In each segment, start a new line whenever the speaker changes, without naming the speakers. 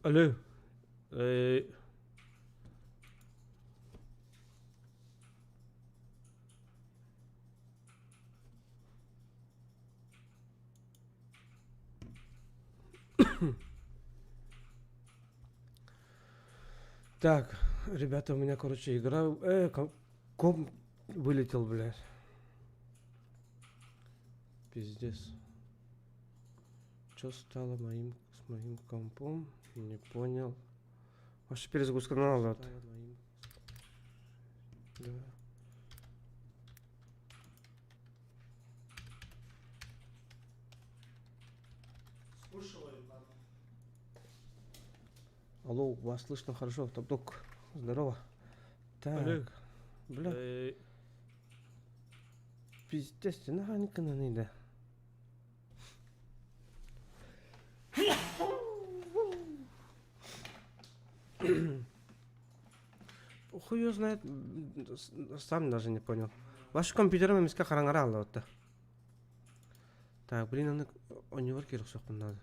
Алло. Э, Так, ребята, у меня, короче, игра... Ком вылетел, блядь. Пиздец. Что стало с моим компом? Не понял. Вообще перезагрузка надо. Да. Алло, вас слышно хорошо. Топ-док. Здорово. Так. Алло. Бля. Пиздец, ты нахуй никогда не да. Хуй его знает. Сам даже не понял. Ваш компьютером миска харангара алды вот. Так, блин, аны универ керек соқпын надо.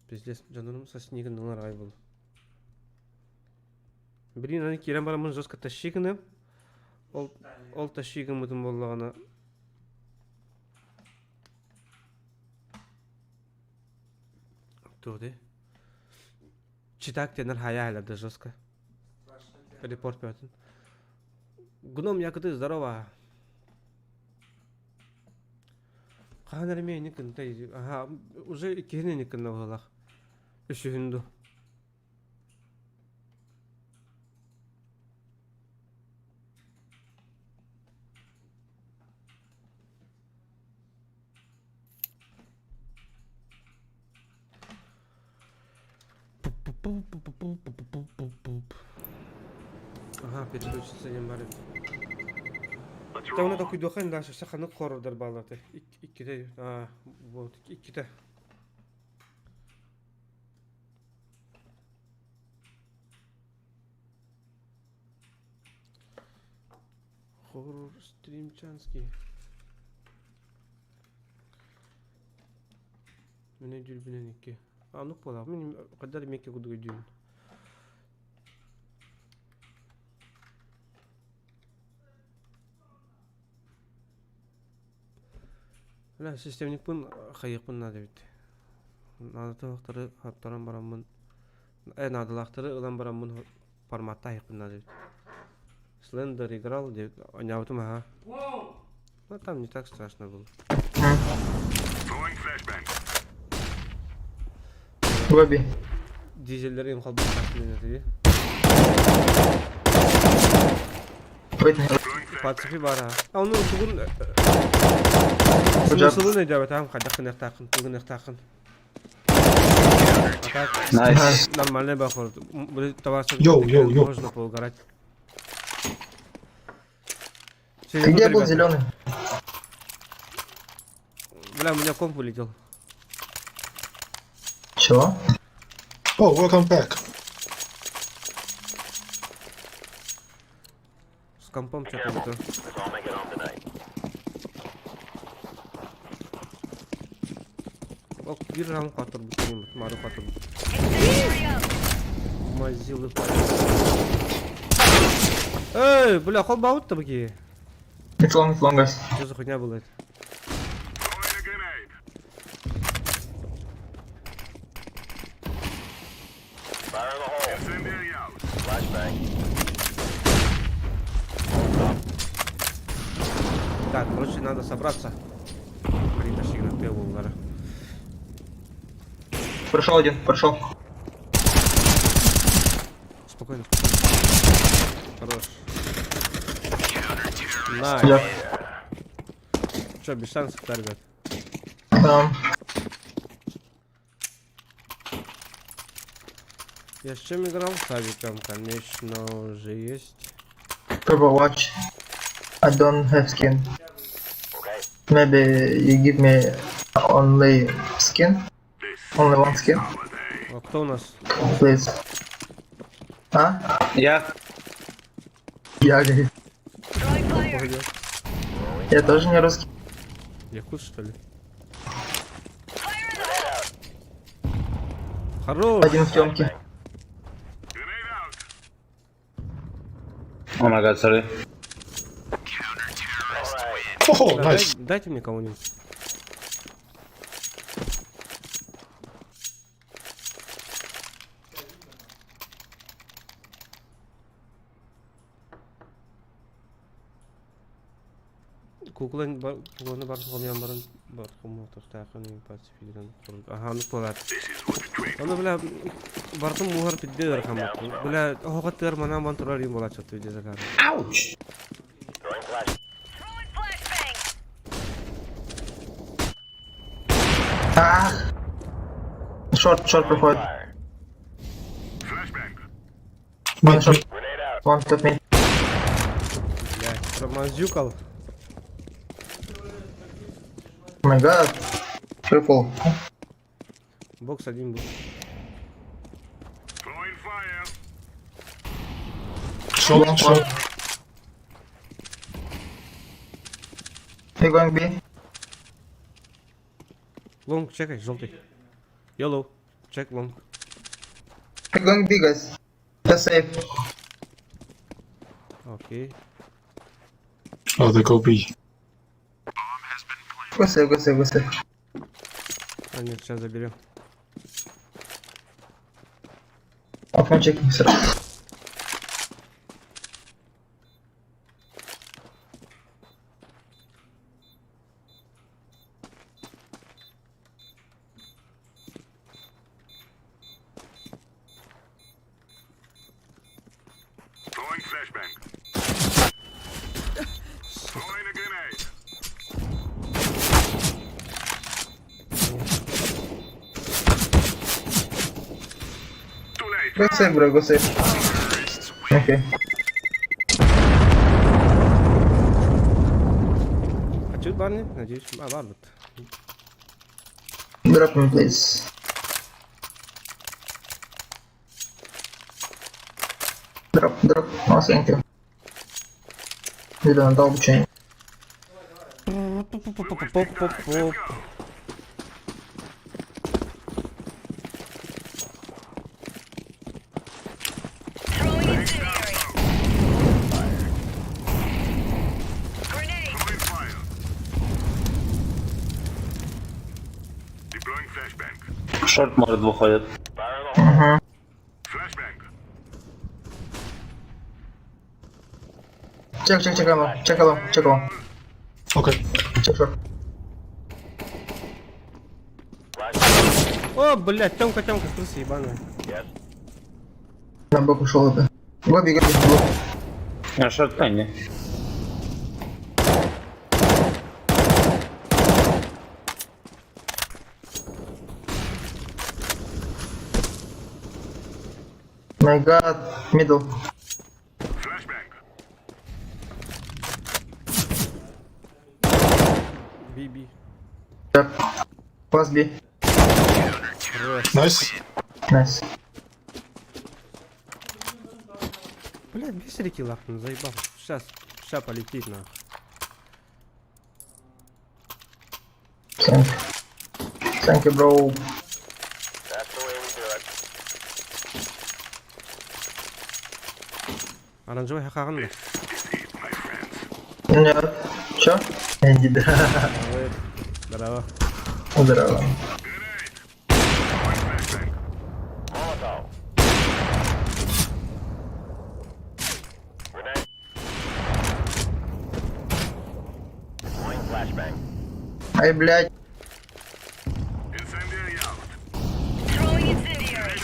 Пиздец, жандарым со снегом на рай был. Блин, аны керем барамын жестко тащиганы. Ол тащигын мытым болғаны. Туды. Читак тенер хая алады жестко. Репорт пятен. Гном, якыты, здорово. Қанар мен никін, ага, уже кене никін науғалақ. Үшігінді. Ага, переключиться не барит. Тауна такой дохайн дальше, саханы хоррордар балаты. Икките, вот, икките. Хоррор стримчанский. Мене дүлбінен икке. Анық болақ, мен қадар мекке құдығы дүйін. Ля, системник пын, қайық пын нады бейт. Нады тағықтары хаптаран барамын. Надылақтары ұлан барамын форматта айық пын нады бейт. Слендер играл, деп, ойнауытым аға. Ну, там не так страшно было.
Лобби.
Дизельдер им қалбы қасымен өтіге. Пацифи бара. Оны бүгін... Смысылы не деп атам, қадақын ақтақын, бүгін ақтақын.
Найс.
Нормальный бахор. Товарцы...
Йоу.
Можно поугарать.
Ты где был зеленый?
Бля, у меня комп вылетел.
Чего?
Oh, welcome back.
С компом что-то не то. Ок, bir round қатыр бүткенім, мару қатыр Мазилы Эй, бля, қол бауытты бұке?
It's long, guys.
Что за хуйня была это? Так, короче, надо собраться. Блин, дошли на первого удара.
Прошел один, прошел.
Спокойно. Хорош. Найс.
Я.
Чё, без шансов-то, ребят? Я с чем играл? С Авиком, конечно, уже есть.
Purple watch. I don't have skin. Maybe you give me only skin? Only one skin?
А кто у нас?
Please. А?
Я.
Я, говорит.
Погоди.
Я тоже не русский.
Якут, что ли? Хорош.
Один в темке.
Oh my god, sorry.
Oh,
Бля,
nice.
дайте мне кого-нибудь. Кукланы бар холмян барын бар кому тактакын пацифиден. Ага, ну полат. Аны бля бартым мухар пиддер хамат. Бля хогаттар мана мантурар юм болат чатты дезагар.
Ouch!
Ah! Short profile. One
Mid,
shot.
mid.
One top mid.
Бля, промазюкал.
Oh my god. Triple.
Бокс один был.
Short, short.
He going B.
Лонг, чекай, желтый. Yellow, check long.
He going B, guys. Just safe.
Окей.
Oh, they go B.
Go safe, go safe, go safe.
А нет, сейчас заберем.
Окно чекаем сразу.
Throwing flashbang. Throwing a grenade. Too late.
Go safe, bro, go safe. Okay.
А чуть барни? Надеюсь, бар вот.
Drop me, please. Drop. No, thank you. You don't double chain.
Поп-поп-поп-поп-поп.
Throwing incendiary. Grenade.
Throwing fire. Deploying flashbang.
Short может выходит.
Flashbang.
Check along.
Okay.
Check short.
О, блядь, Тёмка, крыса ебаная.
На бок ушел это. Гоби.
А шорт не.
My god. Middle.
Flashbang.
Би.
Yep. Pass B.
Nice.
Nice.
Блядь, без реки лахнул, заебал. Сейчас полетит нахуй.
Thank you, bro.
Оранжевый хахаган да.
Нет. Чё? Иди, да.
Здорово.
Здорово. Ай, блядь.
Incendiary out.
Throwing incendiary.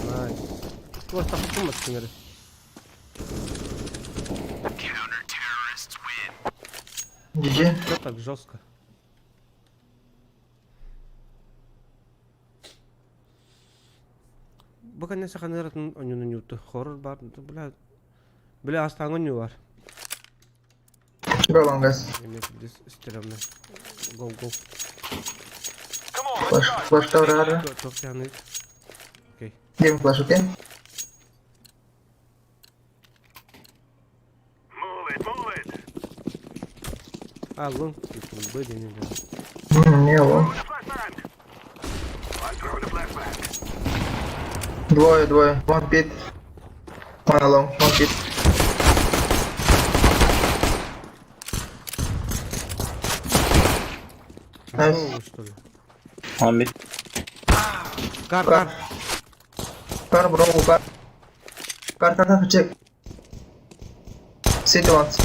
Найс. Вот так хумас кинери.
GG.
Что так жестко? Бага не саханерат онюну нюту. Хоррор бар. Бля, астан оню бар.
Go long, guys.
Емес дис стеремне. Go.
Flash tower.
Топ яны. Окей.
Give him flash, okay?
Move it.
А, лонг. Бэди не да.
Не его.
Flashbang. I'm throwing the flashbang.
Двое. One pit. One alone. One pit. Nice.
О, что ли?
Он мид.
Кар.
Car bro, car. Car, check. City once.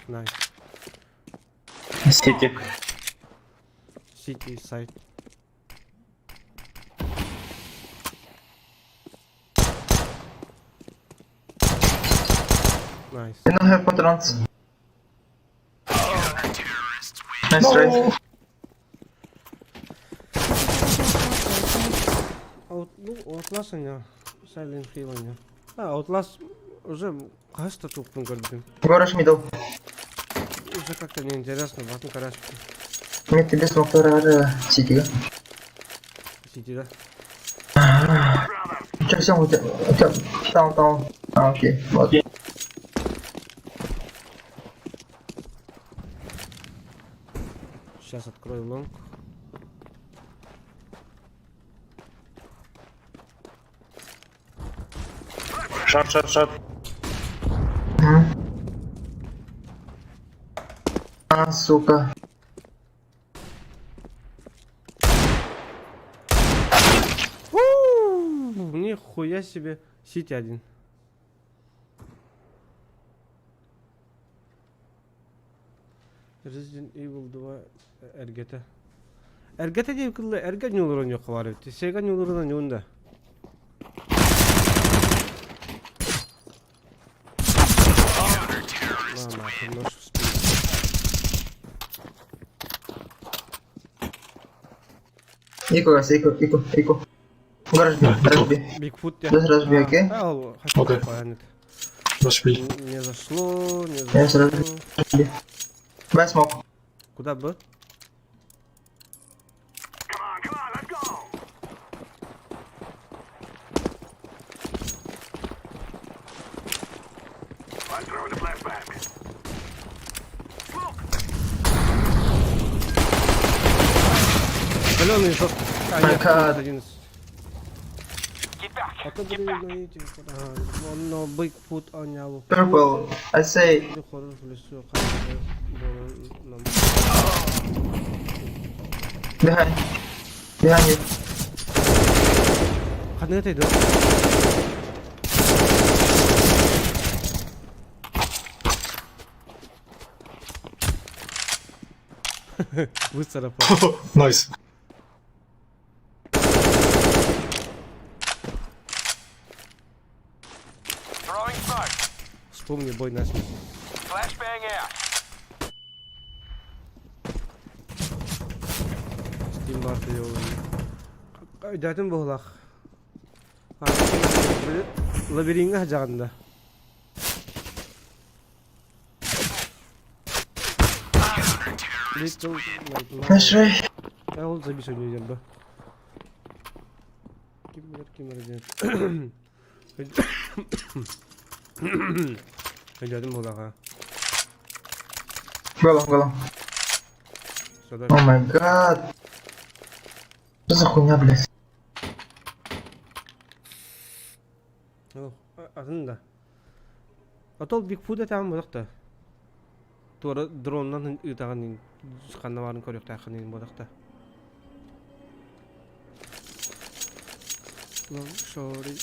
Найс.
Сити.
City side. Найс.
You don't have patrons. Nice try.
Outlast не. Silent Hill не. Outlast уже кажется тупым городом.
Гораж middle.
Уже как-то неинтересно, ватный карашки.
Mid тебе смог City.
City, да?
Че, все, у тебя таун. А, окей, вот.
Сейчас открою лонг.
Шорт.
А, сука.
Нихуя себе. Сити один. Resident Evil 2 эргете. Эргете деп кылды, эрге нюлурун жок бар бит. Сега нюлурунан юнда. Мама, ты нож в спину.
Ико. Гараж разбей.
Бигфут.
Сейчас разбей, окей?
Окей. Rush B.
Не зашло.
Я сразу разбей. Бай смог.
Куда бы?
Come on, let's go. I'm throwing the flashbang.
Зеленый жёг.
Пока.
11. А то блин, но Bigfoot онял.
Purple. I say.
Хорош в лесу.
Behind you.
Ханы это идет. Выцарапал.
Nice.
Throwing smoke.
Вспомни бой на смерть.
Flashbang out.
Стимбарты ёлын. Өйдәтін болақ. Лабиринға жағында.
Nice try.
Ол забис ойнайден ба. Кимер ден. Өйдәтін болаға.
Голом. О май гад. Что за хуйня, блядь?
Атын Атол Бигфут әтәмін болақта. Туары дроннан ұйтағын қаннаварын көректі ақынын болақта. Long sorry.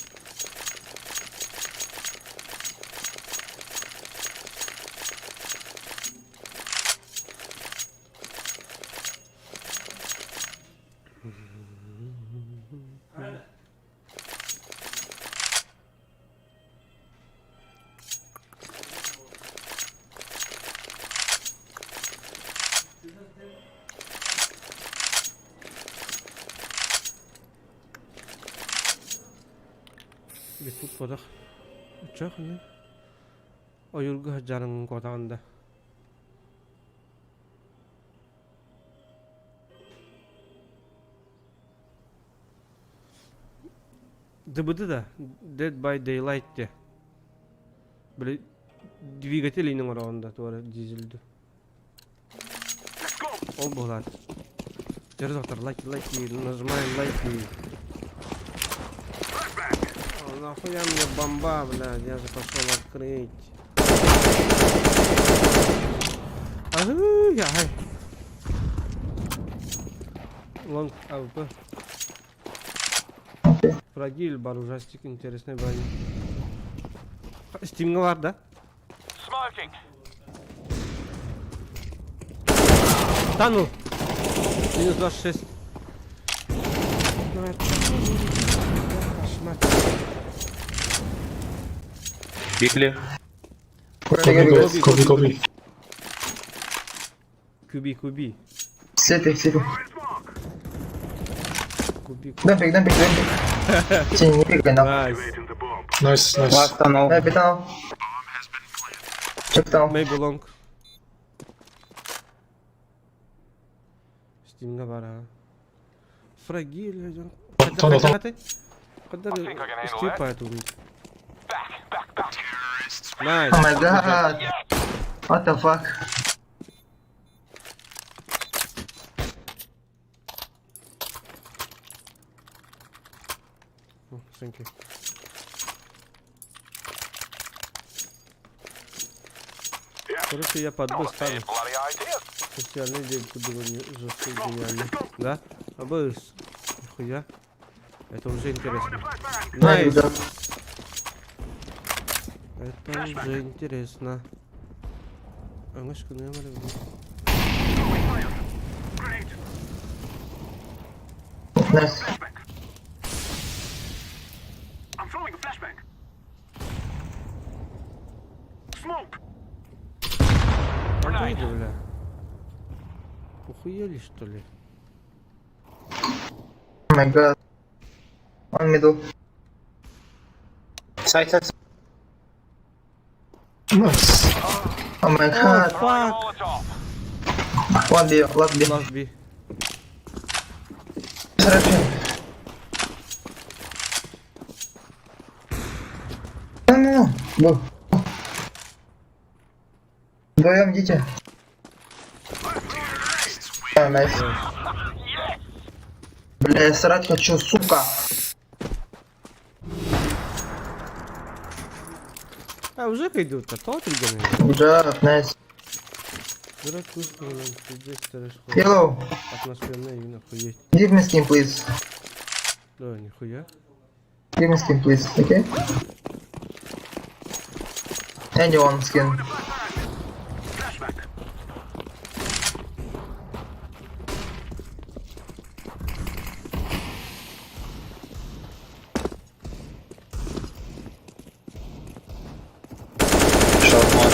Bigfoot bodaq. Uçaq ne? Oyulgu jarının qotağında. Dıbıdı da Dead by Daylight de. Böyle двигатель inin orağında doğru dizildi.
Let's go.
Ол болады. Жер доктор, лайки, нажимаем лайки. О, нахуя мне бомба, блядь, я же пошел открыть. Ай. Лонг АВП. Фрагиль, бар, ужастик, интересный брони. Стимга var da.
Smoking.
Танул. Минус 26. Ну это... Кошмар.
Бигли.
Copy.
Куби.
City.
Куби.
Дампик. Синий, не пикай, нахуй.
Найс.
Nice.
Last tunnel.
Дай, питал. Чек там.
Maybe long. Стимга var ha. Фрагиль.
Tunnel.
Kadar
think I can handle
стип
that.
поэтому.
Back.
Найс.
Oh my god. What the fuck?
Thank you. Короче, я под бой стану.
Bloody ideas.
Специальный день подумал, жесткий, гениальный. Да? А быс. Нихуя. Это уже интересно. Найс.
Да.
Это уже интересно. А мышка не говорю.
Найс.
I'm throwing a flashbang. Smoke.
Охуели, бля. Охуели, что ли?
Oh my god. One middle.
Side.
Nice.
Oh my god.
Fuck.
Molotov.
One B, last B.
Last B.
Срочно. Ну. Вдвоем идите. Найс. Бля, я срать хочу, сука.
А, уже идут, а то триггерные.
Good job, nice.
Дурак вкусный, блин, пиздец, трэш.
Yellow,
Атмосферная и нахуй.
give me skin, please.
Да, нихуя.
Give me skin, please, okay? Anyone skin.
Short one.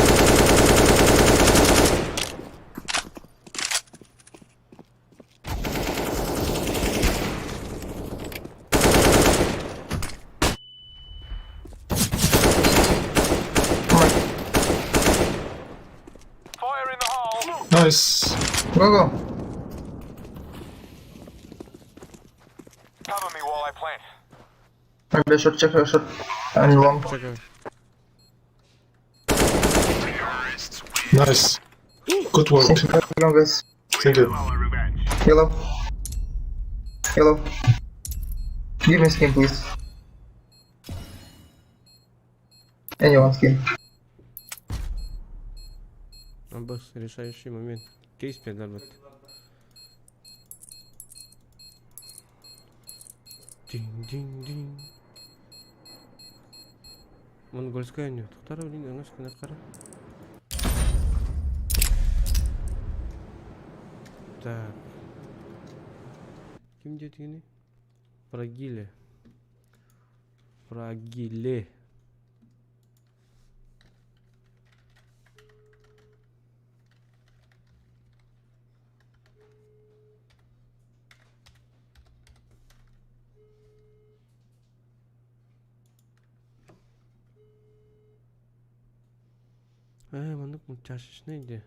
Fire in the hole.
Nice.
Go.
Cover me while I plant.
Бля, short, check, short. And long.
Чекай.
Nice. Good work.
Long, guys.
Thank you.
Yellow. Give me skin, please. Anyone skin.
Босс, решающий момент. Кейс педалбет. Динь. Монгольская нет. Вторая линия, на кара. Так. Ким детини? Фрагиле. Мандык мучашечный.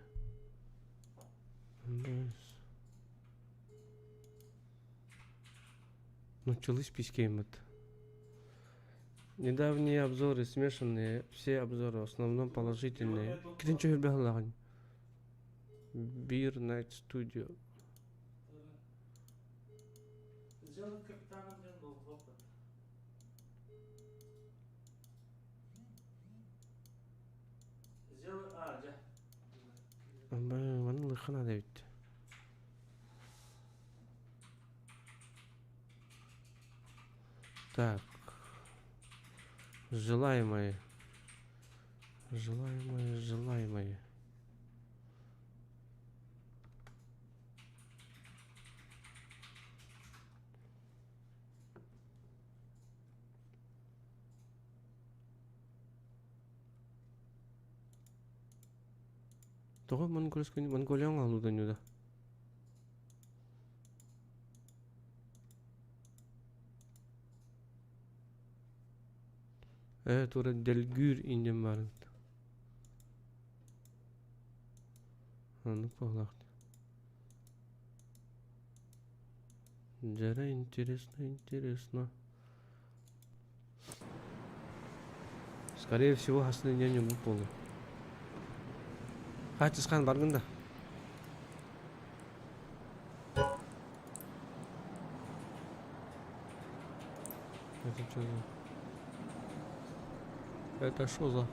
Началось писькеймет. Недавние обзоры смешанные, все обзоры в основном положительные. Кирин чё бегал? Beer Night Studio. Bana lırkana da bitti. Так. Желаемые. Желаемые. Того Монголиян алудан юда. Evet, orada Delgür indem var. Anlık bağlaktı. Jara интересно. Скорее всего, хасны не нём болду. Хачысқан баргында. Это что за? Это что за?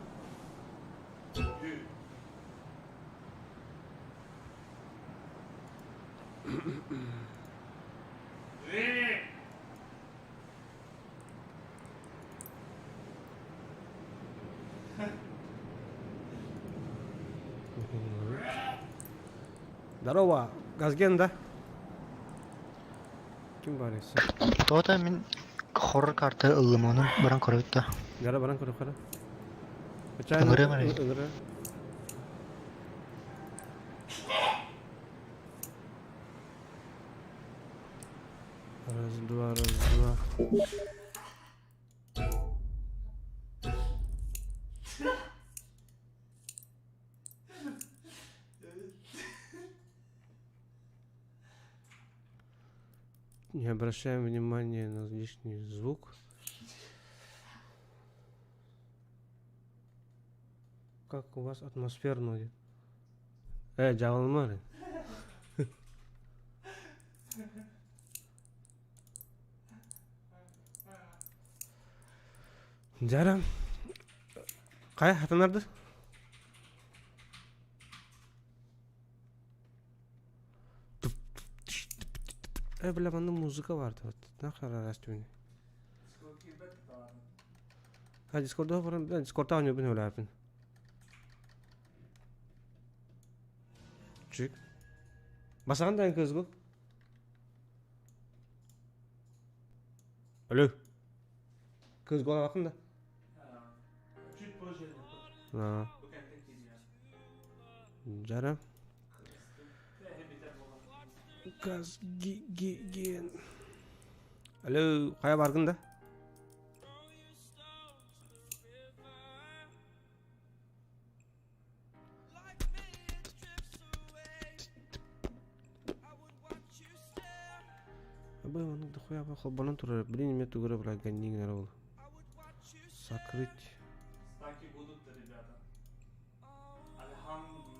Здорово, Газген, да? Ким бар есі?
Тота мен хоррор карты ылыманы баран көрөттө.
Жара баран көріп қара.
Үңірі бар еді.
Үңірі. Раз, два. Не обращаем внимания на лишний звук. Как у вас атмосферно? Жабылмады. Жара. Кай хатанарды? Бля, банда музыка vardı. Нахер растёне. Дискордда барам, Дискордда ойнап ойлаппын. Чек. Басагандай көз го. Алло. Көз бола бакында. Чуть позже. Жара. Gaz gen. Alo, kaya bargında? Абай, оны да хуя бақыл балан тұрар. Блин, мен тугыра бля ганнин нарол. Закрыть.
Стаки будут, ребята. Альхамдулилlah.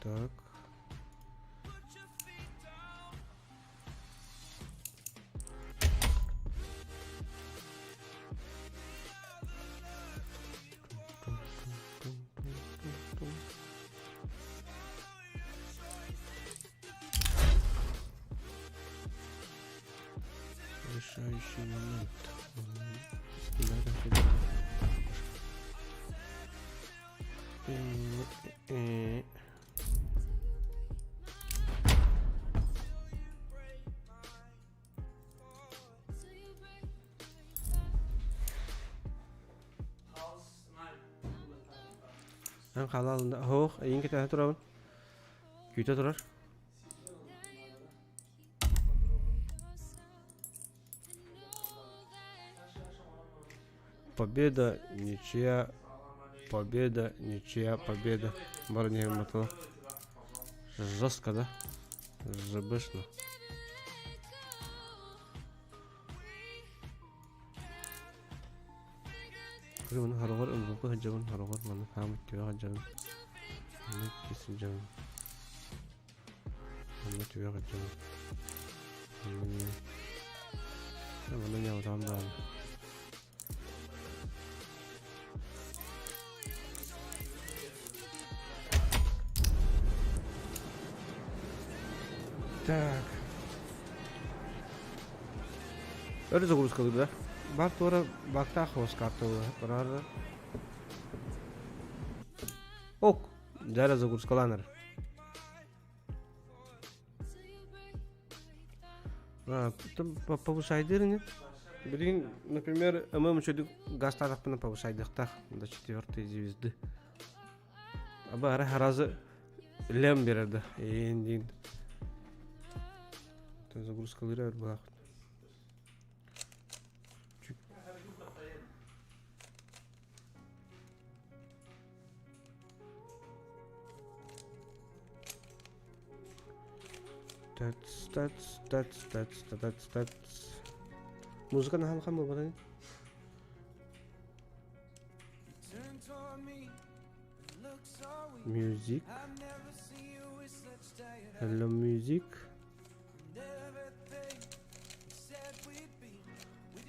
Так. Решающий момент. Ang halal hoog, één keer uit trouwen. Kun je dat er? Победа, ничья, победа, ничья, победа. Барни мотала. Жестко, да? Забышно. Bunu harıgar ılgıpı hıcabın harıgar bana hamit tüve hıcabın. Hamit kesin canım. Hamit tüve hıcabın. Bana ne adam da abi. Так. Öyle загрузка да? Бар тора бакта хос картова. Барар. Ок. Дара загрузкаланар. Потом повышайдыр не? Блин, например, мы мчуду гастадах на повышайдахтах до 4-й звезды. А бара раза лем береді. Ендин. Загрузкалары бар. That's. Музыка на халкам бар. Music. Hello music.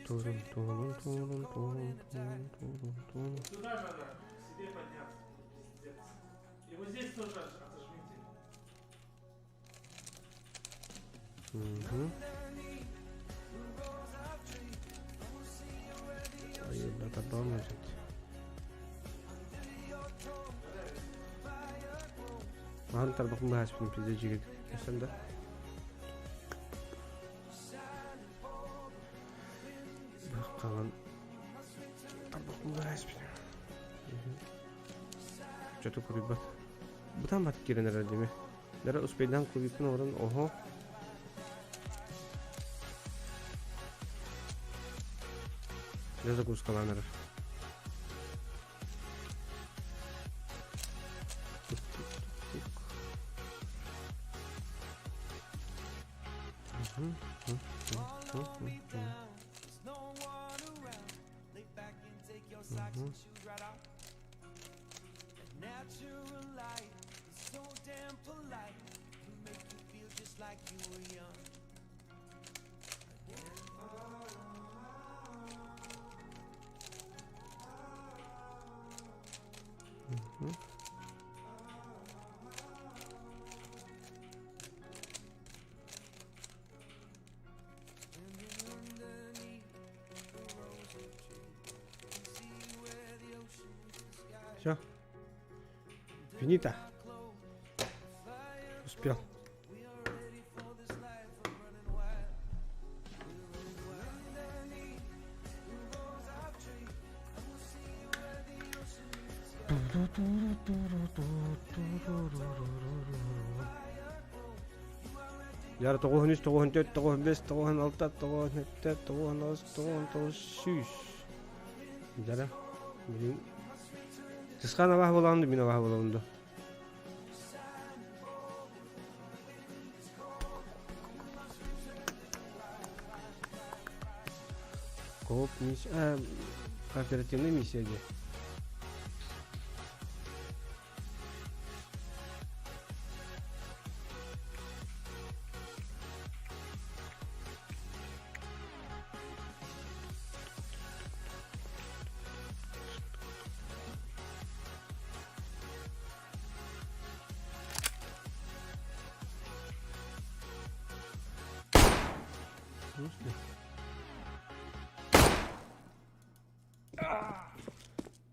Турун.
Сюда надо себе подняться. Пиздец. И вот здесь тоже отожмите.
Это поможет. Антар bakın bahas bir pizzacı gibi. Sen de. Bakalım. Bakın bahas bir. Çatı kuruyup bak. Bu tam batık giren herhalde mi? Nere uspeyden kuruyup ne oran? Oho. Ne загрузкаланар. Все. Финита. Успел. Яра 93, 94, 95, 96, 97, 98, 99. Яра. Блин. Тысқан авах боланды, мен авах боланды. Коп миссия... Кооперативная миссия где?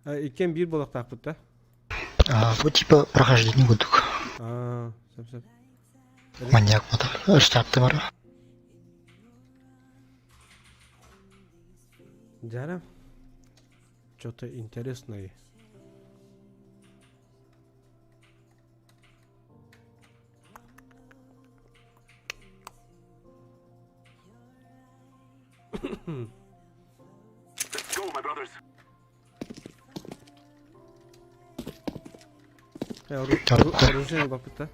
Иккен бир болак тақпыт да?
Вот типа прохождение будук.
Сап.
Маньяк мотор. Штабты бар.
Дара. Что-то интересное.
Let's go, my brothers.
Оружие бапыта.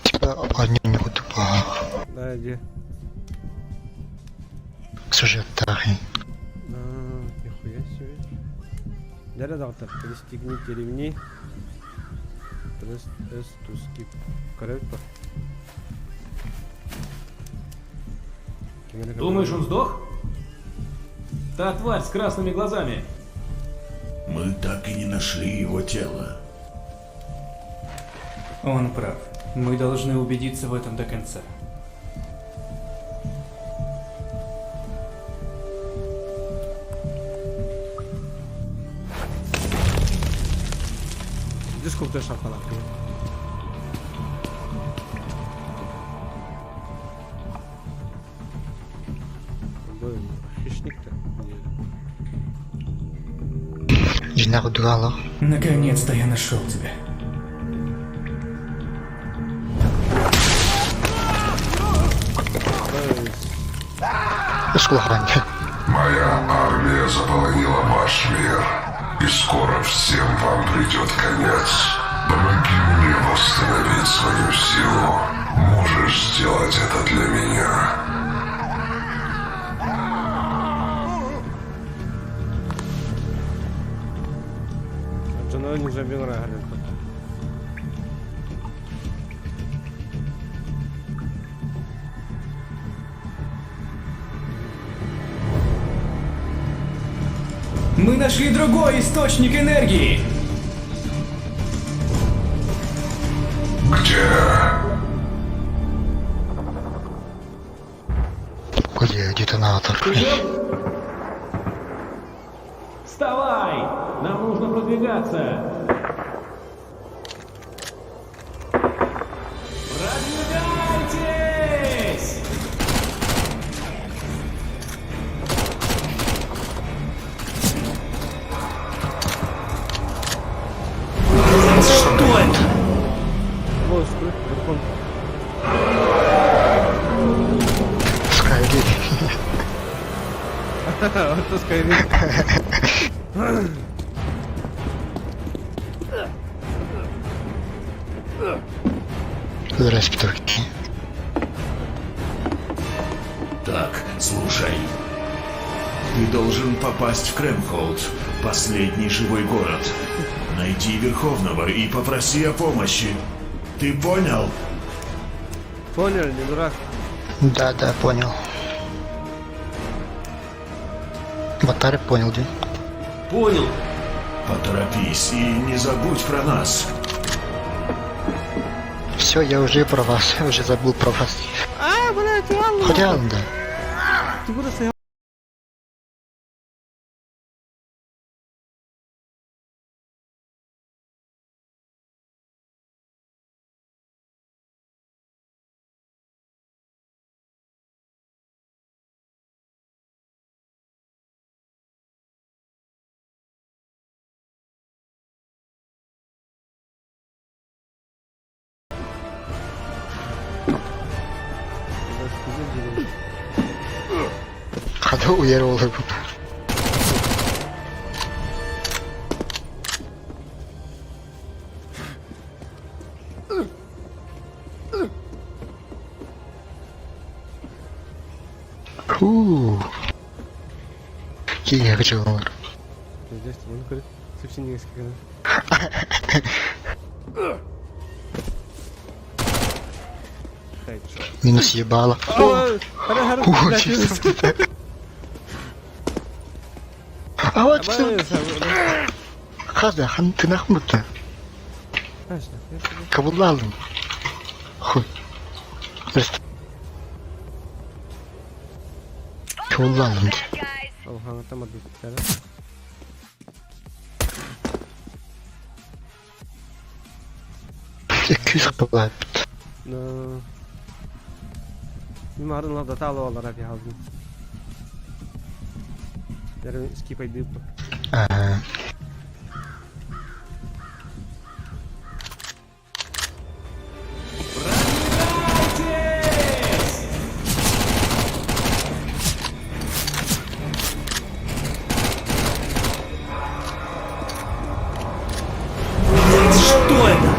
Типа
Да, где?
Сюжеттах.
Нихуя себе. Дәрі дағытар, пристегните ремни. Press S to skip. Коррект па?
Думаешь, он сдох? Та тварь с красными глазами.
Мы так и не нашли его тело.
Он прав. Мы должны убедиться в этом до конца.
Дисков też apparat. Хищник-то.
Жинақ дуало.
Наконец-то я нашел тебя.
Ускулханье.
Моя армия заполонила ваш мир, и скоро всем вам придет конец. Помоги мне восстановить свою силу. Можешь сделать это для меня.
Джаной не забил рагали.
Мы нашли другой источник энергии.
Где?
Где детонатор?
Вставай! Нам нужно продвигаться. Продвигайтесь! Что это?
Вот, скрыт, верхом.
Скайли.
Вот то Скайрим.
Здрасте, турки.
Так, слушай. Ты должен попасть в Кремхолд, последний живой город. Найди Верховного и попроси о помощи. Ты понял?
Понял, не дурак.
Да, понял. Батаре понял, Дим.
Понял.
Поторопись и не забудь про нас.
Все, я уже про вас, я уже забыл про вас.
А, блядь, ладно.
Хотя, да.
Ты просто
Hadi uyarı olur bu. Киге кычылар.
здесь bunu kırıp hepsini eski kadar.
Минус ебало. Ой, чисто. А вот что? Хаза, ты нахуй будто? Кого алдым? Хуй. Кого алдым?
Al anlatamadım. Yani.
Küs kapılar.
No. Mimarın lavda talo olarak yazdım. Yarın skip edip.
Что это?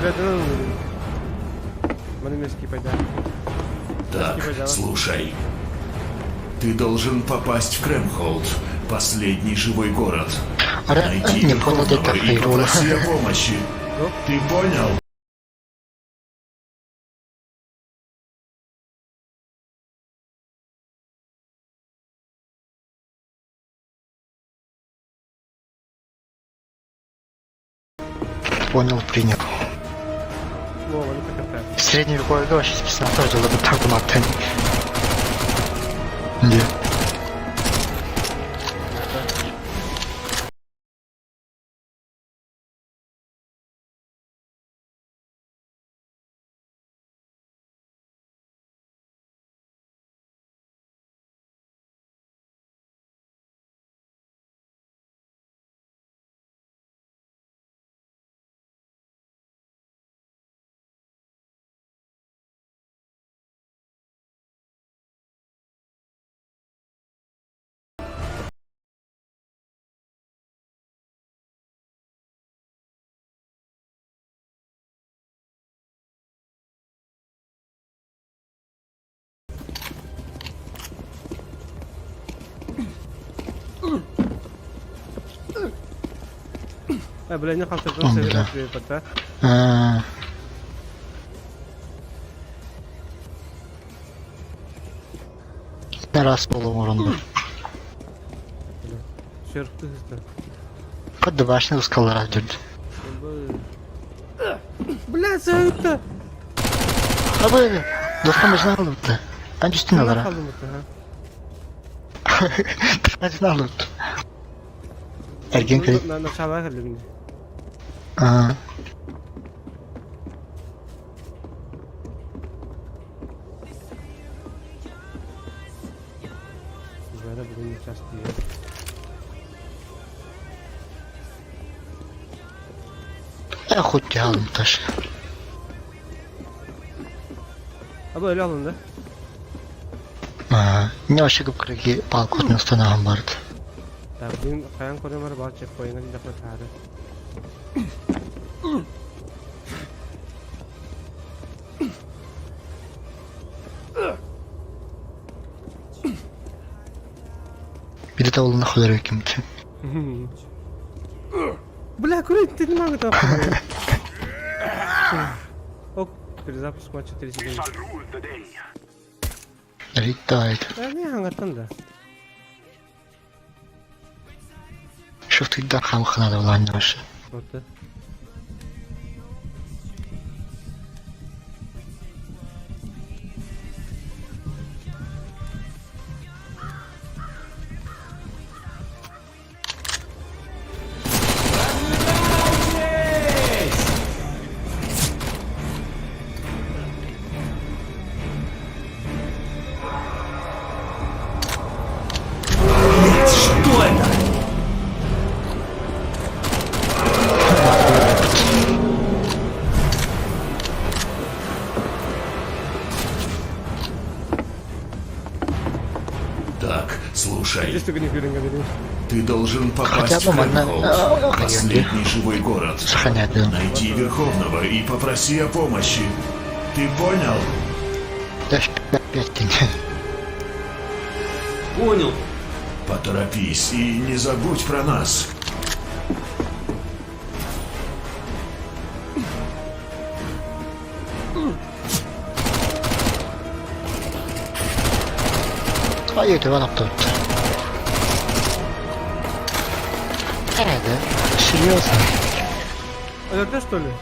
Передал. Манемецкий пойдет.
Так, слушай. Ты должен попасть в Кремхолд, последний живой город. Найди
Не понял,
Верховного
как
и
его.
попроси о помощи. Ты понял?
Понял, принял.
Вова, ну как это?
Средневековье вообще списано тоже было бы так уматан. Нет.
Блядь, не халтır
Он,
sevir
да.
atıyor pata.
Раз полуворон.
Şerifli hızlı.
Под домашний ускал раздюль.
Блядь, söğüttü.
А вы, достам жналут. Анчи стеналара.
Kaldım mı ha?
Жналут. Ergen kredit.
Na şabaya kaldı bindi. Böyle bugün yiyeceğiz diye.
Я хоть тягал, Таш.
Abi öyle alındı.
Не вообще как круги палку от настанагам бард.
Ya bugün kayan korumaları bağlı checkpoint'a bir defa tarih.
Bir de davulun nahıları hükümtü.
Бля, курить ты не могу там. Ок, перезапуск матча 3 секунды.
Летает.
Не, аңғаттан да.
Шуфты да хамха надо влань ваши.
Вот да.
Так, слушай.
Здесь только не говорю.
Ты должен попасть
Хотя
в
бы можно,
Кремхолд, последний живой город.
Сохранять, да.
Найди Верховного и попроси о помощи. Ты понял?
Даже 5 дней.
Понял.
Поторопись и не забудь про нас.
А я это вон тут. Да? Серьезно?
Öldü что ли?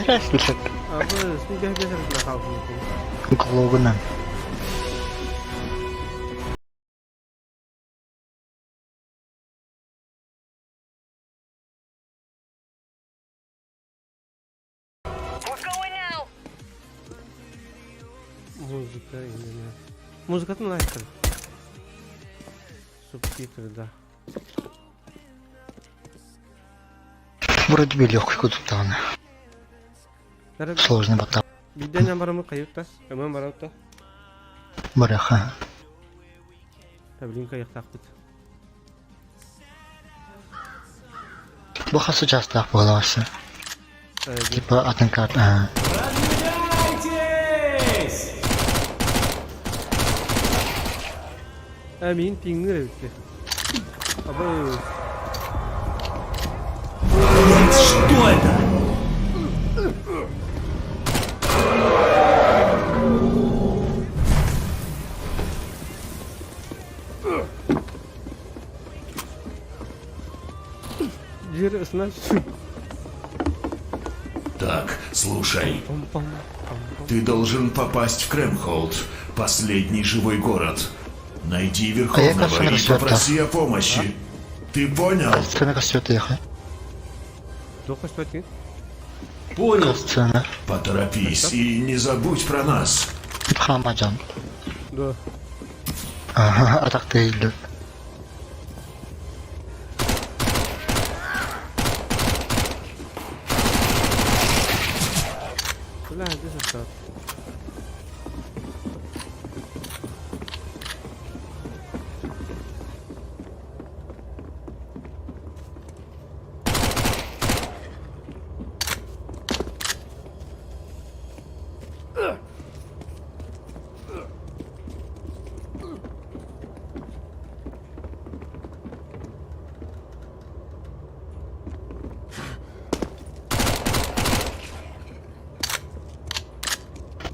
Разница.
Abi, şimdi gezeriz de kalkın.
Глобально.
We're going now.
Музыка именно. Музыкатын лайктыр. Субтитры, да.
Вроде бы легкий куда там.
Nerede?
Сложный батал.
Видео барымы кайыкта. Ömön баратта.
Бараха.
Таблин кайык тақпыт.
Бахасы часто ақ боласы. Типа атын карт.
Min ping'i de bitti. Abo.
Что это?
Жир ысына
Так, слушай. Ты должен попасть в Кремхолд, последний живой город. Найди Верховного
кажется,
и
рассвет,
попроси о помощи. Ты понял?
Сцена растет ехать.
Дохуй спать.
Понял.
Сцена.
Поторопись и не забудь про нас.
Тип Хамаджан.
Да.
Ага, атак değildi.
Бля, где же так?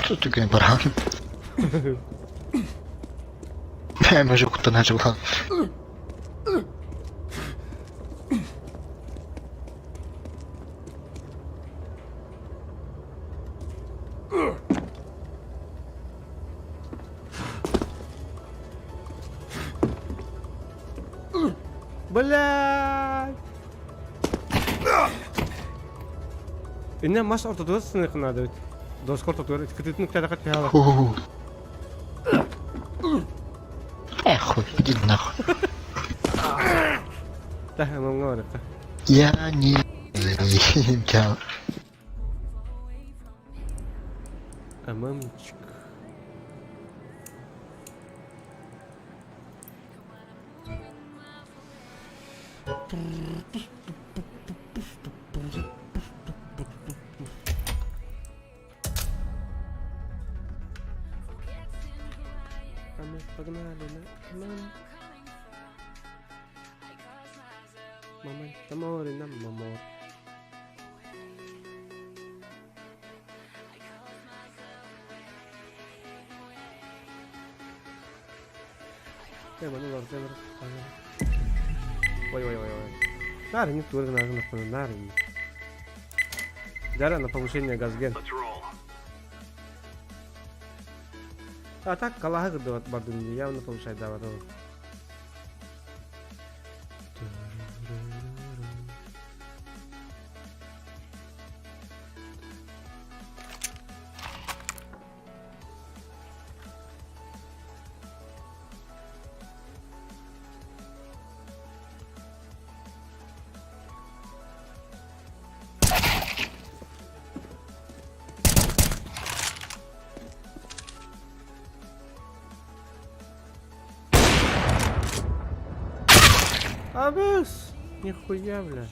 Тут такой баран. Я може хто начал.
Блядь! Инне маш ортодос сынық надо. Дос кортотор, кытытын кядакат пяла.
Хуй, иди нахуй.
Да, мам говорит.
Я не... Чао.
А мамочек. А мы погнали на мам. Мама, на море, на море. Mana luar kamera. Ой. Нары, не только на нары. Дара на повышение газген. А так калаха гыдыват бардым, явно повышать дават. Абыс! Нихуя, бля.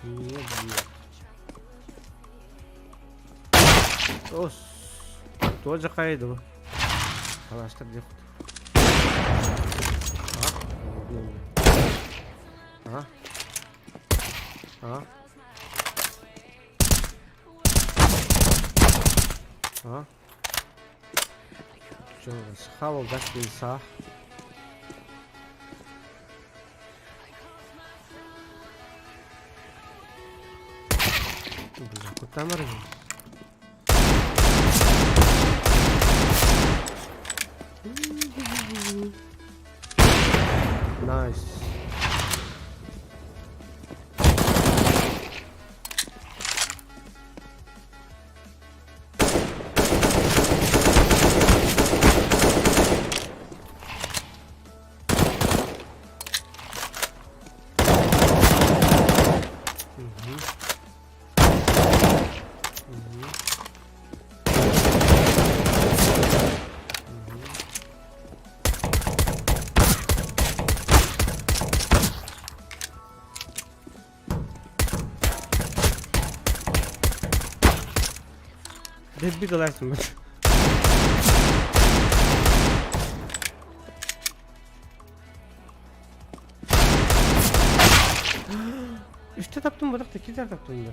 Нет, бля. Ос. Тоже хайду. Палашта где? Что, схавал газ леса? Бля, куда морозит? Найс. Deadbeat alaysın ben. Üçte taptım bırak da kizer taptım da.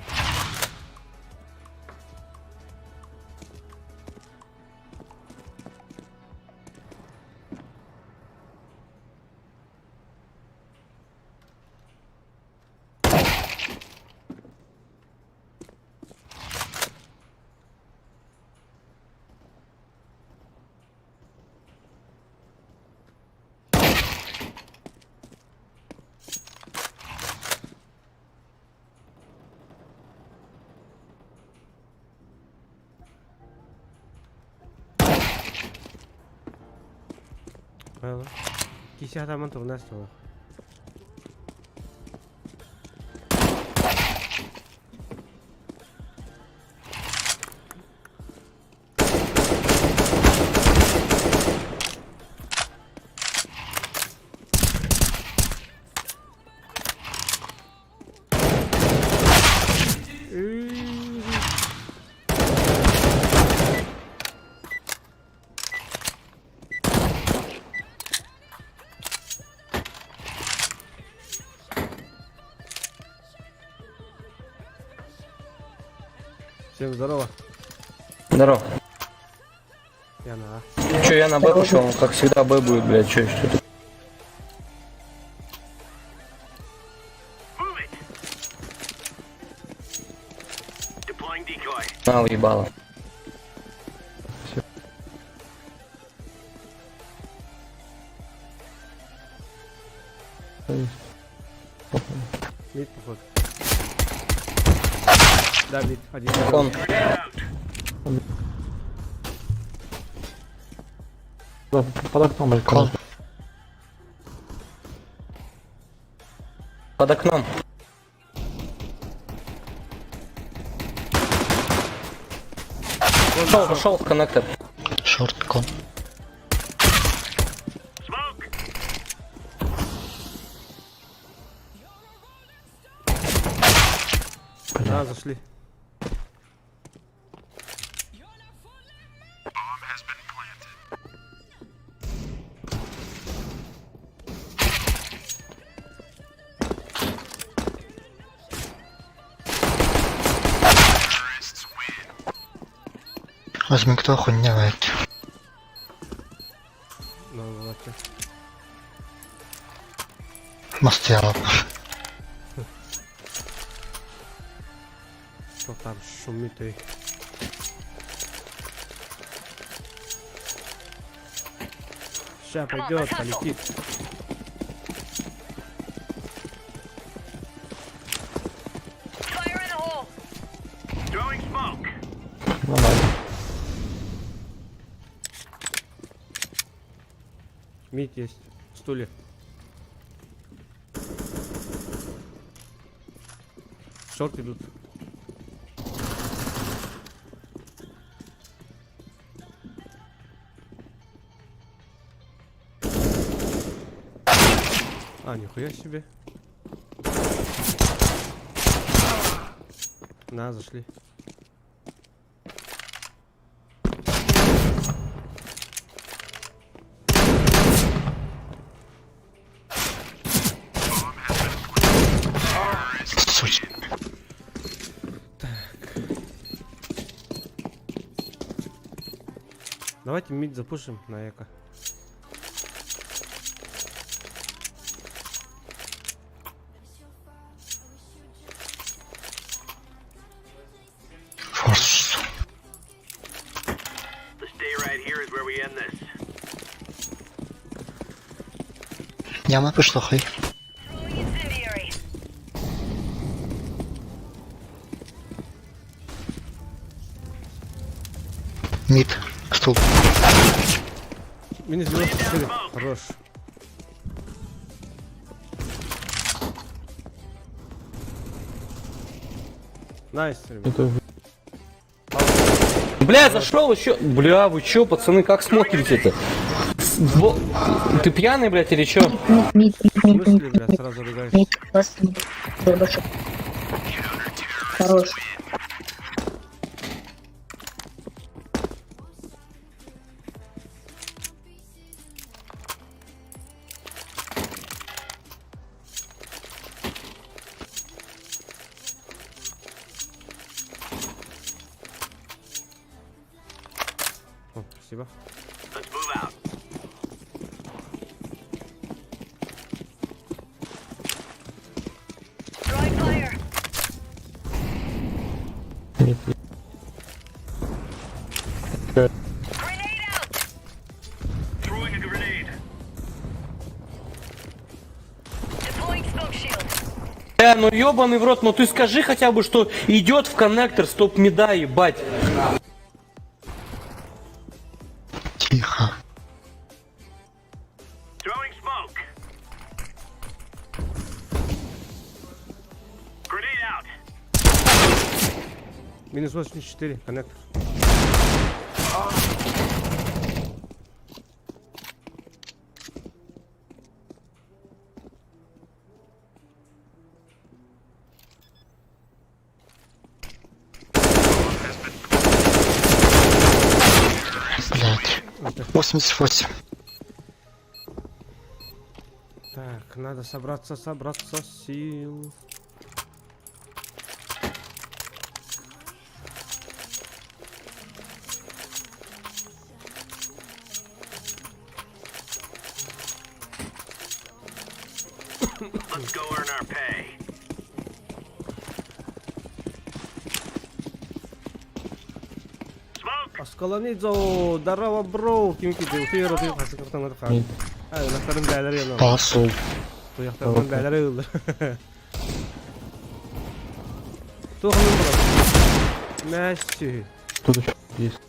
Bueno, quizás está montando un esto. Всем здорово.
Здорово.
Я на А.
Че, я на Б пошел, как всегда Б будет, блядь, че это? На, уебало.
Мид, походу. Да, мид. Один.
Он.
Под окном, блядь,
Кол.
Под окном. Шел в коннектор.
Шорт кон.
Да, зашли.
Возьми, кто охуеневает.
Ну, вот.
Мастера.
Что там шумит и... Сейчас пойдет, полетит.
Fire in the hole.
Нормально.
Мид есть. Стулья. Шорт идут. А, нихуя себе. На, зашли.
Суть.
Давайте мид запушим на эко.
Форс. Яма пішло, хай.
Throwing incendiary.
Мид. Стул.
Минус 94. Хорош. Найс, ребят.
Бля, зашел еще. Бля, вы чё, пацаны, как смотрите-то? Ты пьяный, блядь, или чё?
В смысле, блядь, сразу ругаешься?
Хорош.
О, спасибо.
Throwing fire.
Мид.
Grenade out.
Throwing a grenade.
Deploying smoke shield.
Ну ёбаный в рот, ну ты скажи хотя бы, что идет в коннектор стоп мида, ебать.
Тихо.
Throwing smoke. Grenade out.
Минус 84, коннектор.
Блять. 88.
Так, надо собраться сил.
Let's go earn our pay. Smoke.
Аскаланидзо, здорово, бро. Кимки, ты уфер, ты хасик картан это хас. Ай, нахтарым бәләре яна.
Пасул.
Туяктардан бәләре ылды. Тухның булат. Мәсси.
Тут еще есть.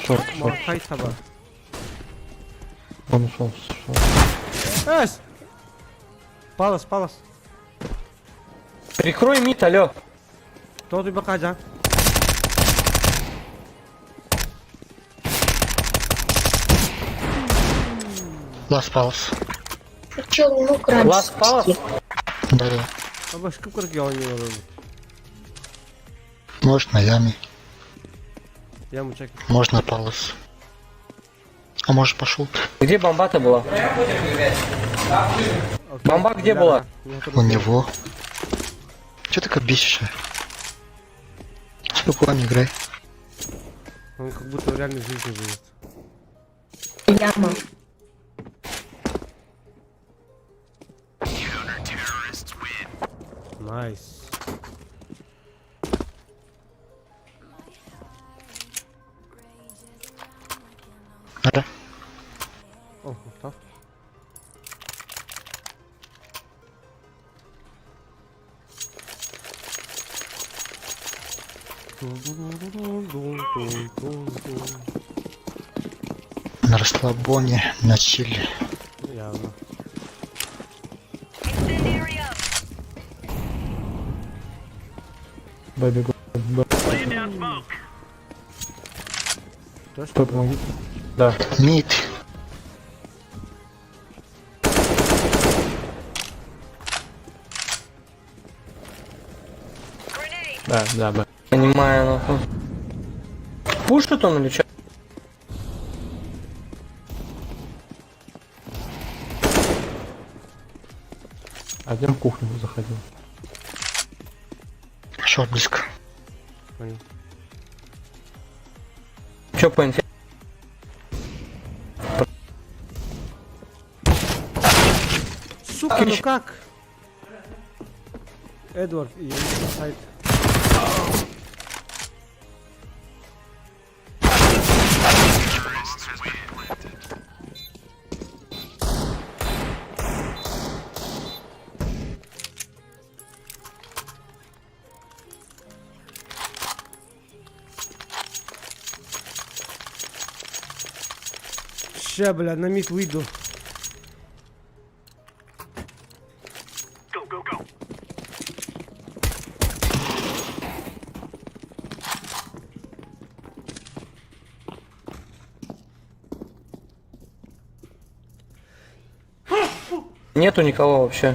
Шорт.
Морхай таба.
Он ушел.
Эс! Палас.
Прикрой мид, алё.
Кто ты бакаджа?
Лас палас.
Лас палас?
Да.
А башка курки он не надо.
Может на яме.
Я мучак.
Может на палас. А может пошел.
Где бомба-то была? Бомба где была?
У него. Че ты как бесишь? Спокойно играй.
Он как будто в реальной жизни живет.
Яма.
Найс.
Надо.
О, так.
На расслабоне, на чили.
Явно.
Incendiary out.
Бэби.
Laying down smoke.
Что, помогите? Да.
Мид.
Grenade.
Да, Б.
Понимаю, нахуй. Пушит он или чё?
Один в кухню заходил.
Шорт близко.
Понял.
Чё по инфе?
Сука, ну как? Эдвард, и сайт. Ща, бля, на мид выйду.
Go, go, go.
Нету никого вообще.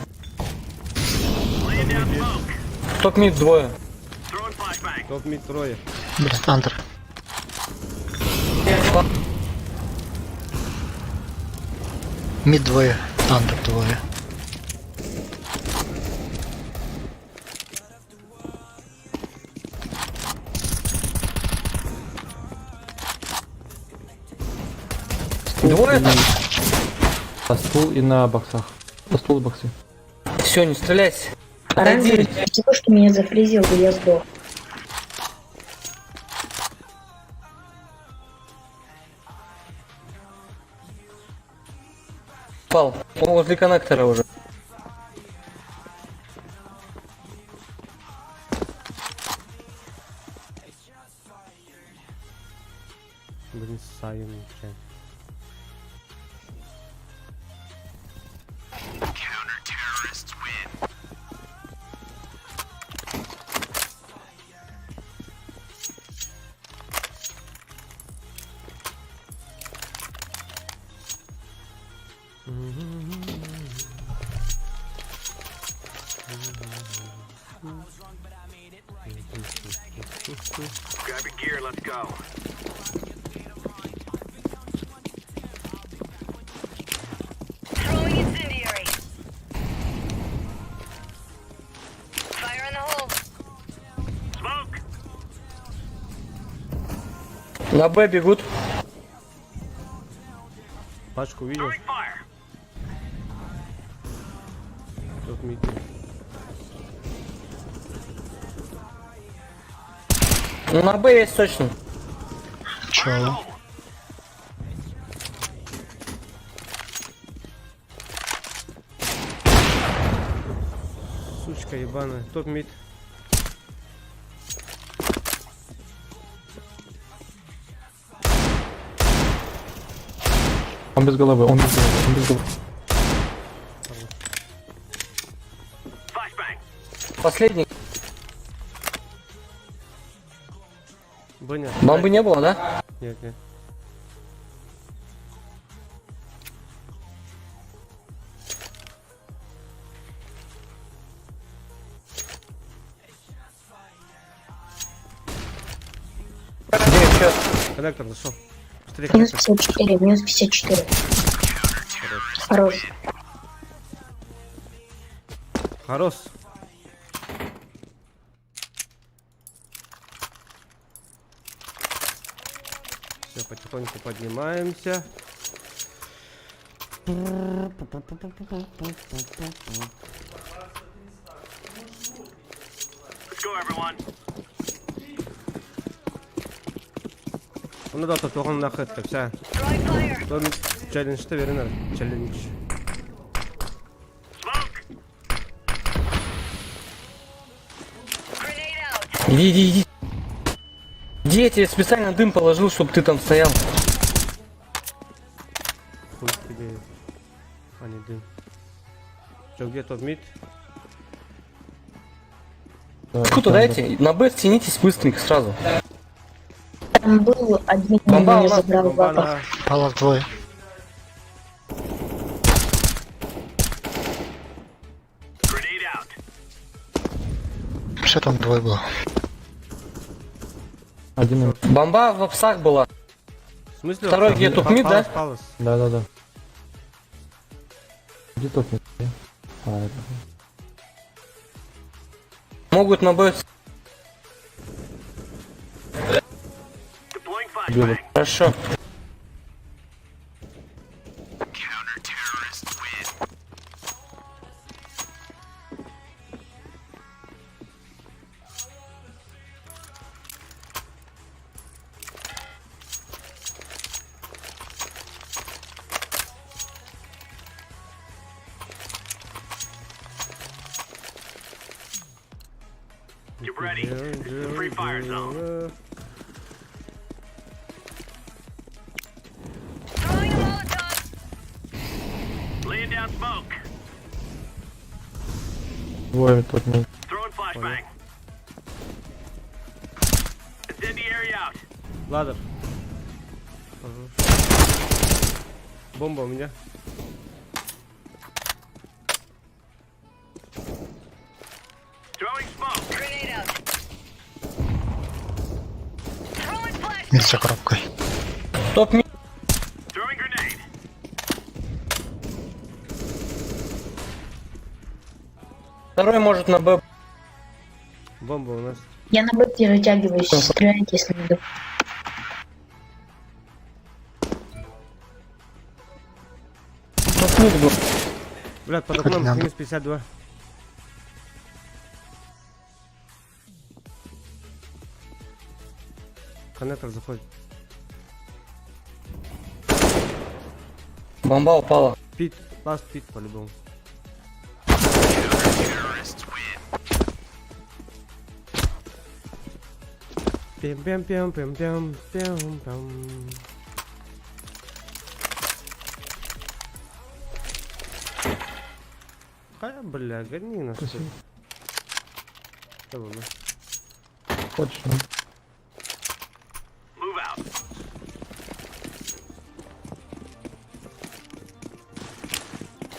Laying down smoke.
Топ мид двое.
Throwing flashbang.
Топ мид трое.
Блядь, андер. Мид двое, андер двое.
Двое?
На стул и на боксах. На стул и боксы.
Все, не стреляйте.
Оранжевый,
Отойди.
спасибо, что меня зафризил, и я сдох.
Пал. Он возле коннектора уже.
Блин, сайым ничего.
Grab your gear, let's go.
Throwing incendiary. Fire in the hole.
Smoke!
На Б бегут.
Пачку увидел?
Throwing fire!
Тут мид.
Ну, на Б есть точно.
Чё?
Сучка ебаная. Топ мид.
Он без головы, он без головы, он без головы.
Flashbang!
Последний.
Боня.
Бомбы не было, да?
Нет, нет.
Где еще?
Коннектор зашел. Быстрее
Минус
коннектор.
54, минус 54. Хорош.
Хорош. Все, потихоньку поднимаемся.
Let's go, everyone.
Bunu da totoğun nakıttı. Sen.
Throwing fire.
Bunu challenge'da verin. Challenge.
Smoke!
Grenade out.
Иди, иди, иди. Иди, я тебе специально дым положил, чтобы ты там стоял.
Хуй тебе. А не дым. Что, где тот мид?
Круто, дайте. На Б стянитесь быстренько сразу.
Там был один,
Бомба
меня
у нас,
забрал
Бомба
лапа.
на...
Палов двое.
Grenade out!
Что там двое было?
Один.
Бомба в апсах была.
В смысле?
Второй где, тут мид, да?
Палас.
Да. Где топ мид? А, это.
Могут на Б.
Deploying flashbang!
Хорошо.
Get ready. Free fire zone.
Throwing a Molotov.
Laying down smoke.
Двое топ мид.
Throwing flashbang. Incendiary out.
Ладер. Бомба у меня.
Throwing smoke.
Grenade out. Throwing flash.
Мид за коробкой.
Топ ми.
Throwing grenade.
Второй может на Б.
Бомба у нас.
Я на бэке затягиваюсь. Стреляйте, если надо.
мид был.
Блядь, под
Как
окном
надо.
минус 52. Коннектор заходит.
Бомба упала.
Пит, ласт пит по-любому. Пем-пем-пем-пем-пем-пем-пем. Бля, гони нас. Что было?
Хочешь?
Move out.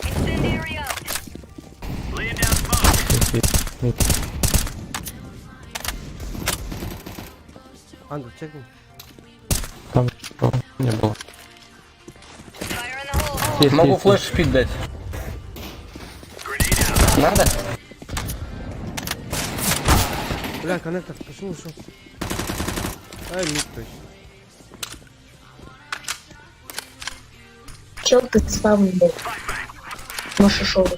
Incendiary out.
Laying down smoke.
Мид.
Андер, чекни.
Там ничего не было.
Fire in the hole.
Есть,
Могу
есть,
флеш спид дать.
Grenade out.
Надо?
Бля, коннектор, почему ушел? Ай, мид точно.
Чел ты спавн был. Может, ушел.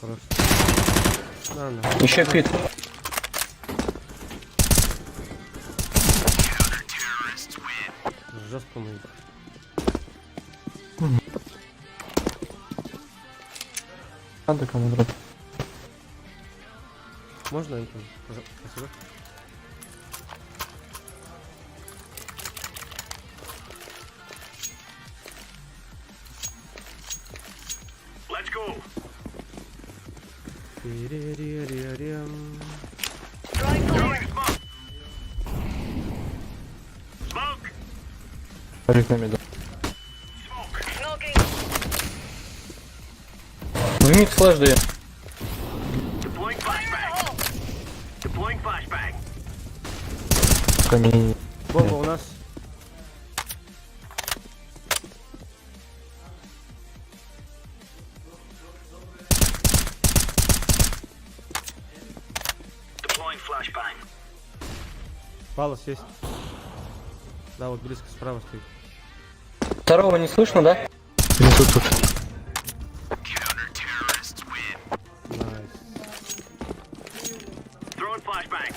Хорошо. На, на.
Еще пит.
Жестко мы.
Надо кому дроп.
Можно, Антон? Спасибо.
Let's go.
Тири-ри-ри-рем.
Throwing fire.
Smoke. Smoke.
Парик на миду.
Smoking.
В мид флеш даю.
Deploying flashbang. Deploying flashbang.
Камень.
Бомба у нас.
Deploying flashbang.
Палос есть. Да, вот близко справа стоит.
Второго не слышно, да?
Внизу тут.
Найс.
Throwing flashbang.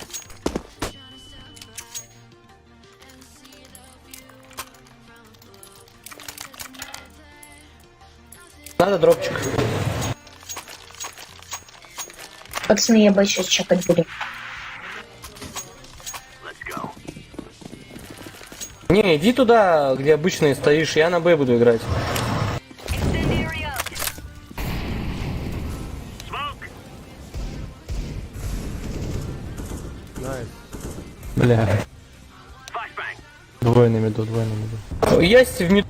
Надо дропчик.
Пацаны, я боюсь, сейчас чекать буду.
Let's go.
Не, иди туда, где обычно стоишь, я на Б буду играть.
Incendiary out.
Smoke.
Найс.
Бля.
Flashbang.
Двое на миду, двое на миду.
Есть в мид.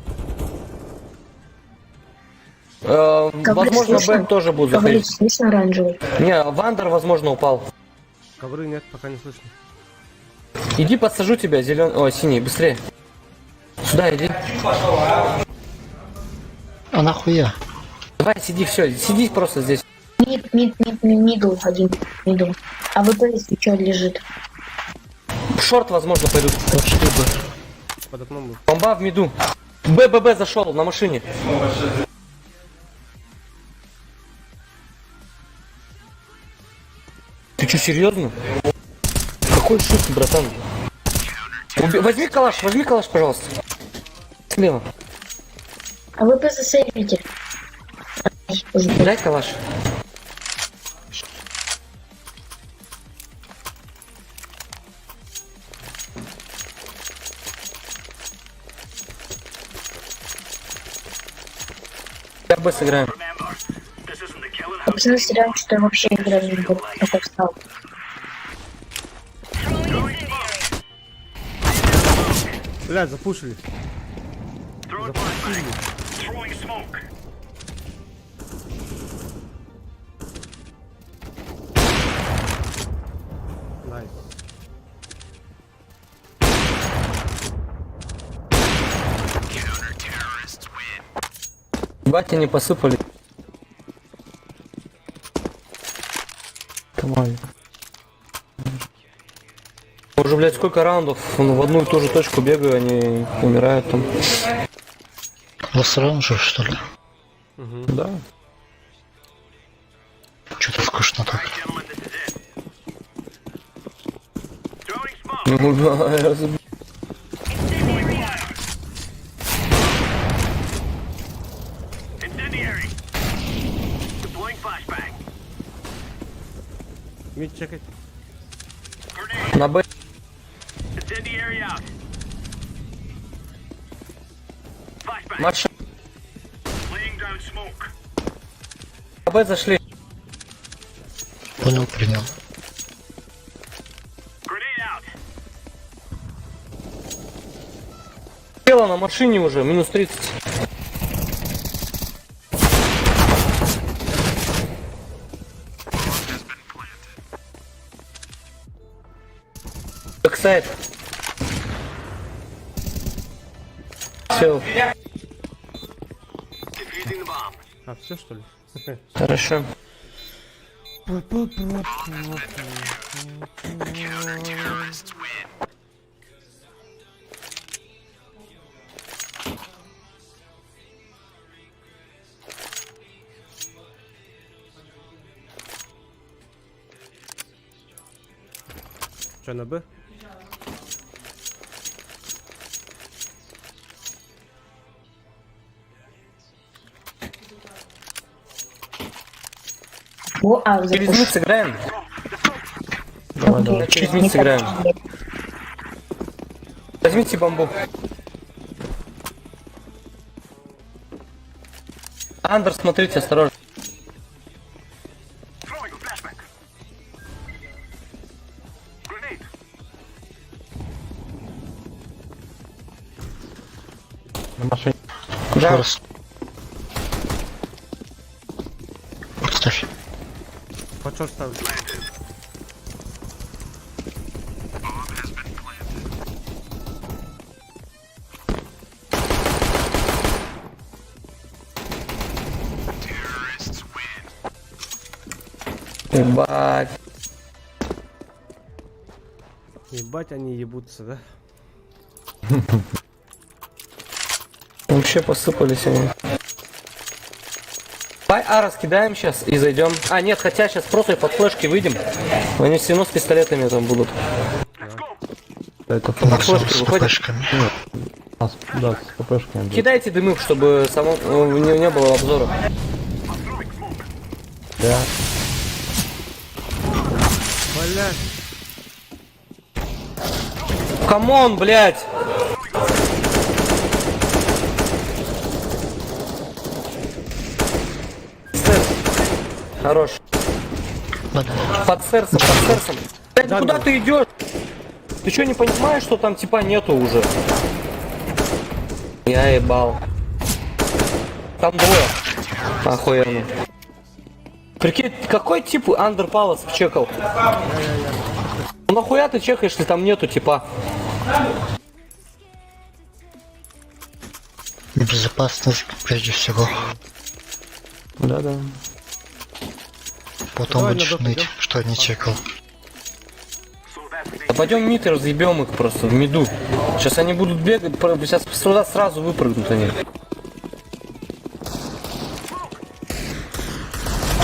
Возможно, Б тоже будут
Говорит,
заходить.
слышно оранжевый.
Не, Вандер, возможно, упал.
Ковры нет, пока не слышно.
Иди, подсажу тебя, зеленый. О, синий, быстрее. Сюда иди.
А нахуя?
Давай, сиди, все, сиди просто здесь.
Мидл один. Мидл. А ВП, если что, лежит.
В шорт, возможно, пойдут.
Почти бы.
Под окном был.
Бомба в миду. Б зашел на машине. Ты что, серьезно? Какой шут, братан? Возьми калаш, пожалуйста. Слева.
А ВП засейвите.
Дай калаш. Я Б сыграем.
Remember, this isn't the killing
А
house.
пацаны сериал, что я вообще играть не буду. Я так стал.
Бля, запушили.
Throwing flashbang. Throwing smoke.
Найс.
Батя не посыпали.
Комай.
Уже блядь, сколько раундов в одну и ту же точку бегаю, они умирают там.
Лосран же, что ли?
Да.
Что-то скучно так.
Ну да, я забыл.
Мид чекать.
На Б. Марш. На Б зашли.
Понял, принял.
Тело на машине уже, минус 30. Бэксайд. Все,
А, все что ли?
хорошо.
Что, на Б?
О, а,
Через
запуш.
мид сыграем?
Давай, давай.
Через мид сыграем. Возьмите бомбу. Андер, смотрите, осторожно.
На машине.
Да.
Форс. Подставь.
Почёт ставлю.
Ебать.
Ебать, они ебутся, да?
Вообще посыпались они. Давай А раскидаем сейчас и зайдем. А, нет, хотя сейчас просто под флешки выйдем. Они все равно с пистолетами там будут.
Это
Под флешки
С
выходим.
ППшками.
да, с КПшками.
Кидайте дымы, чтобы само не было обзора.
Да.
Блядь.
Камон, блядь! Сэр. Хорош. Под сердцем, под сердцем. Блядь,
Да,
куда
да.
ты идешь? Ты что, не понимаешь, что там типа нету уже? Я ебал. Там двое. Охуенно. Прикинь, какой тип Андер Палас чекал? Ну нахуя ты чекаешь, если там нету типа?
Безопасность прежде всего.
Да.
Потом
Давай
будешь
на допу
ныть,
идём.
что не чекал.
Пойдем в мид и разъебем их просто в миду. Сейчас они будут бегать, сейчас сюда сразу выпрыгнут они.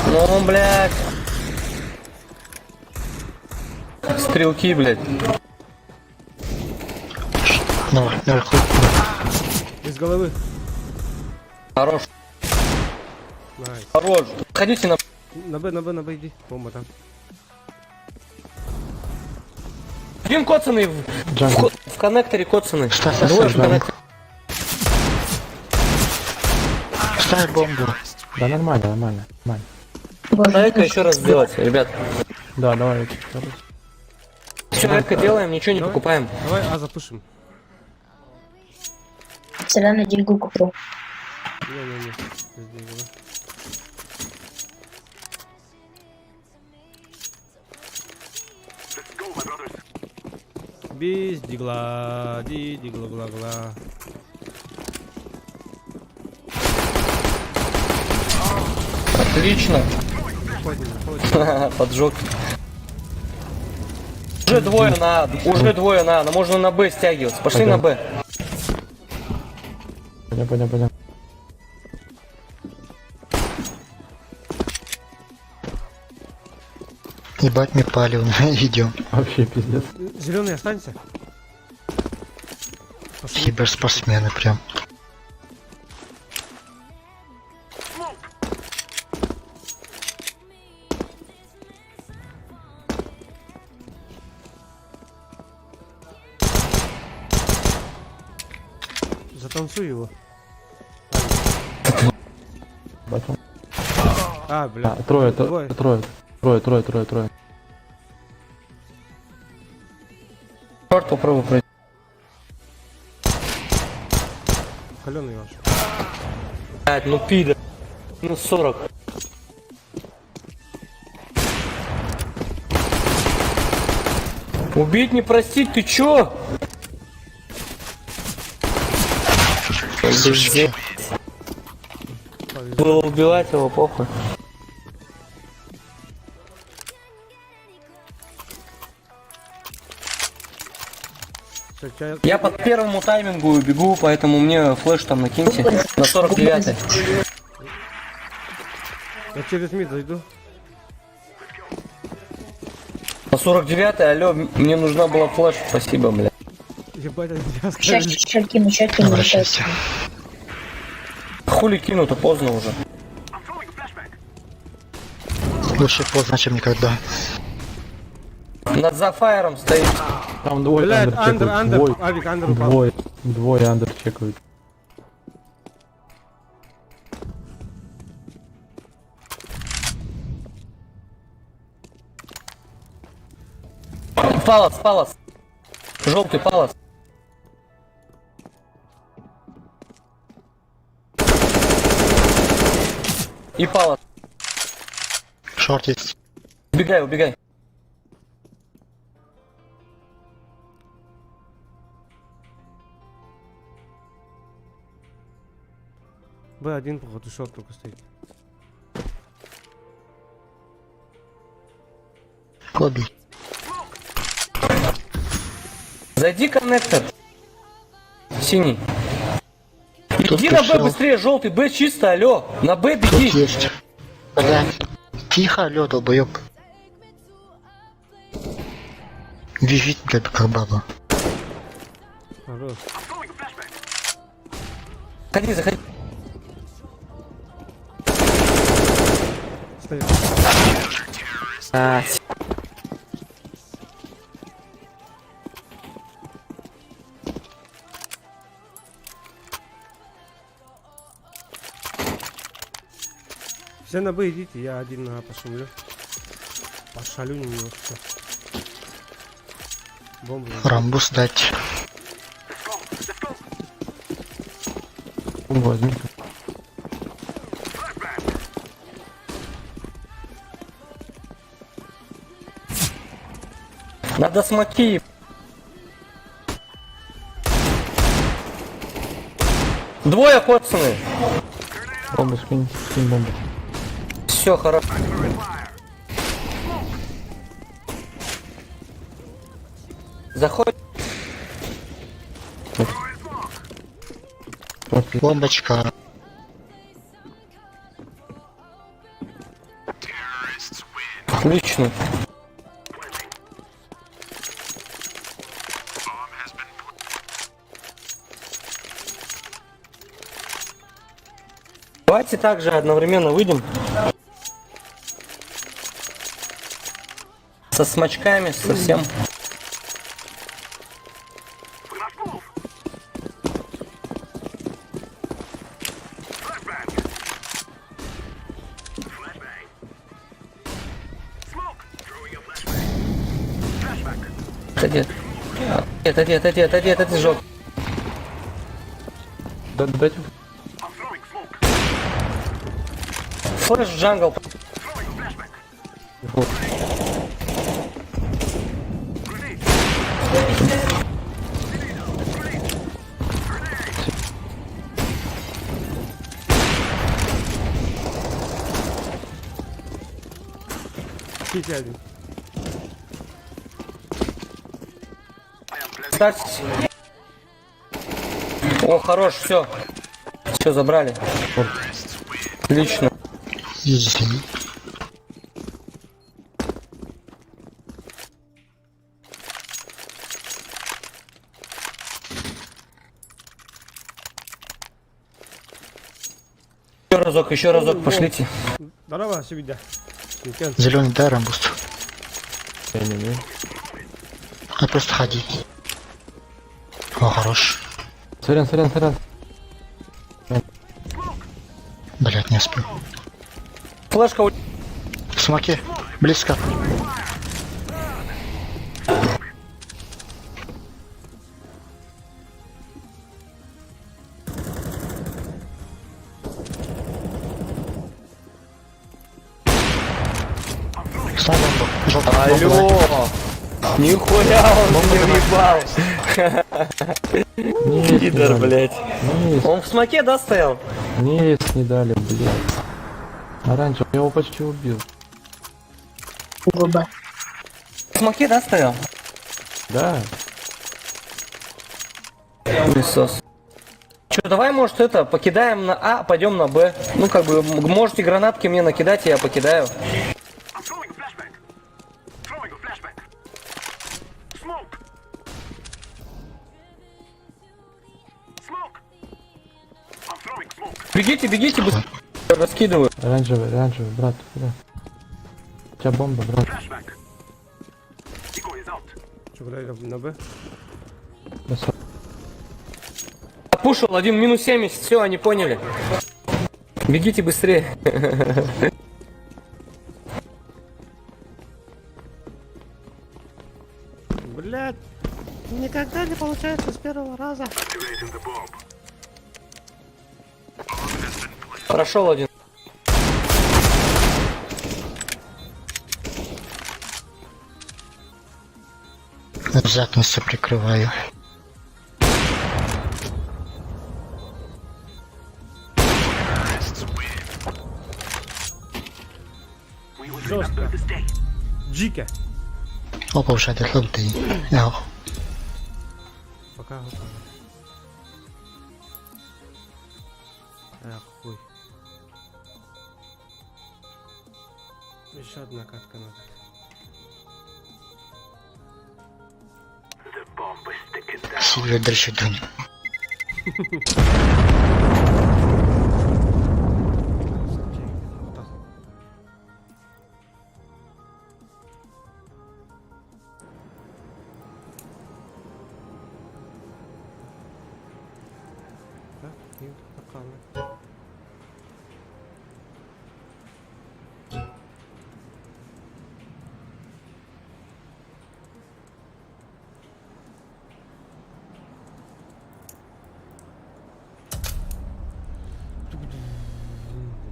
Ну, блядь. Стрелки, блядь.
Ну, наверху.
Из головы.
Хорош,
Найс.
хорош. Ходите на...
На Б, иди. Бомба там.
Один коцаный в коннекторе коцаный.
Ставь,
Двое в
ставь,
коннекторе.
Ставь бомбу.
Да, нормально.
Дай-ка еще раз сделать, ребят.
Да, давай.
Все, редко делаем, ничего не
Давай.
покупаем.
Давай А запушим.
Всегда на деньгу куплю.
Не. Здесь было. Без дигла, дигла-гла-гла.
Отлично.
Ходим.
Поджог. Уже двое на А, но можно на Б стягиваться. Пошли на Б.
Понял.
Ебать мне палево, идем.
Вообще пиздец.
Зеленый останься. Пошли.
Киберспортсмены прям.
Затанцуй его.
Бачу.
А, бля.
Трое.
Двое.
Черт, попробуй пройти.
Каленый ваш.
Блядь, ну пидор. Ну 40. Убить не простить, ты чё?
Сучки.
Было убивать его, похуй.
Всё, чай-
Я по первому таймингу бегу, поэтому мне флеш там накиньте на 49-й.
Я через мид зайду.
На 49-й, алло, мне нужна была флеш, спасибо, бля.
Ебать, они тебя
Сейчас
оставили.
кину,
Обращайся.
Хули кину-то поздно уже.
Лучше поздно, чем никогда.
Над Зафайром стоит.
Там двое
Блядь,
андер
андер,
чекают.
Авик, андер упал.
Двое андер чекают.
Палас. Желтый палас. И палас.
Шорт есть.
Убегай.
Б1, походу, шорт только стоит.
Лобби.
Зайди коннектор. Синий.
Тут
Иди на Б
пришел.
быстрее, желтый, Б чисто, алло. На Б
Тут
беги.
есть. Блядь. Тихо, алё, долбоёб. Визит, блядь, как баба.
Хорош.
Заходи.
Стоит. Все на Б идите, я один на А пошумлю. Пошалю немножко. Бомбу.
Рамбус дать.
Возьми.
Надо смоки. Двое коцаны.
Бомбу скинь бомбу.
Все, хорошо. Заходит.
Бомбочка.
Отлично. Давайте также одновременно выйдем. Со смачками, совсем. Отойди, жёг.
Дайте.
Флэш в джангл.
Сити один.
Ставьтесь. О, хорош, все. Все, забрали. Отлично.
Изи.
Еще разок, пошлите.
Здорово, Сибида. Мекен.
Зеленый дай рамбуст.
Не-не-не.
А просто ходи. О, хорош.
Сорян.
Блять, не успел.
Флешка.
В смоке. Близко. Снова бомба. Желтая бомба, дай.
Алло. Нихуя он мне въебал. Пидор, блять. Он в смоке, да, стоял?
Нет, не дали, блядь. Оранжевый, я его почти убил.
ГБ.
В смоке, да, стоял?
Да.
Хуесос. Че, давай, может, это, покидаем на А, пойдем на Б. Ну, как бы, можете гранатки мне накидать, и я покидаю. Бегите, быстрее. Раскидываю.
Оранжевый, брат. У тебя бомба, брат.
Что, куда на Б?
Отпушил, один минус 70, все, они поняли. Бегите быстрее.
Блядь, никогда не получается с первого раза.
Прошел один.
Задницу прикрываю.
Жестко. Джика.
Опа, уже отдохнул ты. Яу.
Пока готово. Ах, хуй. Еще одна катка надо.
Себе дальше дунь.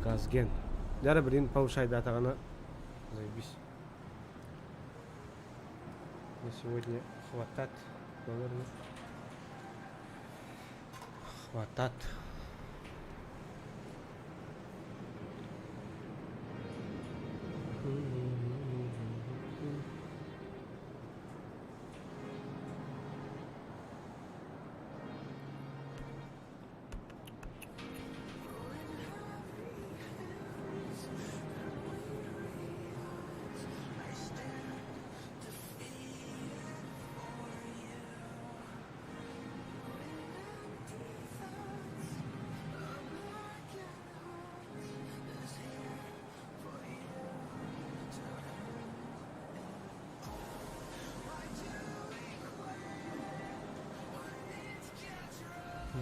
Газген. Дары бірін повышай датағана. Заебись. На сегодня хватат. Наверное. Хватат.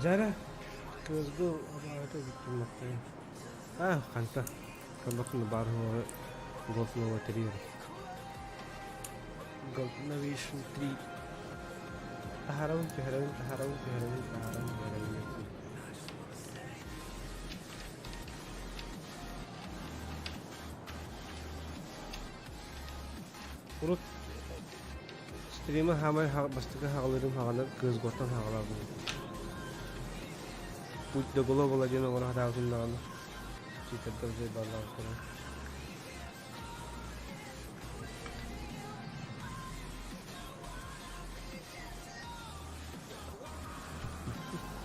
Жара. Көзгө абайта биттимактай. Канта. Кабакны бары голфны лотерея. Golf Navigation 3. Taharau. Урут стрима хамай бастыга хагалырым хагана көз гортан хагалабы. Путь до голова один огонь хатаусун наганы. Чикаттар жей барлаактары.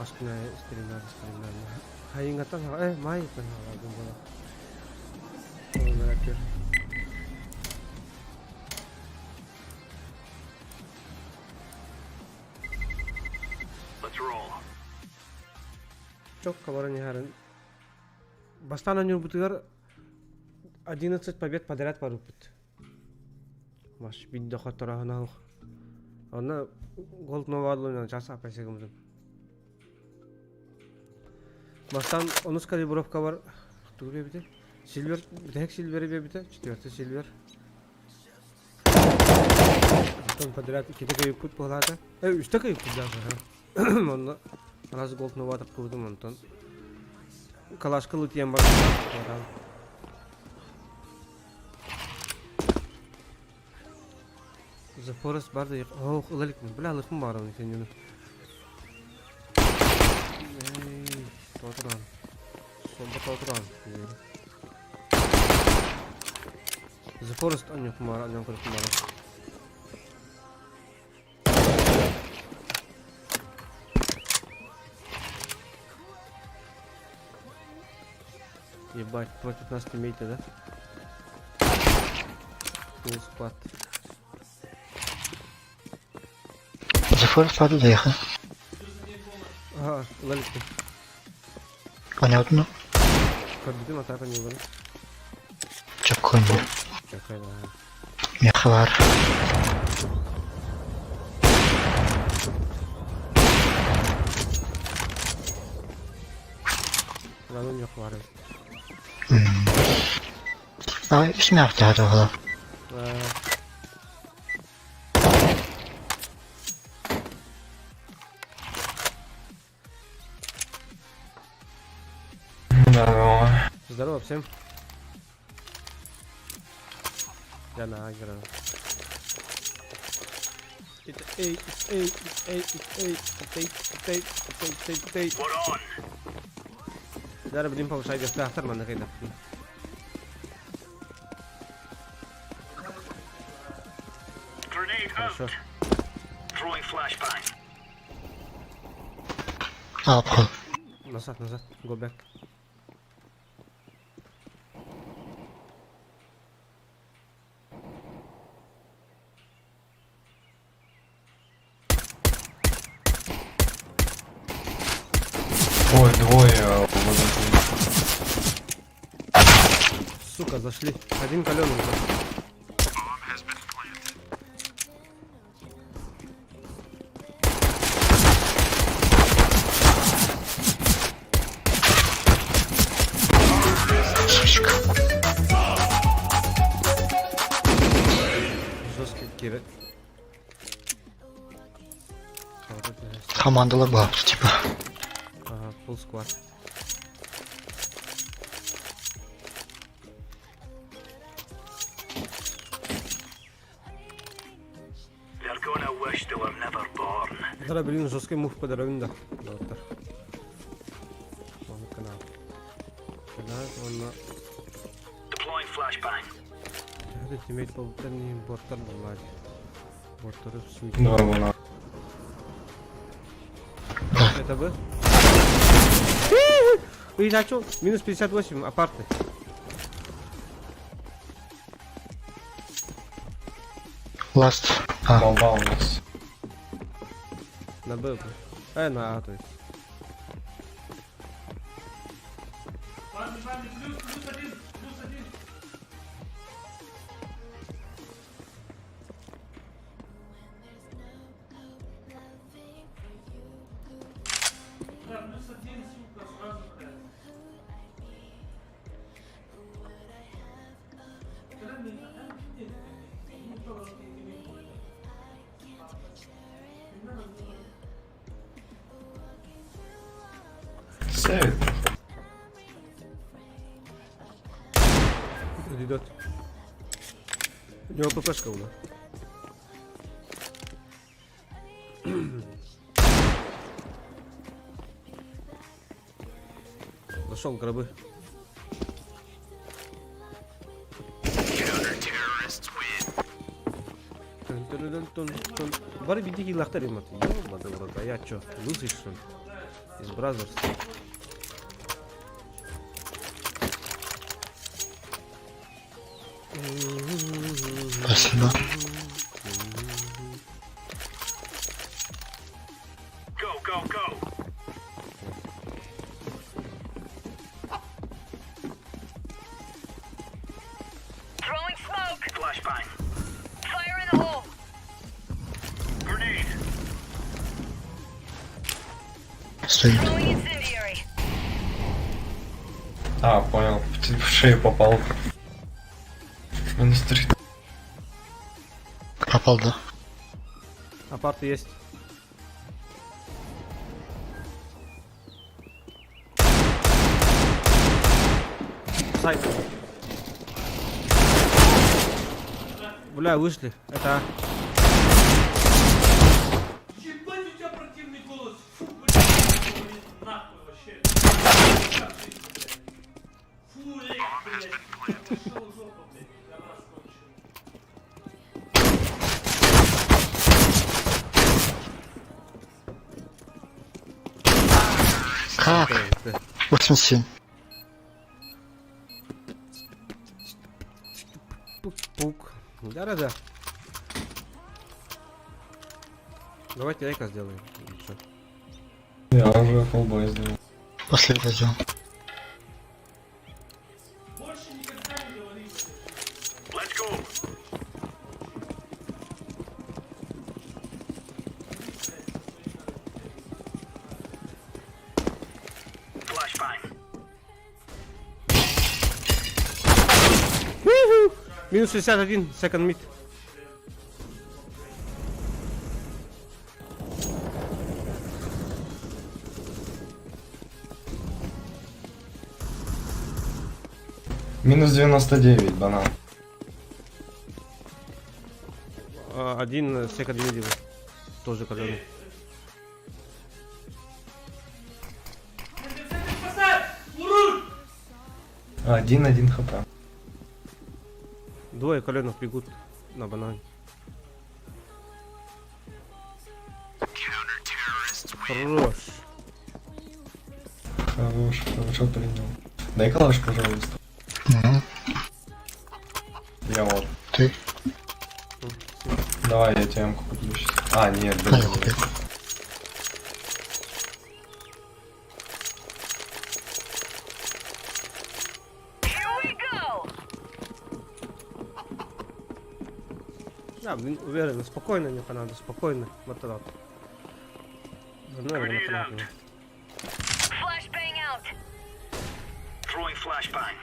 Aşkına isterimler. Hayın gatan may ben aldım bana. Merak yok.
Let's roll.
Çok kabaran yarın. Бастан они бутыгар 11 побед подряд порубит. Маш бидде хоторахна. Она голд новадлына жаса песегимдин. Бастан 10 калибровка бар. Туре бите. Сильвер, битек сильвер бите. 4 сильвер. Потом подряд 2 кайып пут болады. 3 кайып пут даже. Онда раз голд новадлык курдум онтон. Калашка лутьем бар. The Forest бар да ох ылалык бля лыкым бар аны сенен. Эй, тотран. Сонда тотран. The Forest аню кумар аню кумар. Ебать, против нас тиммейты, да? Full squad.
Зафор паду заехал.
Ага, лалик.
Понятно.
Подбитым атака не было.
Чаконья.
Чакай, да.
Мехвар.
Ладно, не хварит.
А, смерть этого.
Здорово.
Здорово всем. Я на агро. Зараз будем повышать диафрагму на кайда. Хорошо.
Throwing flashbang.
Обход.
Назад. Go back.
Ой, двое.
Сука, зашли. Один каленый. Жесткий кирет.
Командала бар, типа.
Ага, full squad.
They're gonna wish they were never born.
Зараз, блин, жесткий мув по дороге, да. Доктор. Он канал. Канал, он на...
Deploying flashbang.
Hadi teammate полутарный бортар наладь. Борторы в суете.
Нормально.
Это бы? Ой, за что? Минус 58, апарты.
Ласт. А,
Бомба у нас.
На Б. На А, то есть.
Ладно, плюс один. Да, плюс один, сука, сразу, блядь. Когда мне не то, что не понял. Не надо было.
Сейв.
Идет. У него ППшка была. Зашел гробы. Бары бидеги лахтар емат. Ёбаный в рот, а я чё, лысый что ли? Из Brothers.
Спасибо.
Go, go, go. Throwing smoke. Flashbang. Fire in the hole. Grenade.
Стоит.
Throwing incendiary.
А, понял. В шею попал. Минус 3.
Попал, да?
Апарты есть. Сайт. Бля, вышли. Это...
Ебать, у тебя противный голос. Фу, блядь, нахуй вообще. Как ты, блядь? Фу, блядь. Пошел в жопу, блядь. Пидорас конченый.
Как? 87.
Пук. Да-да-да. Давайте эко сделаем. Или чё?
Я уже фулбой сделал.
После дойдем.
Больше никогда не говори.
Let's go. Flashbang.
Минус 61, second mid.
Минус 99, банан.
Один second mid. Тоже каленый.
Спасай! Урут!
1 хп.
Двое коленов бегут на банане. Хорош.
Хорошо принял. Дай калаш, пожалуйста.
Угу.
Я вот.
Ты?
Давай, я тебе МК куплю сейчас. А, нет,
А, я
блин.
купил.
Here we go.
Да, блин, уверенно, спокойно мне надо, спокойно. Вот это вот. Наверное, понятно.
Flashbang out. Throwing flashbang.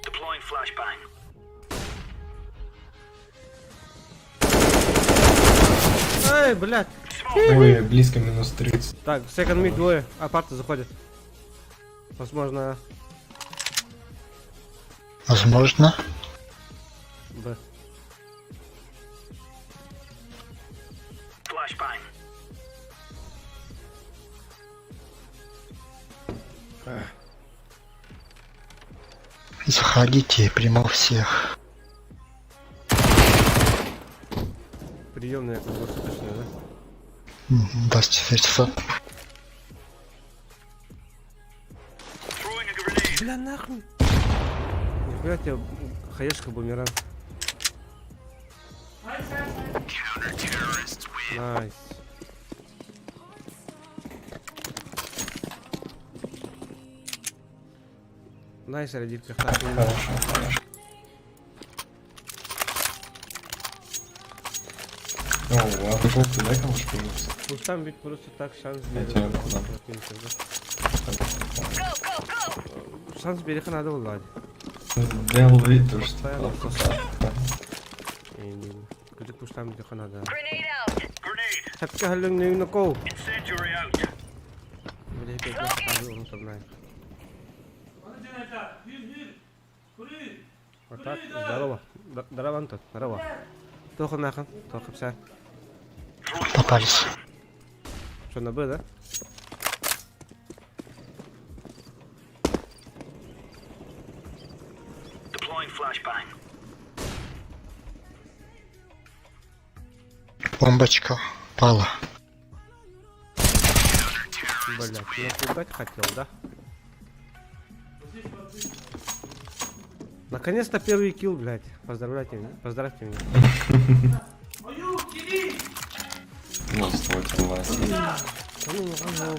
Deploying flashbang.
Эй, блядь.
Ой, близко минус 30.
Так, second mid двое, апарты заходят. Возможно,
Возможно.
Б.
Flashbang.
Заходите прямо у всех.
Приемная как бы точно, да?
Да, 400.
Throwing a grenade.
Бля, нахуй. Нихуя тебе хаешка бумеранг. Найс. Найс, родитка. Так, ну,
Хорошо, хорошо. О, а ты желтый, дай калаш, пожалуйста.
пусть там ведь просто так шанс
Я
берет.
тебе куда?
Go, go, go.
Шанс береха надо влади.
Делал вид, то, что...
Постоянно просто. Где пусть там береха надо.
Grenade out. Grenade.
Сапка халюн не накол.
Incendiary out.
Бля, как я ставлю, он там знает.
Смотрите на это. Вир. Кури.
Вот так, здорово. Здорово, Антон, здорово. Тоха нахуй, тоха вся.
Попались.
Что, на Б, да?
Deploying flashbang.
Бомбочка пала.
Блять, напугать хотел, да? Наконец-то первый килл, блять. Поздравляйте меня. Поздравьте меня.
Ою, киди!
Ну, с тобой тормоз.
Аю!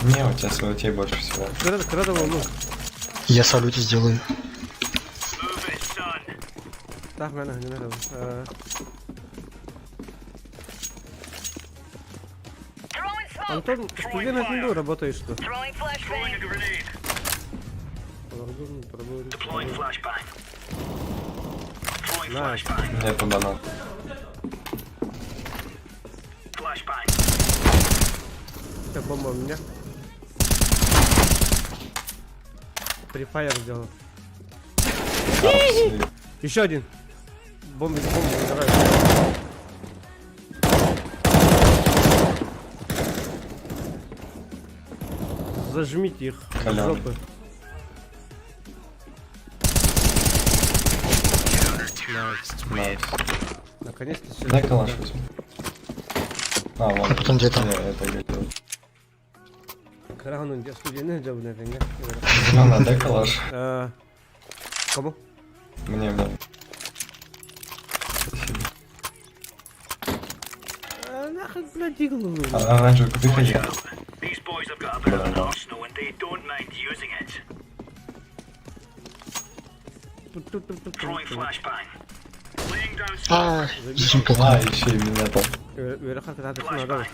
Не, у тебя своего тебе больше всего.
Крадовал, ну.
Я салют сделаю.
Так, не надо.
Throwing smoke.
Антон, ты на финду работаешь, что?
Throwing flashbang.
Найс.
Это банан.
Это бомба у меня. Префайр сделал. Еще один. Бомба, давай. Зажмите их в
Калёный.
жопы.
Найс.
Наконец-то сюда.
Дай калаш возьму. А, вон.
А потом где-то.
Не, это где-то.
Крану студийный джоб, наверное.
Ну, дай калаш.
Кому?
Мне.
Нахуй, блядь, иглу.
Оранжевый купи ходи.
А, зачем-то.
А, еще и меня там.
Верха, когда ты надо.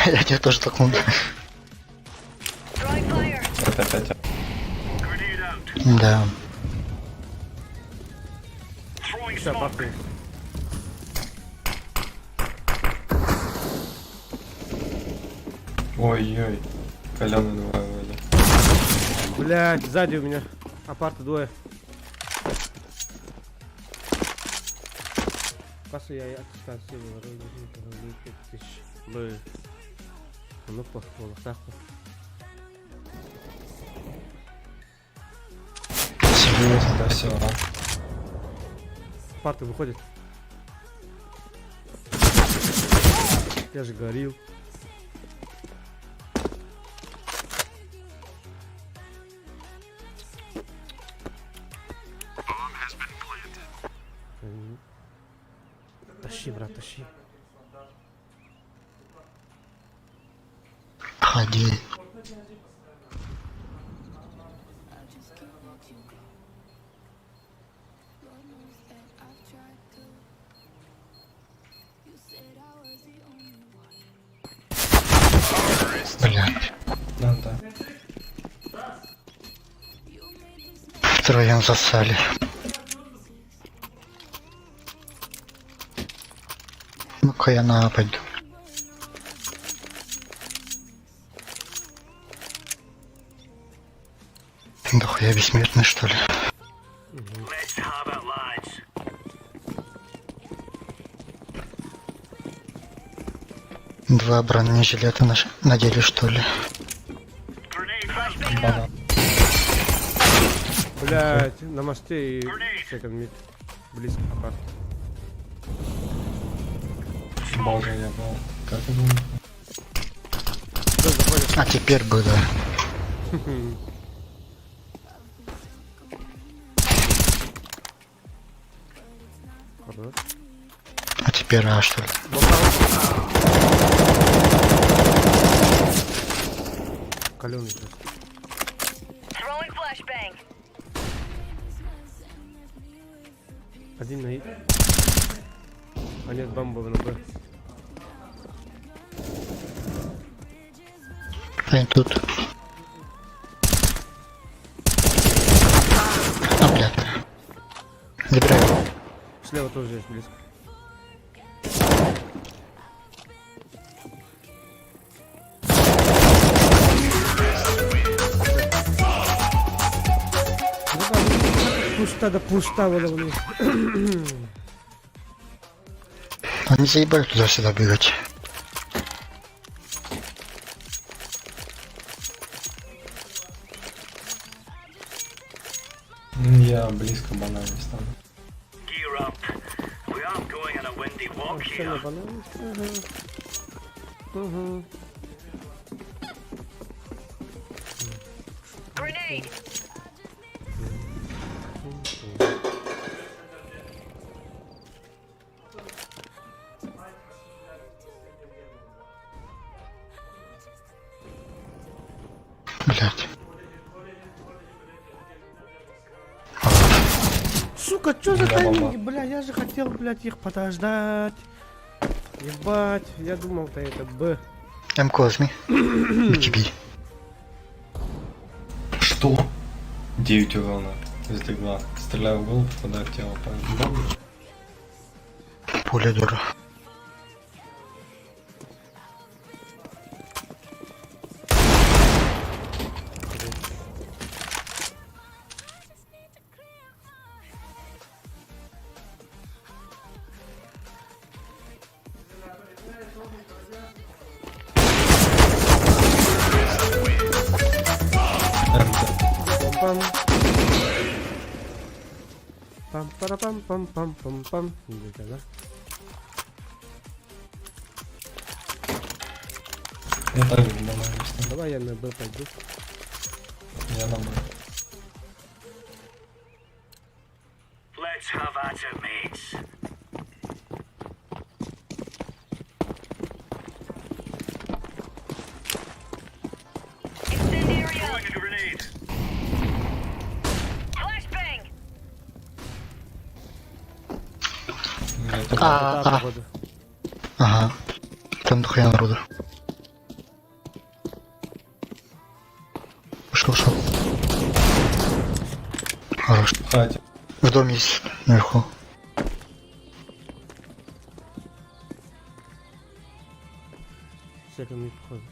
Я тебя тоже толкнул.
Throwing fire.
Это опять.
Да.
Все, папы.
Ой-ой. Каленый двое вроде.
Блядь, сзади у меня. Апарта двое. Кассу я отстал вроде 5000. Блин. Ну плохо, так.
Серьезно, да, все.
Апарты выходит. Я же говорил. Тащи, брат, тащи.
Ходи. Блядь.
Ну да.
Втроем засали. Ну-ка я на А пойду. Дохуя бессмертный, что ли? Два бронежилета надели, что ли?
Банан.
Блять, на мосте и секонд мид. Близко апарт.
Боже, я был. Как это было?
Заходит.
А теперь бы, да.
Хорош.
А теперь А, что ли?
Калёный сейчас.
Throwing flashbang.
Один на И. А нет, бомба на Б.
Они тут. А, блядь. Забирай его.
Слева тоже есть близко. Пуста была у них.
Они заебали туда-сюда бегать.
Я близко банан не стану.
Все на банане. Угу.
grenade.
Блять.
Сука, чё за тайминги, бля, я же хотел, блядь, их подождать. Ебать, я думал-то это Б.
М-ку возьми. На тебе.
Что? 9 урона. Из 2. Стреляю в голову, попадаю в тело.
Пуля дура.
Пам. Пам-пара-пам-пам-пам-пам-пам. Где-то, да?
Я так не нормально.
Давай я на Б пойду.
Я на Б.
Let's have at it, mates.
Incendiary out.
Throwing a grenade.
Flashbang.
Да,
А,
походу.
ага. Там дохуя народу. Ушел. Хорош.
Хати.
В доме есть наверху.
Секунд, походу.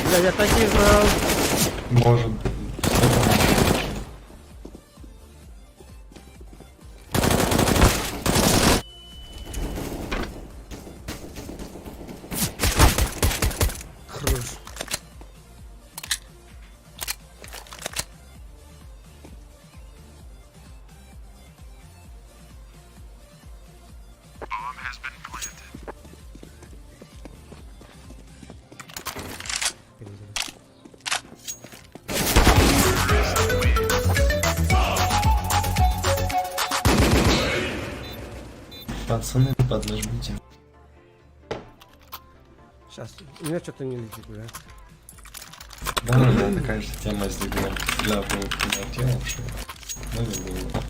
Бля, я так и знал.
Может быть.
Хорош.
Пацаны, поднажмите.
Сейчас, у меня что-то не летит, бля.
Да, у меня такая же тема с дебилом. Для было в тело, что. Ну не было.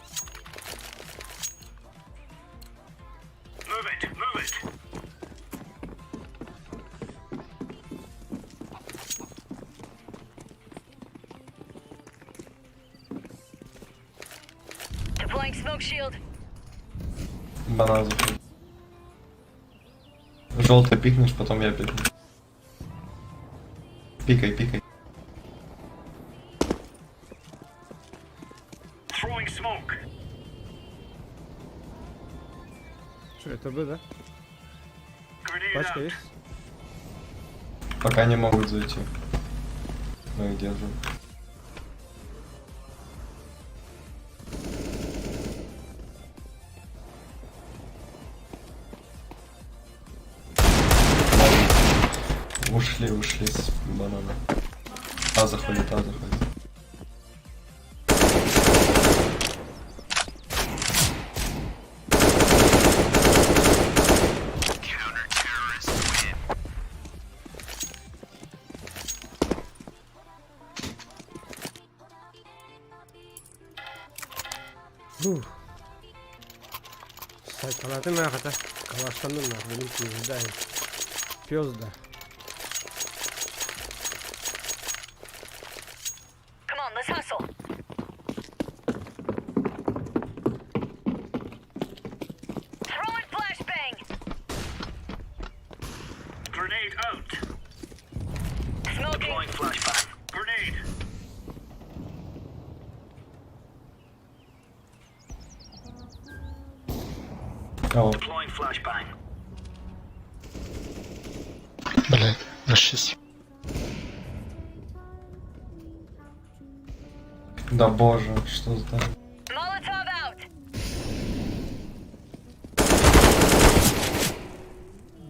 Move it, move it.
Deploying smoke shield.
Банан заходит. Желтый пикнешь, потом я пикну. Пикай.
Throwing smoke.
Что, это Б, да?
Grenade
Пачка
out.
есть?
Пока не могут зайти. Ну и держу. Ушли с банана. Заходит.
Sayfalatı ne kadar kalaştanın ne benim kıyızdayım. Piyozda.
Come on, let's hustle. Throwing flashbang.
Grenade out.
Smoking.
Deploying flashbang. Grenade.
О,
Deploying flashbang.
Блять, расчись.
да боже, что за там?
Molotov out.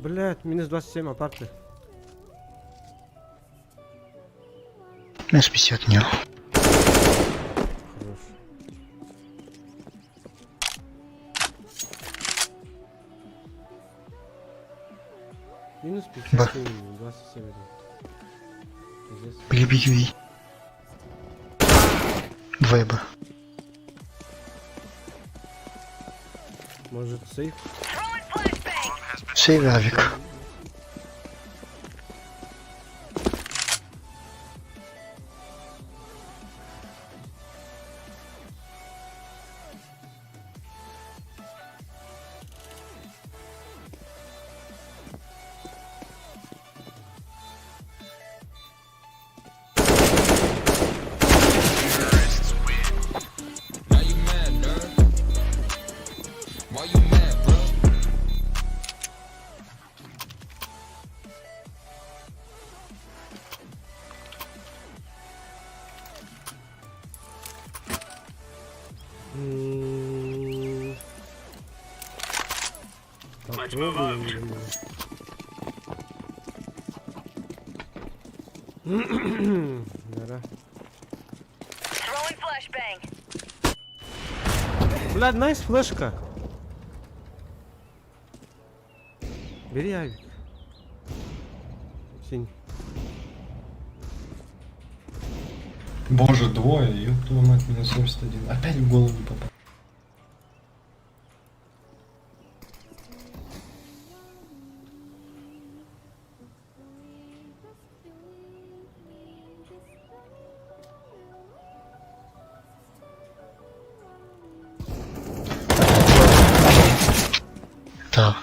Блять, минус 27 апарты.
Минус 50 от него.
Хорош. Минус 57, 27 идет. Пиздец.
Бей. 2 Б.
Может сейф?
Сейв авик.
Попробуем. Да.
Throwing flashbang.
Блядь, найс флешка. Бери авик. Синь.
Боже, двое, ёб твою мать, минус 71. Опять в голову не попал.
Да.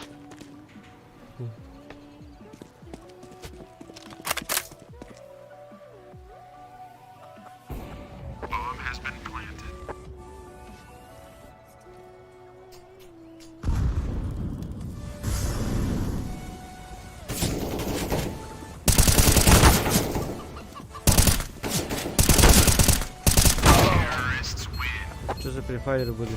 Что за префайры были?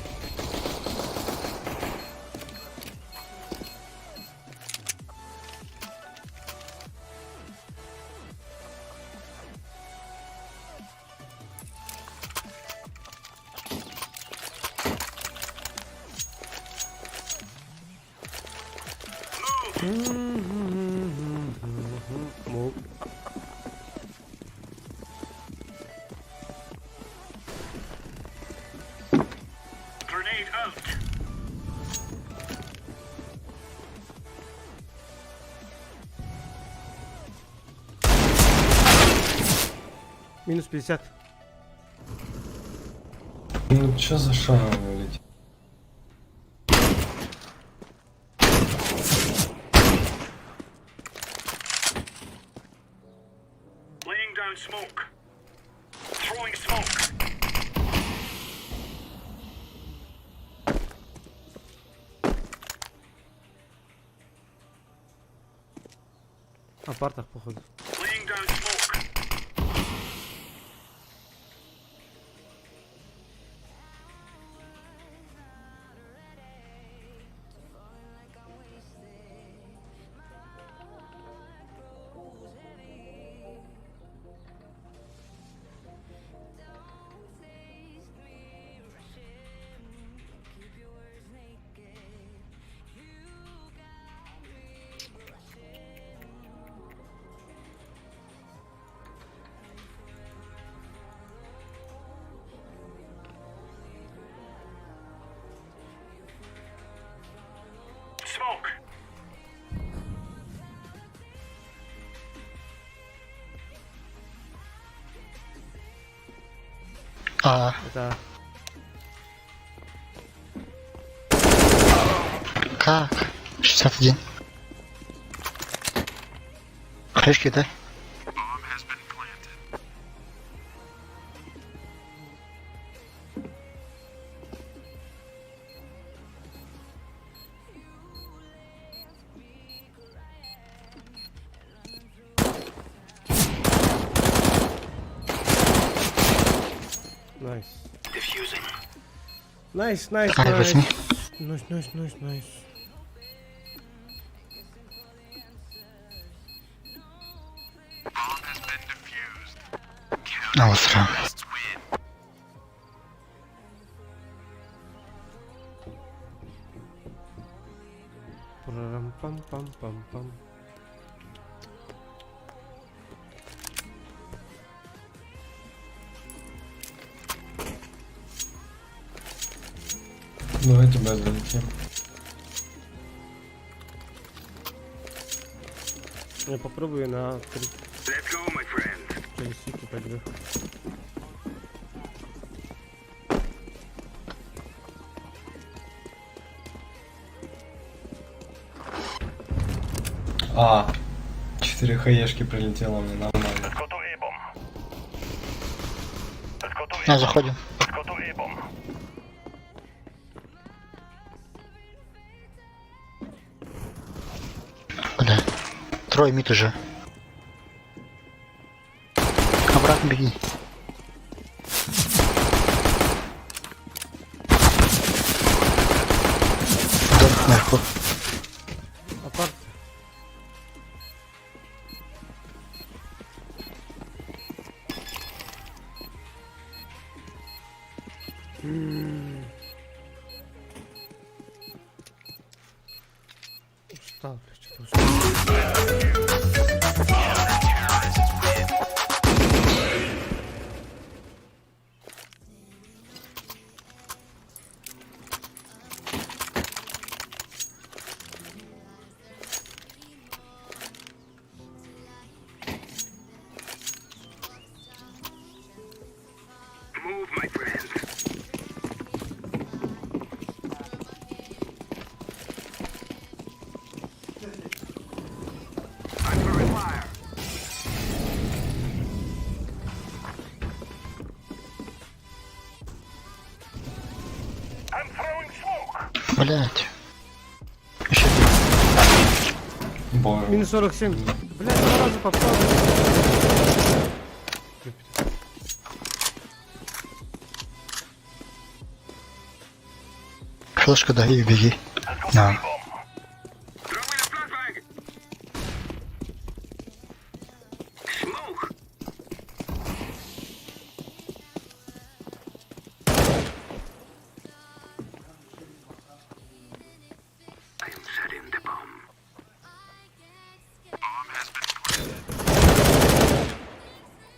Мол.
Grenade out.
Минус 50.
Ну чё за шаром летит?
Laying down smoke. Throwing smoke.
Апартах, походу.
Laying down smoke. Smoke.
А,
Это
как? 61. Хрешки, да?
найс.
Diffusing.
Найс, найс,
Ай,
найс.
возьми.
Найс, найс, найс, найс.
Алсра.
Парам-пам-пам-пам-пам.
Давайте Б залетим.
Я попробую на 3. Через сику пойду.
А, 4 хаешки прилетело мне нормально.
На, заходим. Бля. Трое мид уже. Обратно беги. Дом наверху.
Апарт. Устал, блядь, что-то устал.
Блять. Еще
Бой.
Минус 47. Блядь, 2 раза попал.
флешка дай и беги. На.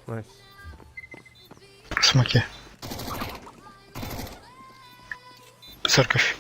Найс.
Смоки. Церковь.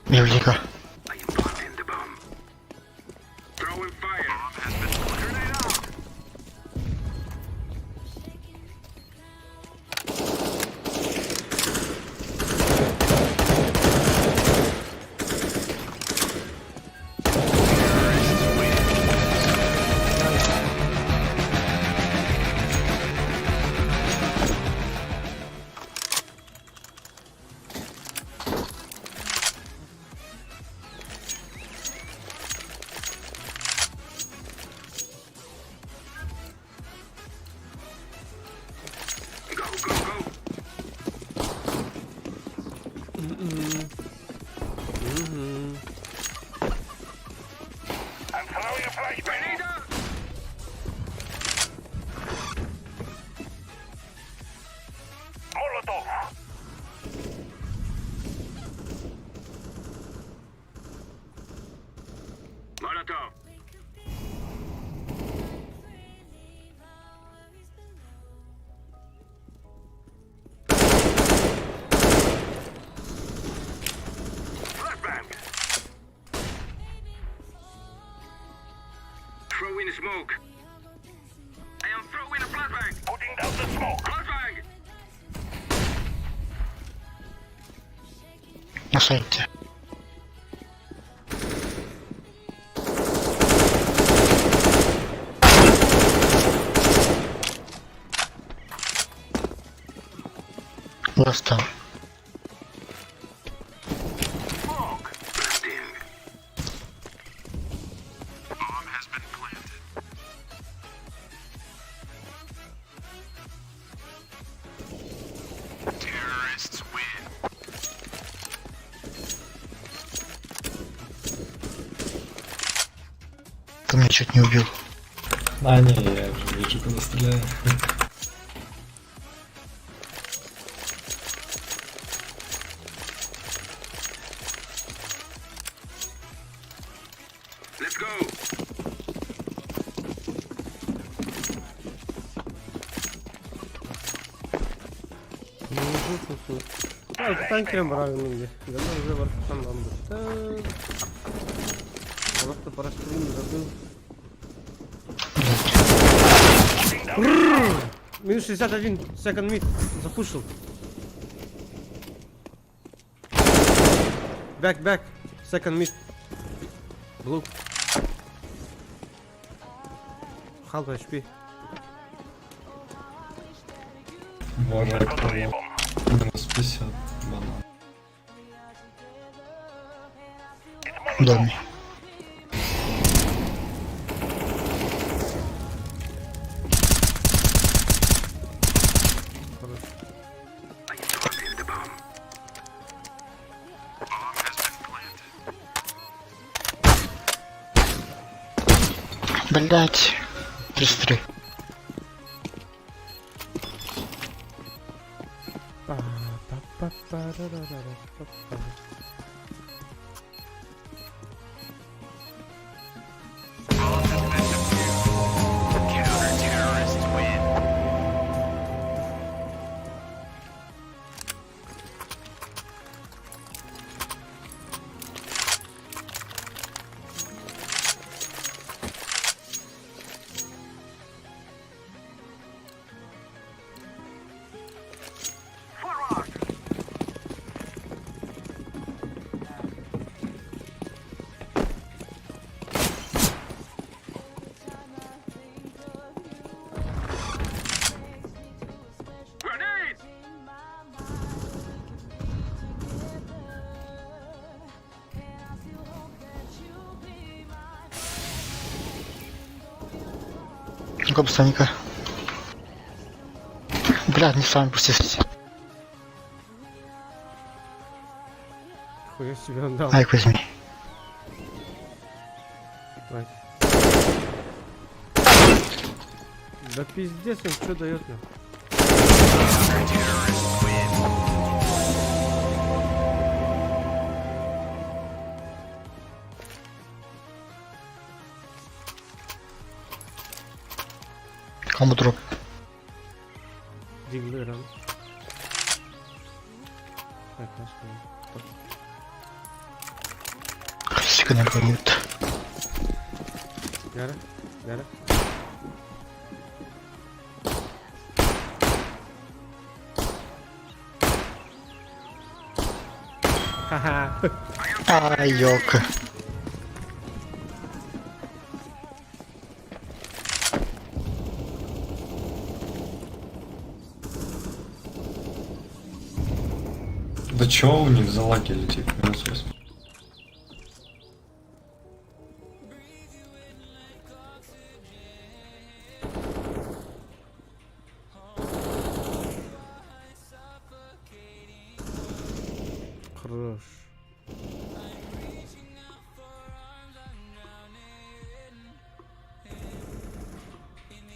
Невелика. На сайті. Ласта. Ты меня чуть не убил.
А, не, я уже вижу, куда стреляю.
Танкером бравим инде. Да мы уже вартан ламбы. Просто парашютом забыл. Минус 61, second mid. Запушил. Back, second mid. Blue. Half HP.
Боже, это минус 50 банан.
В доме. Блять. 33. Гобстанника. Бля, не сами пустись.
Хуя себе он дал.
Айк возьми.
Давай. Да пиздец, он что дает нам?
Кому дроп?
Диглы ран. Так, наш
Красиво не говорит.
Яра. Ха-ха.
Ай, ёлка.
Да чё у них за лаги летит? Минус 8.
Хорош.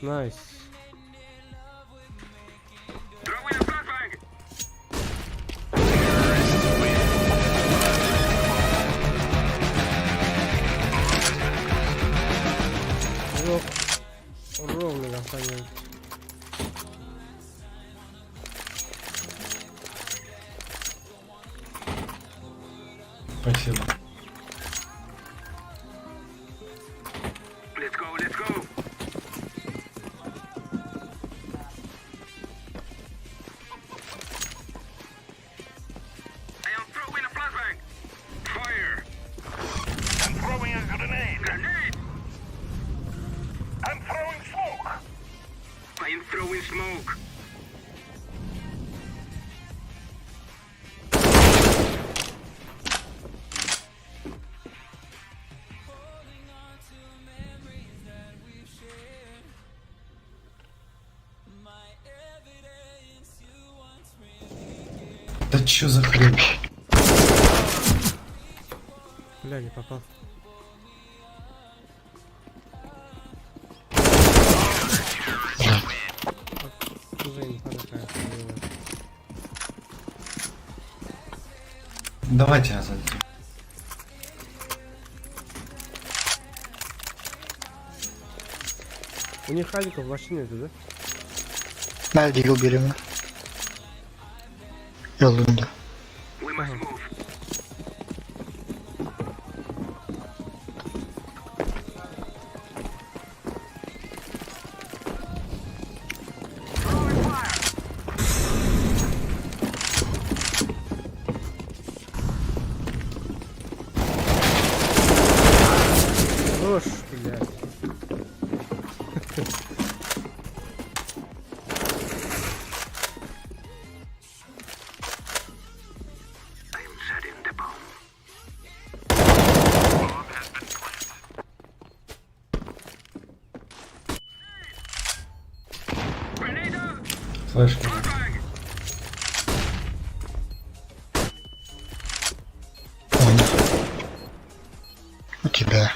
Найс. Ровно охраняет.
Спасибо.
Let's go, let's go. I am throwing a flashbang. Fire. I'm throwing a grenade. Grenade. I'm throwing smoke. I am throwing smoke.
Да чё за хрень?
Бля, не попал. Уже инфа такая.
Давайте я зайду.
У них халиков вообще нету, да?
Nerede yıl birimi? Yolunda.
We must move.
Хорош, блядь.
I am setting the bomb. Grenade out.
Флешки.
Flashbang.
Понял. У тебя.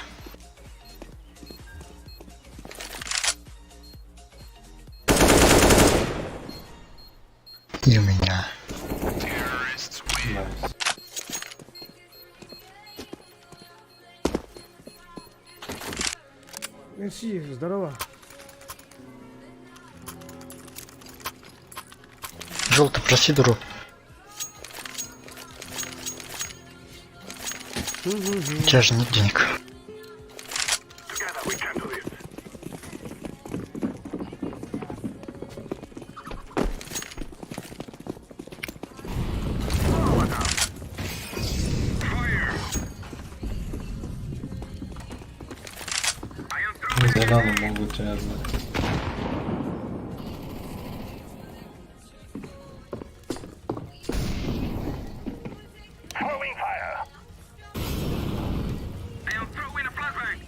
И у меня.
Найс.
Мерси, здорово.
Желтый, проси дроп. У тебя же нет денег.
Together we can do this. Fire. I am throwing
Медляны могут рядом.
throwing fire. I am throwing a flashbang.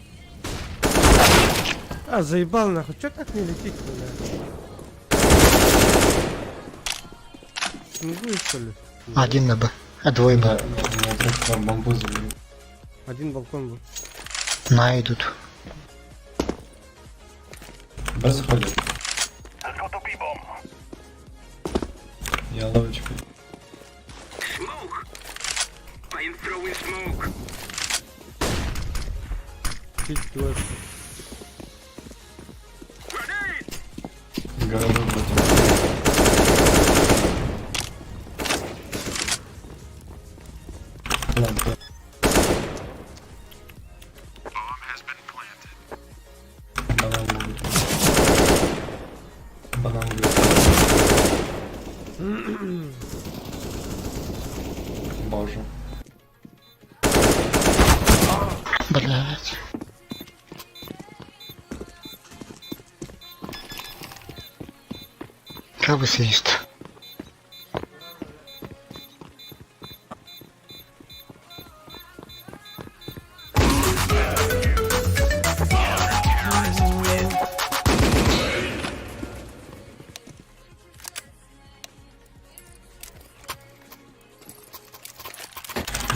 А, заебал нахуй. Чё так не летит, блядь? Не будет, что ли?
Один на Б, а двое
Да,
Б.
меня просто бомбу забили.
Один балкон был.
На идут.
Б заходит.
Let's go to B-bomb.
Я ловочку.
Smoke. I am throwing smoke.
Чуть твой.
Grenade.
Говорю, вот. Ладно. Банан будет. Банан будет. Боже.
Блять. Правый свист.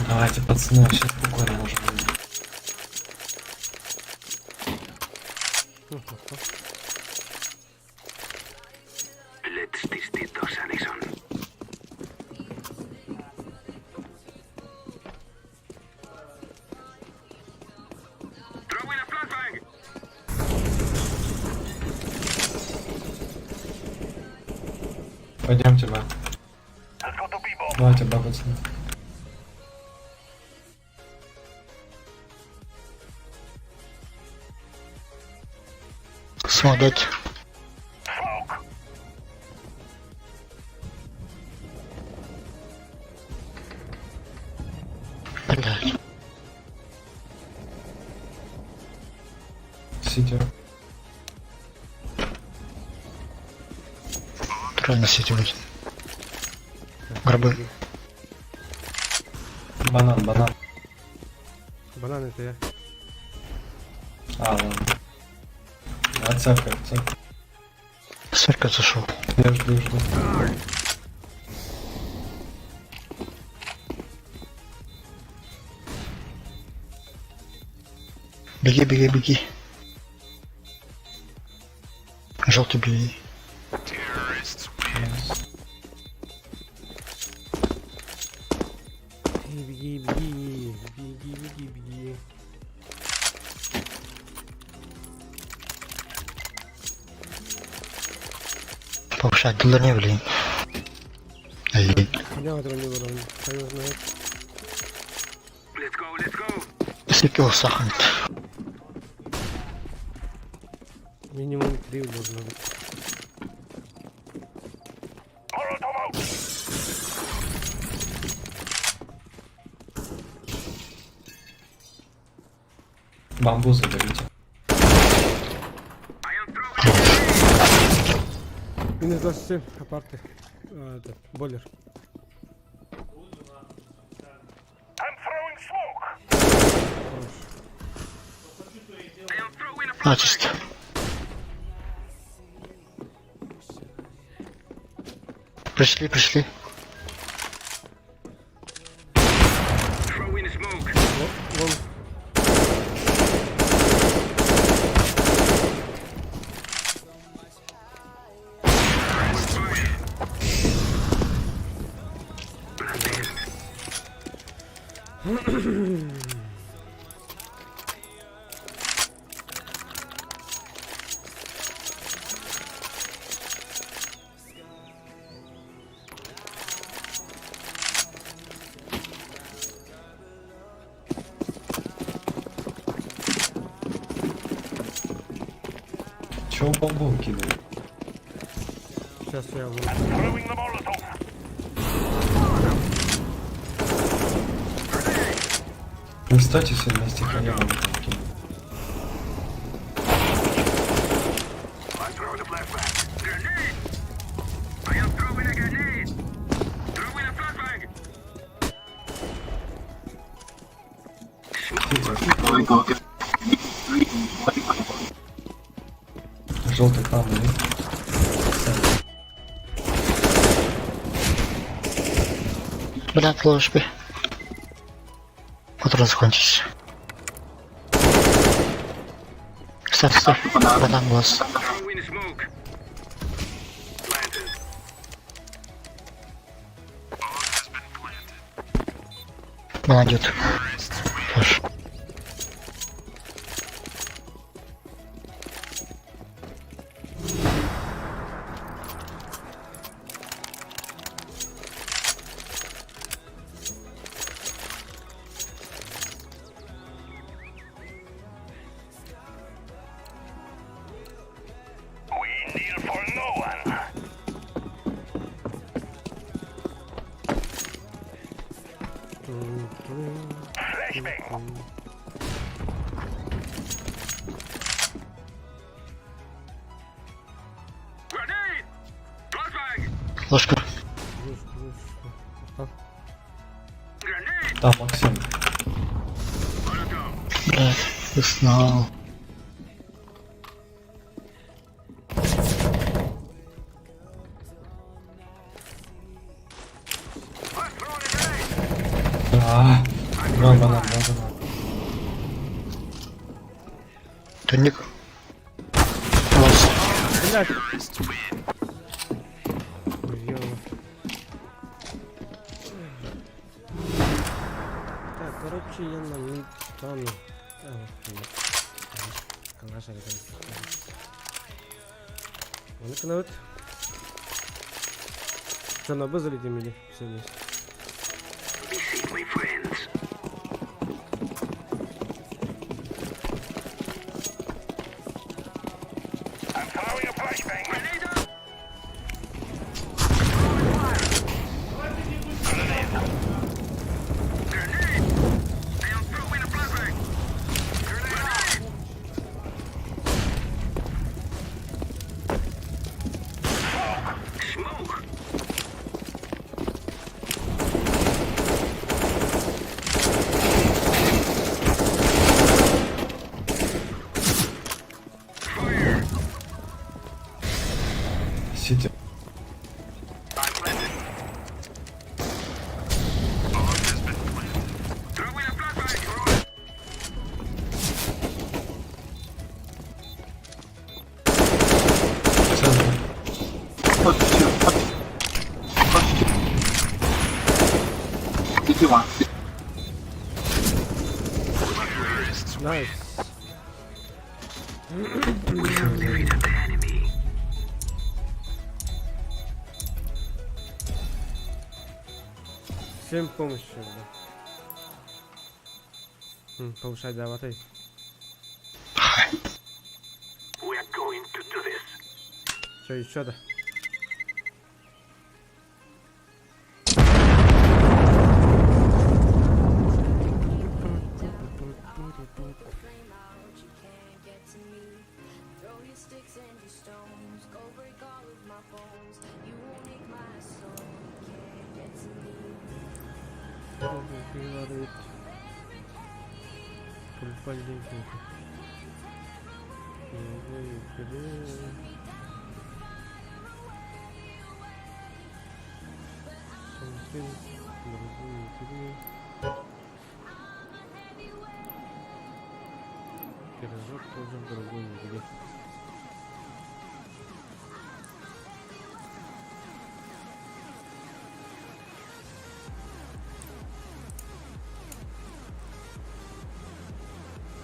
Давайте, пацаны, вообще спокойно можем выйти.
Let's test those Allison. Throwing a flashbang.
Пойдемте, Б. Давайте, Б, пацаны.
Смотреть. Блядь.
Сити.
Трое на сети будет. Гробы.
Банан, банан.
Банан это я.
А, ладно. А церковь, церковь.
Церковь зашел.
Я жду, жду.
Беги, беги, беги. Желтый беги.
Беги, беги, беги, беги, беги.
Повышать доллар не блин. Ай,
Я вот не буду, кто знает.
если его сахнет.
Минимум 3 должно быть.
Бамбу заберите.
Минус 27, апарты. Это, бойлер.
А, чисто. Пришли, пришли.
Вон.
Чего бомбу кидает?
Сейчас я буду.
Не стойте все вместе, я бомбу там кину. Желтый там, нет?
Блядь, ложь. Патрон закончился. Ставь, ставь. Банан глаз. Банан идет. Флэш. Ложка.
Там Максим.
Блядь, ты знал.
А, два банан, два банан.
Турник. Класс.
Блядь. Ё. Так, короче, я на мид стану. Калаш аракан. Он канаут. Sana bızır edemeli. Seni.
Сити. Центр.
Nice. Всем помощь. Повышай, давай. Все, еще да. Пирожок тоже в другой игре.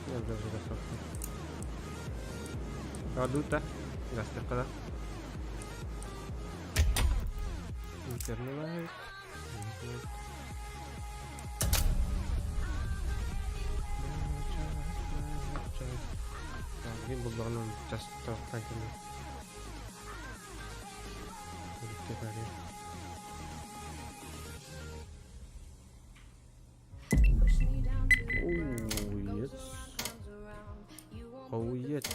Я даже рассохну. Адута. Гастер когда? Интернет. Ini bebangan cas terkait ini. Kita tadi. Oh yes. Oh yes.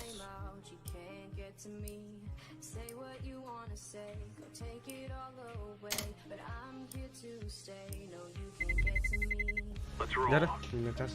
Dar, ini cas.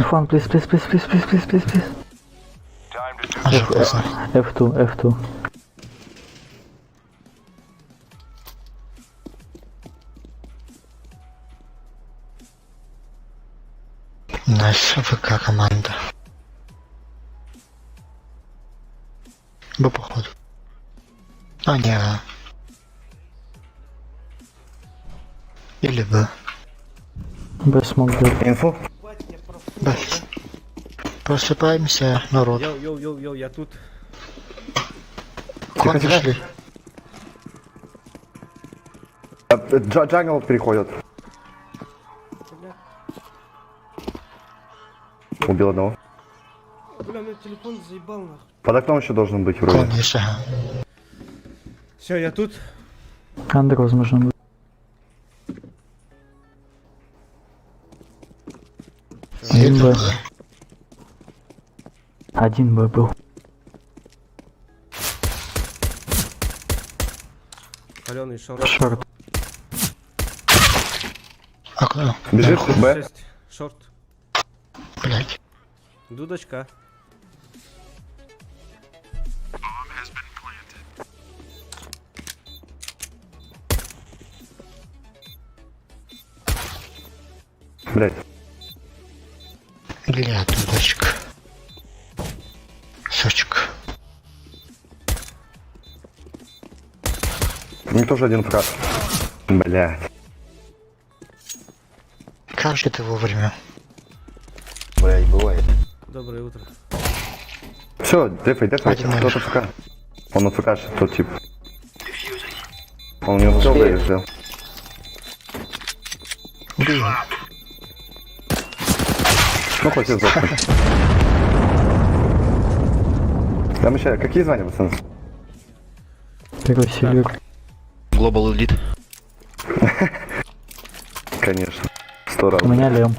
Телефон, плиз. Уже поздно. F2. Наша ВК команда. Б походу. А, не А. Или Б. Б смог дать.
Инфу?
Б. Просыпаемся, народ.
Йоу, я тут.
Кон зашли.
Джангл переходит. Убил одного.
Бля, мне телефон заебал нахуй.
Под окном еще должен быть вроде.
Кон есть, ага.
Все, я тут.
Андер, возможно, будет. Один Б. Один Б был.
Паленый шорт.
Шорт. Окно.
Бежит Б.
6. Шорт.
Блять.
Дудочка.
Блять.
Бля, дудочка. Сочка.
У них тоже один фраг. Блять.
Как же ты вовремя?
Блять, бывает.
Доброе утро.
Все, дефай.
Один
Кто-то ФК. Он на ФК, тот тип. Он не успел, да, и взял.
Блин.
Ну, хоть и сдохнуть. Там еще, какие звания, пацаны?
Первый север.
Global Elite.
Конечно. 100 раз.
У меня Лем.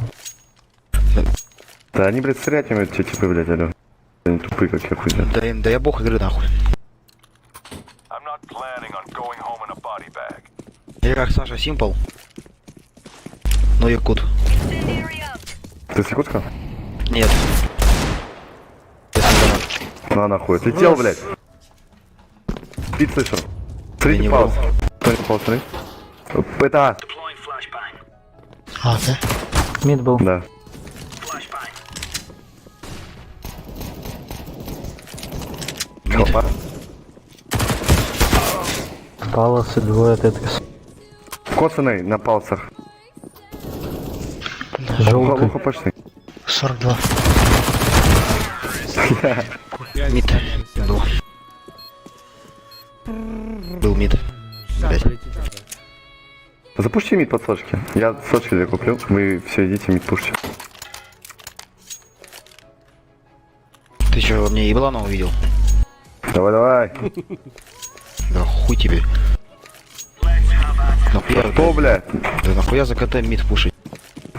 Да они, блядь, стрелять умеют, те типы, блядь, алё. Они тупые, как я хуй.
Да я бог игры нахуй. Я как Саша Симпл. Но якут.
Ты с Якутска?
Нет.
На нахуй. Отлетел, блядь. Пит слышал. Смотрите,
не
пауз. Кто не пауз, смотри. Это А.
А, да? Мид был.
Да. Опа.
Паласы, двое тетрис.
Коцаный на палцах.
Желтый.
Лохопочный.
42.
Мид. Был мид.
Сейчас
Блядь.
полетит надо.
Запушьте мид под сочки. Я сочки для куплю. Вы все идите мид пушьте.
Ты что, мне еблана увидел?
Давай.
Да хуй тебе. Нахуя,
Что, блядь?
да нахуя за КТ мид пушить?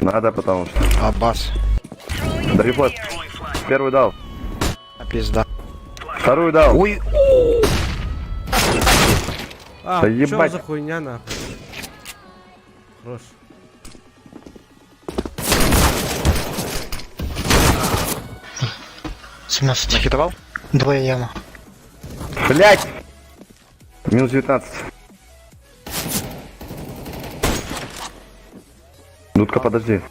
Надо, потому что.
Аббас.
Дари флэш. Первый дал.
Пизда.
Вторую дал.
Ой.
А,
Да
чё
ебать.
за хуйня нахуй? Хорош.
Семнадцать.
Нахитовал?
Двое яма.
Блять! Минус 19. Дудка, подожди.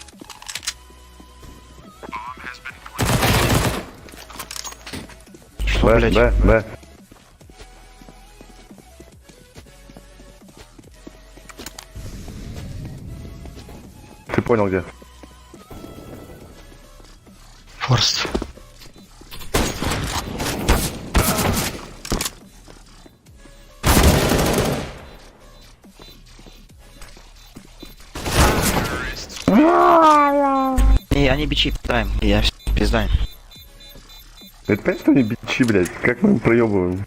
Что,
Б,
блядь?
Б. Ты понял где?
Форст.
Не, они бичи пиздаем. Я пиздаем.
Это понятно, что они бичи, блядь? Как мы им проебываем?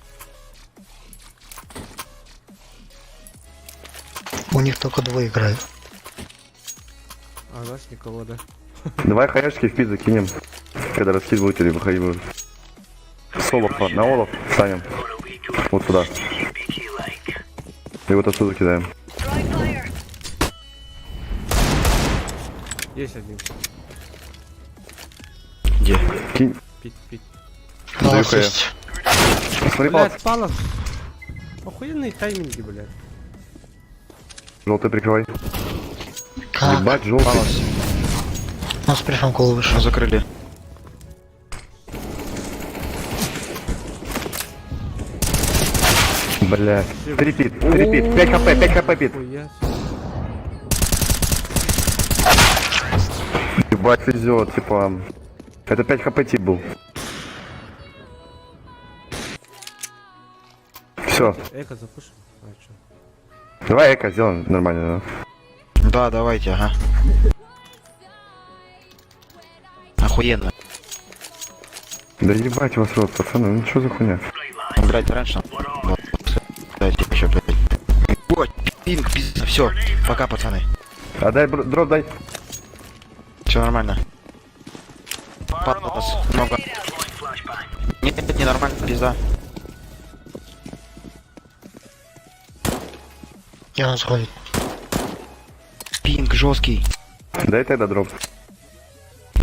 У них только двое играют.
А у нас никого, да?
Давай хаешки в пизду кинем. Когда раскидывают или выходить будут. Соло на олов станем. Вот сюда. И вот отсюда кидаем.
Есть один.
где?
Кинь.
Пить.
Даю
Палас
хая.
есть.
Смотри, палас.
Блядь, палос. Охуенные тайминги, блядь.
Желтый прикрывай.
Как?
Ебать, желтый.
Палас. Он с прифом голову вышел. Закрыли.
Блядь. 3 пит. 5 хп, 5 хп пит.
Хуя.
Ебать, везет, типа. Это 5 хп тип был. Все.
Эко запушим. А чё?
Давай эко сделаем нормально, да?
Да, давайте, ага. Охуенно.
Да ебать вас рот, пацаны, ну что за хуйня?
Блять, раньше. Вот. Дайте еще, блядь. Ой, пинг, пизда, все. Пока, пацаны.
А дай дроп, дай.
Все нормально. Папас, много. Нет, не нормально, пизда. Я нас ходит. Пинг жесткий.
Дай тогда дроп.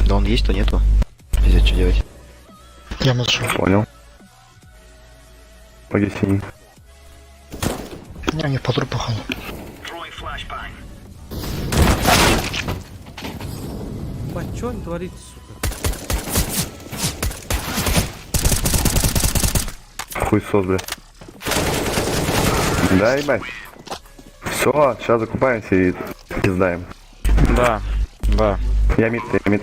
Да он есть, то нету. Пиздец, что делать? Я молчу.
Понял. Погоди, синий.
Я не по трупу ходил.
Ебать, чё он творит, сука?
Хуй сос, блядь. Да, ебать. Все, сейчас закупаемся и пиздаем.
Да, да.
Я мид, я мид.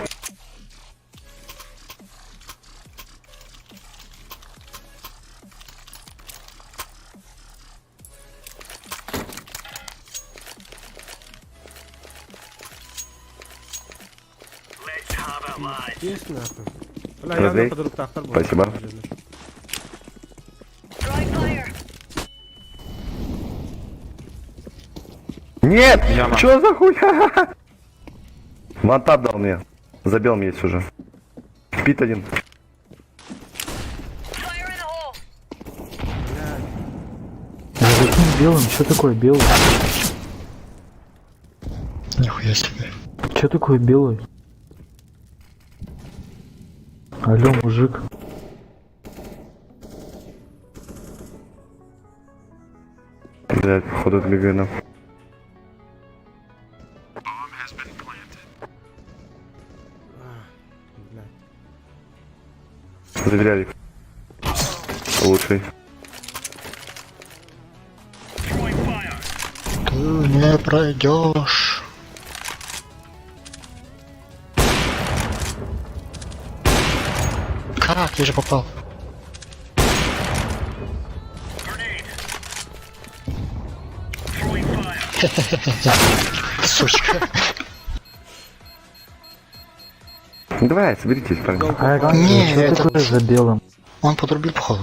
Есть нахуй. Бля,
Разлей.
я под рук тахтар был.
Спасибо.
Throwing fire.
Нет!
Яма.
Чё за хуйня? Вантап дал мне. Забел мне есть уже. Пит один.
Fire in the hole.
За каким белым? Что такое белый?
Нихуя себе.
Что такое белый? Алло, мужик.
Блядь, походу отбегаю на. Заверяли. Лучший.
Ты не пройдешь. Как? Я же попал. Сучка.
Давай, соберитесь, парни.
Не,
Что
это-
такое за белым?
Он подрубил, походу.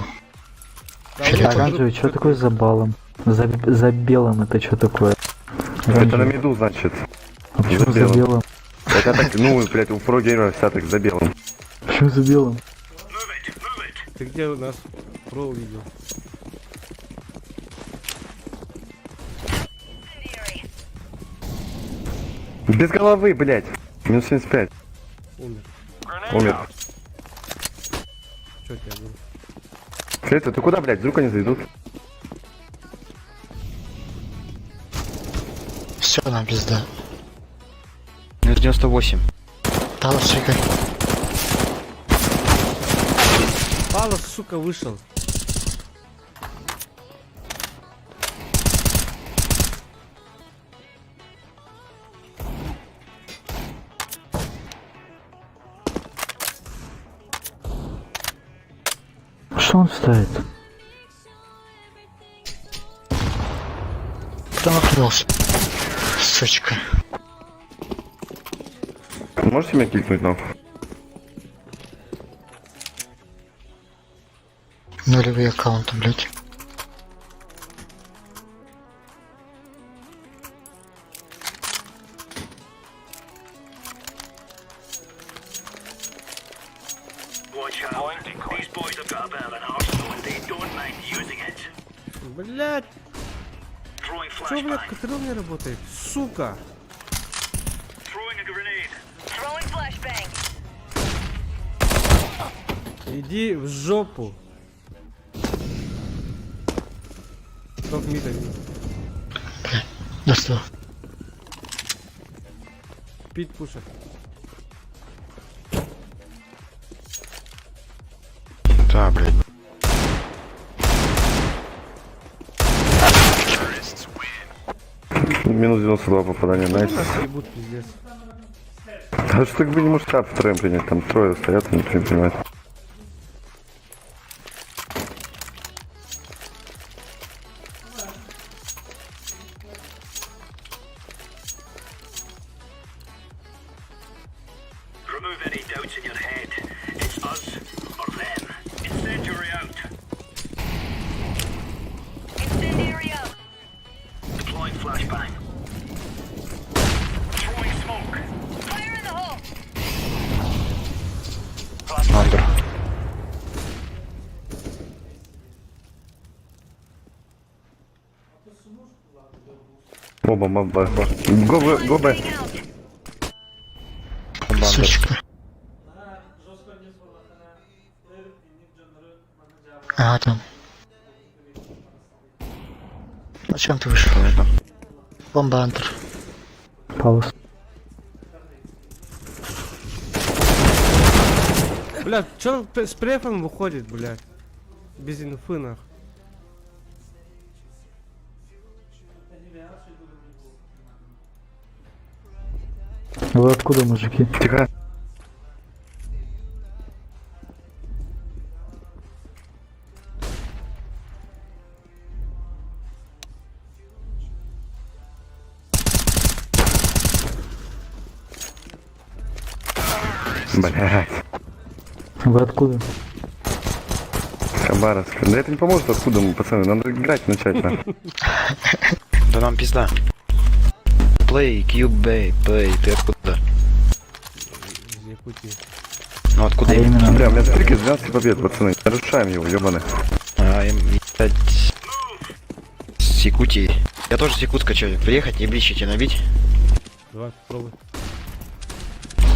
Оранжевый, что такое за балом? За белым это что такое?
Это на
Оранжевый.
миду, значит.
А почему
за
за
белым.
белым?
Это так, ну, блядь, у прогеймера вся так за белым.
Почему за белым?
Ты где у нас про увидел?
Без головы, блядь. Минус 75.
Умер.
Умер.
Чё тебя был?
Флейта, ты куда, блядь? Вдруг они зайдут?
Все, нам пизда.
98.
Талос, чекай.
Палос, сука, вышел.
Что он ставит?
Кто накрылся? Сучка.
Можете меня кикнуть, нахуй?
Нулевые аккаунты, блядь.
Блять. Чё, блядь, Катерин не работает? Сука.
Throwing flashbang.
Иди в жопу. Топ мид один.
Достал.
Пить пушит.
Да, блядь.
Минус 92 попадания, найс.
Нас ебут, пиздец.
А что вы не можете ап втроем принять? Там трое стоят, и ничего не понимают.
Remove any doubts in your head. It's us or them. Incendiary out.
Incendiary out.
Deploying flashbang. Throwing smoke.
Fire in the hole.
Андер.
Оба, оба, оба. Го, Б.
Сучка. А, там. Зачем ты вышел? Бомба Антер.
Паус.
Блядь, чё он с префом выходит, блядь? Без инфы, нахуй.
Вы откуда, мужики?
Тихо. Блять.
Вы откуда?
Хабаровск. Да это не поможет, откуда мы, пацаны. Надо играть начать, нахуй.
Да нам пизда. Play, Cube, play. Ты откуда?
Из Якутии.
Ну откуда
А
именно?
именно?
Бля, у меня стрик из 12 побед, пацаны. Нарушаем его, ёбаны.
А, блядь. С Якутии. Я тоже с Якутска, чё, приехать, не бличите, набить?
Давай попробуй.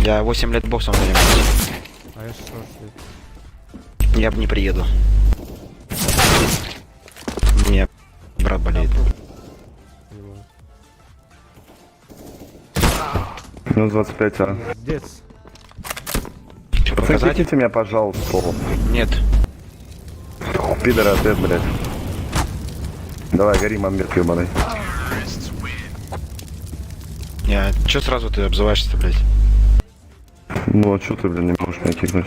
Я 8 лет боксом занимаюсь.
А я 16 лет.
Я бы не приеду. Мне брат болеет.
Понимаю.
Минус 25, а.
Пиздец.
Что,
Пацаны,
показать?
кликните меня, пожалуйста.
Нет.
Пидоры, ответ, блядь. Давай, гори, мамбет, ёбаный.
Я... Чё сразу ты обзываешься, блядь?
Ну, а чё ты, блин, не можешь меня кикнуть?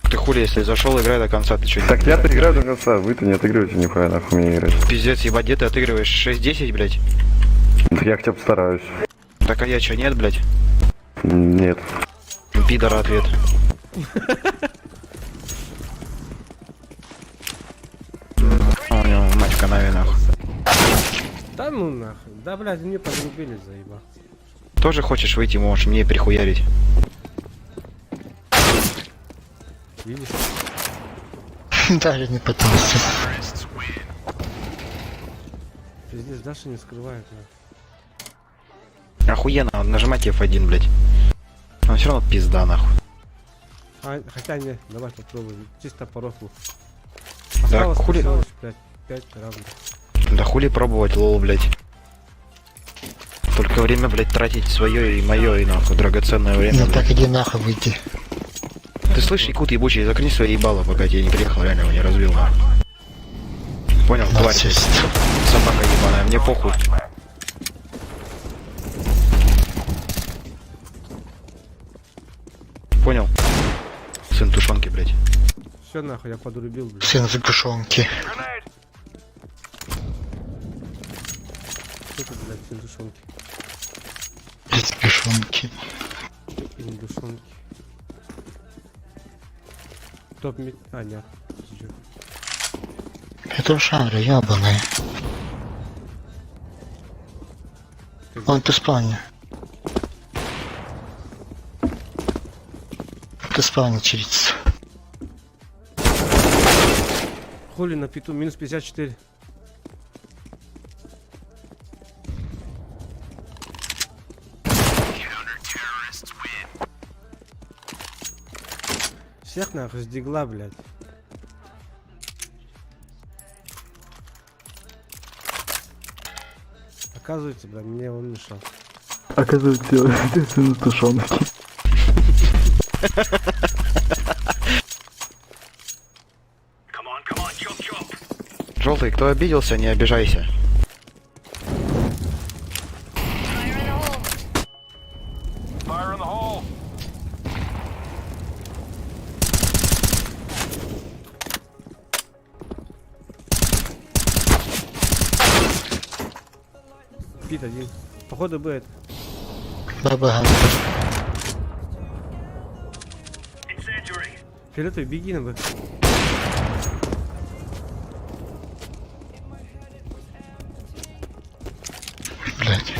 Ты хули, если зашел, играй до конца, ты чё?
Так я-то играю до конца, вы-то не отыгрываете нихуя, нахуй мне играть.
Пиздец, ебать, где ты отыгрываешь 6-10, блядь?
Так я хотя бы стараюсь.
Так а я чё, нет, блядь?
Нет.
Пидора ответ. У него мать в канаве, нахуй.
Да ну нахуй. Да, блядь, мне подрубили, заебал.
Тоже хочешь выйти, можешь мне прихуярить.
Видишь?
Даже не пытался.
Пиздец, Даша не скрывает, нахуй.
Охуенно, нажимать F1, блядь. Но все равно пизда, нахуй.
А, хотя не, давай попробуем. Чисто по рофлу.
Да
Осталось,
хули...
осталось 5 равных.
Да хули пробовать, лол, блядь. Только время, блядь, тратить свое и мое, и нахуй, драгоценное время.
Ну
блядь.
так иди нахуй выйди.
Ты слышишь, якут ебучий, закрой свои ебало, пока я тебе не приехал, реально его не разбил, нахуй. Понял, тварь, блядь.
Нацист.
Собака ебаная, мне похуй. Понял? Сын тушенки, блядь.
Все нахуй, я подрубил, блядь.
Сын загушонки.
Что ты, блядь, сын душонки?
Загушонки.
Сын душонки. Топ мид... А, нет. Ты чё?
Это шары, ябаные. Он ты спальня. Ты спальня чирится.
Хули на питу, минус 54. Всех нахуй с дигла, блядь. Оказывается, блядь, мне он мешал.
Оказывается, ты сын тушенки.
Желтый, кто обиделся, не обижайся.
Пит один. Походу будет.
Баба.
Фиолетовый, беги на бы.
Блять.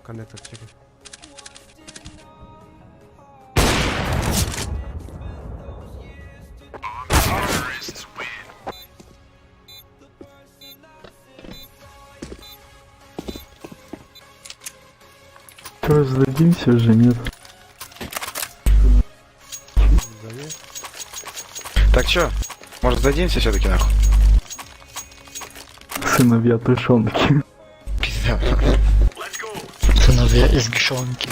Коннектор чекай.
Что, сдадимся уже, нет?
Так чё? Может сдадимся все-таки нахуй?
Сыновья тушенки.
Пизда.
Сыновья из гишонки.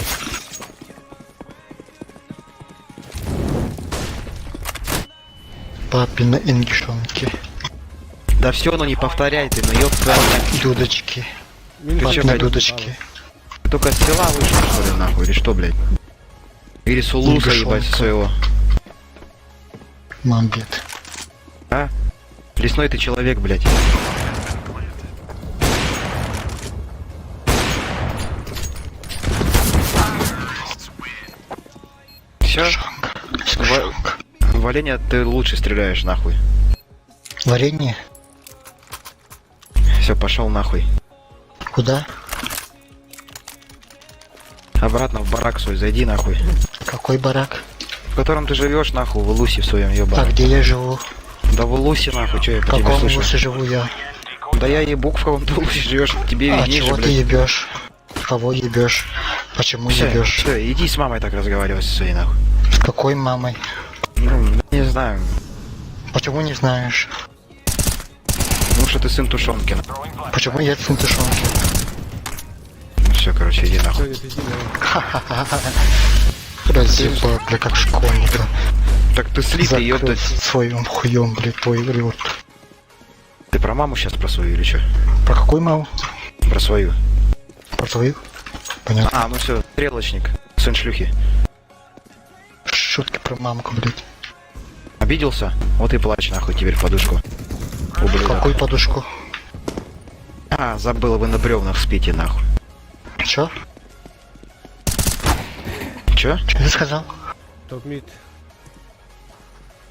Папина ингишонки.
Да все, ну не повторяй ты, ну ёпта.
Дудочки.
Ты чё,
Папины
блядь,
дудочки.
ты только с села вышел, что ли, нахуй, или что, блядь? Или с улуса, ебать,
Ингишонка.
своего.
Мамбет.
А? Лесной ты человек, блядь. Все? В оленя ты лучше стреляешь, нахуй.
Варенье?
Все, пошел нахуй.
Куда?
Обратно в барак свой, зайди нахуй.
Какой барак?
В котором ты живешь, нахуй, в Улусе в своем
А
ебаном.
где я живу?
Да в Улусе, нахуй, что я
В
по тебе
каком
слышу?
улусе живу я?
Да я ебу, в каком ты Улусе живешь, тебе
А
виднее же,
чего ты
блядь.
ебешь? Кого ебешь? Почему
Все,
ебешь?
иди с мамой так разговаривай со своей, нахуй.
С какой мамой?
Ну, не знаю.
Почему не знаешь?
Ну что ты сын тушенки.
Почему я сын тушенки?
Ну все, короче, иди нахуй.
Сегодня пизди, давай.
Разъебал, бля, как школьника.
Так ты слитый, ёпта.
Своим хуем, блядь, твой рот.
Ты про маму сейчас про свою или что?
Про какую маму?
Про свою.
Про твою? Понятно.
А, ну все, стрелочник. Сын шлюхи.
Шутки про мамку, блядь.
Обиделся? Вот и плачь нахуй теперь в подушку. Ублюдок.
Какую подушку?
А, забыл, вы на бревнах спите нахуй.
Чё?
Чё?
Что ты сказал?
Топ-мид.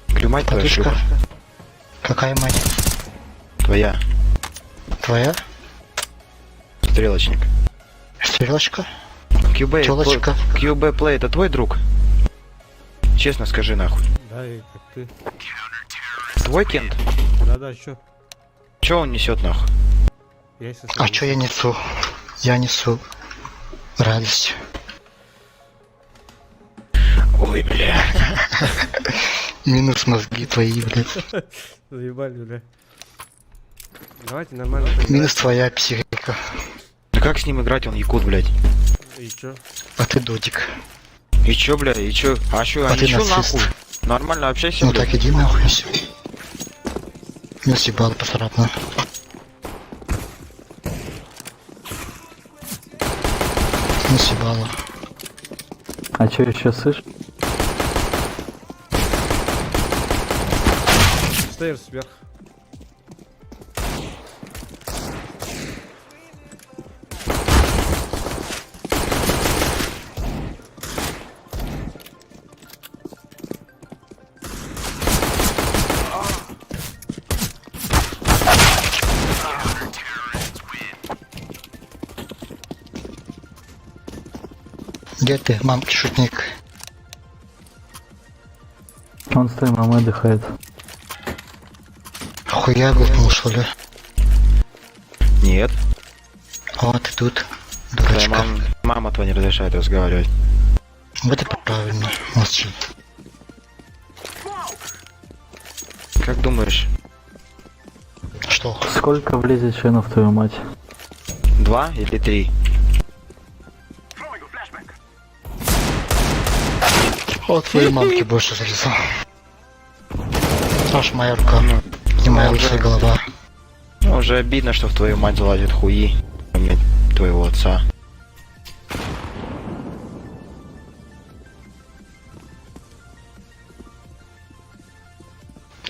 Клюмать твоя
Подушка?
шлюха.
Какая мать?
Твоя.
Твоя?
Стрелочник.
Стрелочка?
QB,
Тёлочка.
QB Play это твой друг? Честно скажи нахуй.
Да, и как ты.
Твой Кент?
Да-да, чё?
Чё он несет нахуй?
Я если
А что я несу? Я несу радость.
Ой, бля.
Минус мозги твои, блядь.
Заебали, бля. Давайте нормально.
Минус твоя психика.
Да как с ним играть, он якут, блядь.
И чё?
А ты додик.
И чё, бля, и чё? А чё,
А
а
ты
ничего
нацист.
нахуй? Нормально общайся,
Ну
бля.
так иди нахуй все. Ну съебал посратно. Ну съебало.
А чё еще слышь?
Стейр сверх.
Где ты, мамки шутник?
Он с твоей мамой отдыхает.
Хуя глотнул, что ли?
Нет.
Вот
ждут.
Твоя
Дурачка.
мама твоя не разрешает разговаривать.
Вот и правильно. Молчи.
Как думаешь,
Что?
Сколько влезет членов твою мать?
2 или 3?
От твоей мамки больше залезла. Аж моя рука. И моя лысая голова.
Ну, уже обидно, что в твою мать залазят хуи. Кроме твоего отца.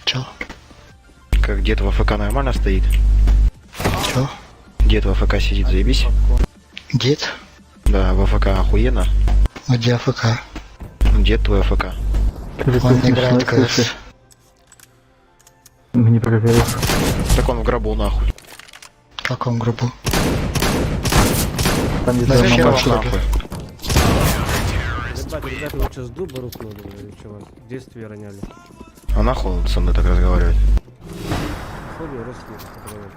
Чё?
Как дед в АФК нормально стоит?
Чё?
Дед в АФК сидит, заебись?
Дед?
Да, в АФК охуенно.
Где АФК?
Дед твой АФК.
Он не играет в КС.
Не проверил.
Так он в гробу нахуй.
В каком группу?
Там где
Зачем
мама
вам
шла.
нахуй?
Ребята, лучше с дуба рухнули, или что вас в детстве роняли.
А нахуй со мной так разговаривать?
Ходу родственников поговорили.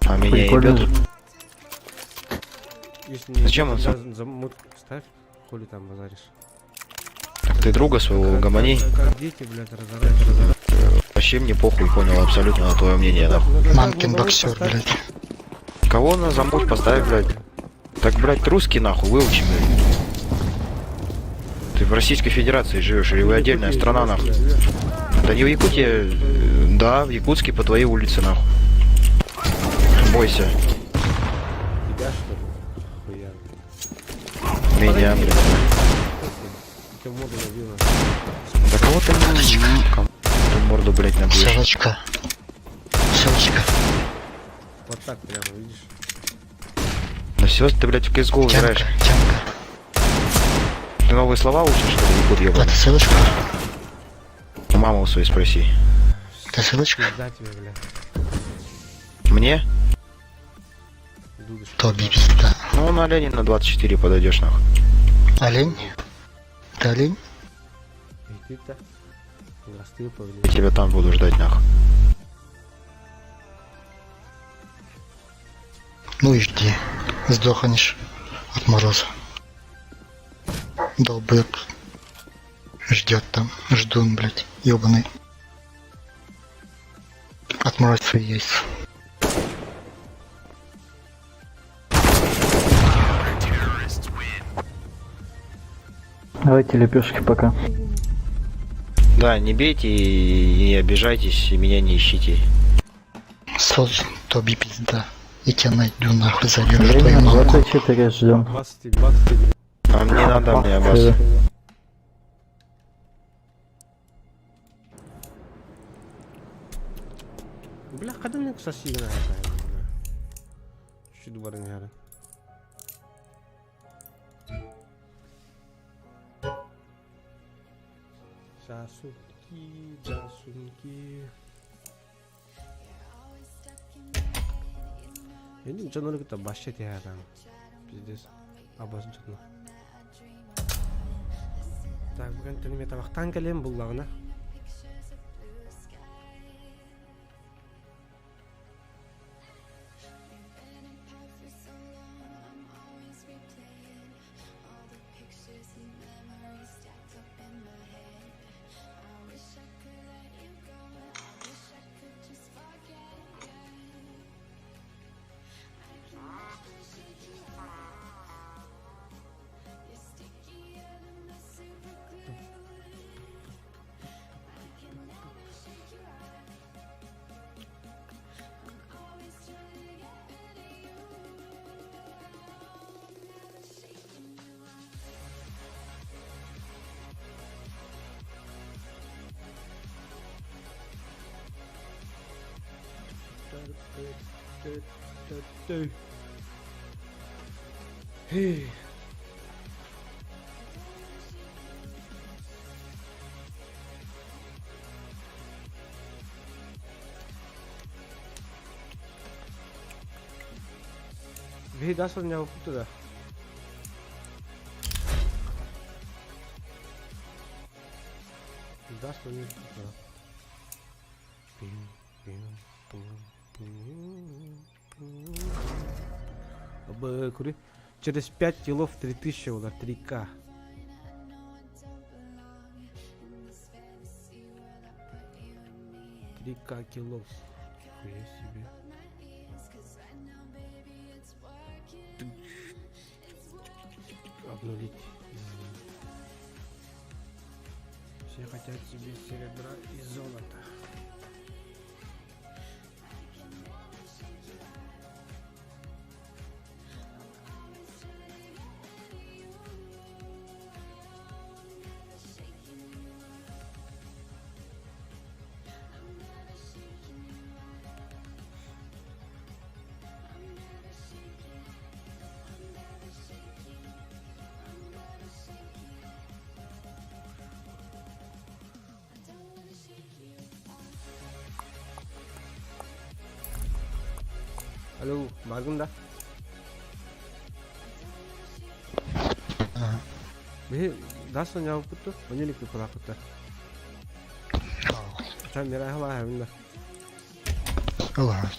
А меня
Прикольно
ебет.
же.
Если не
Зачем он
тогда замут ставь, хули там базаришь.
Так ты друга своего угомони.
Как дети, блядь, разорать.
Вообще мне похуй, понял абсолютно на твое мнение, нахуй.
Мамкин боксер, блядь.
Кого на замуть поставь, блядь? Так, блядь, русский нахуй, выучи, блядь. Ты в Российской Федерации живешь, или вы отдельная страна, нахуй? Да не в Якутии, да, в Якутске по твоей улице, нахуй. Бойся.
Тебя что ли? Хуя.
Меня, блядь.
Тебя моду набила.
Да кого ты кому ты морду, блядь, набьешь?
Селочка. Селочка.
Вот так прямо, видишь?
Ну все, ты, блядь, в CSGO играешь.
Тянка.
Ты новые слова учишь, что ли, якут
Это
ебаный?
селочка?
У мамы у своей спроси.
Это селочка?
Пизда тебе, бля.
Мне?
Дудочка.
То пизда.
Ну, на Ленина 24 подойдешь, нахуй.
Олень? Ты олень?
И ты-то? Растыл,
Я
повели.
тебя там буду ждать, нахуй.
Ну и жди. Сдохнешь от мороза. Долбёт. Ждет там. Ждун, блядь. Ёбаный. Отморозь свои яйца.
Давайте лепешки пока.
Да, не бейте и не обижайтесь, и меня не ищите.
Соль, тоби пизда. И тебя найду нахуй зарежу твою
Время
мамку.
24 ждем.
20.
А мне надо, мне абас.
Бля, kadın ne kısa sigara yapıyor. Şu duvarın yarı. Sasuke, Sasuke. Benim canım kita başlat ya adam. Пиздец. Обозначено. Так, бүгін түніме табақтан келем бұллағына. Hey. Вие дасвар няма пута да. Дасвар не пута. Кури. Через 5 килов 3000 удар, 3К. К килов. Нихуя себе. Обнулить. Все хотят себе серебра и золота. Алло, Маргунда. Бе, дасно жауап күттү. Өнеликти кулакытта. Чам мера хала хавында.
Ага.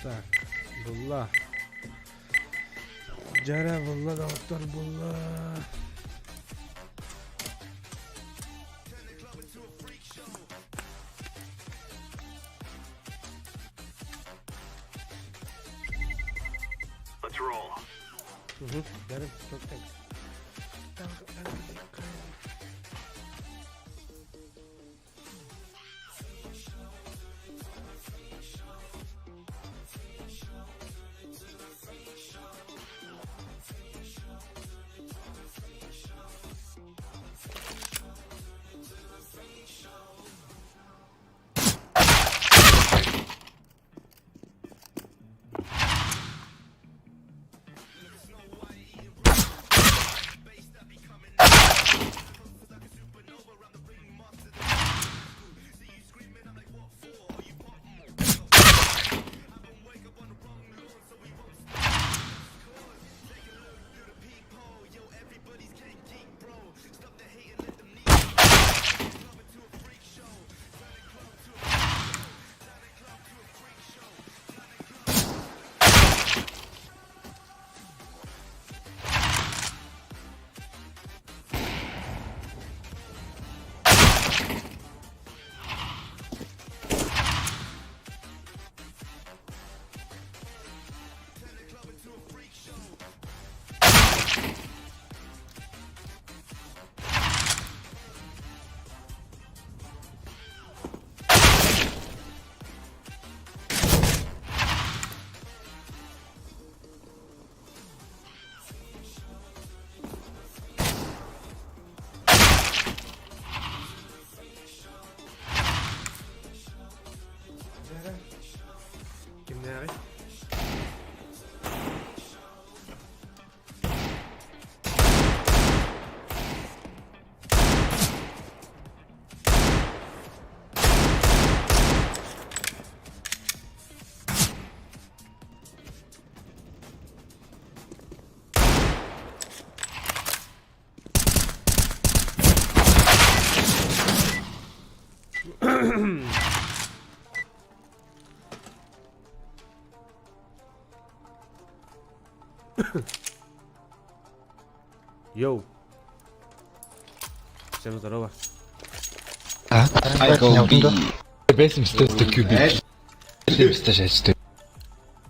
Так, булла. Жара булла, доктор булла.
Let's roll.
Got it. So thanks. Ne? Yo. Всем здорово.
I go B.
Байсан мэт өстө QB. Левстэй шаачтай.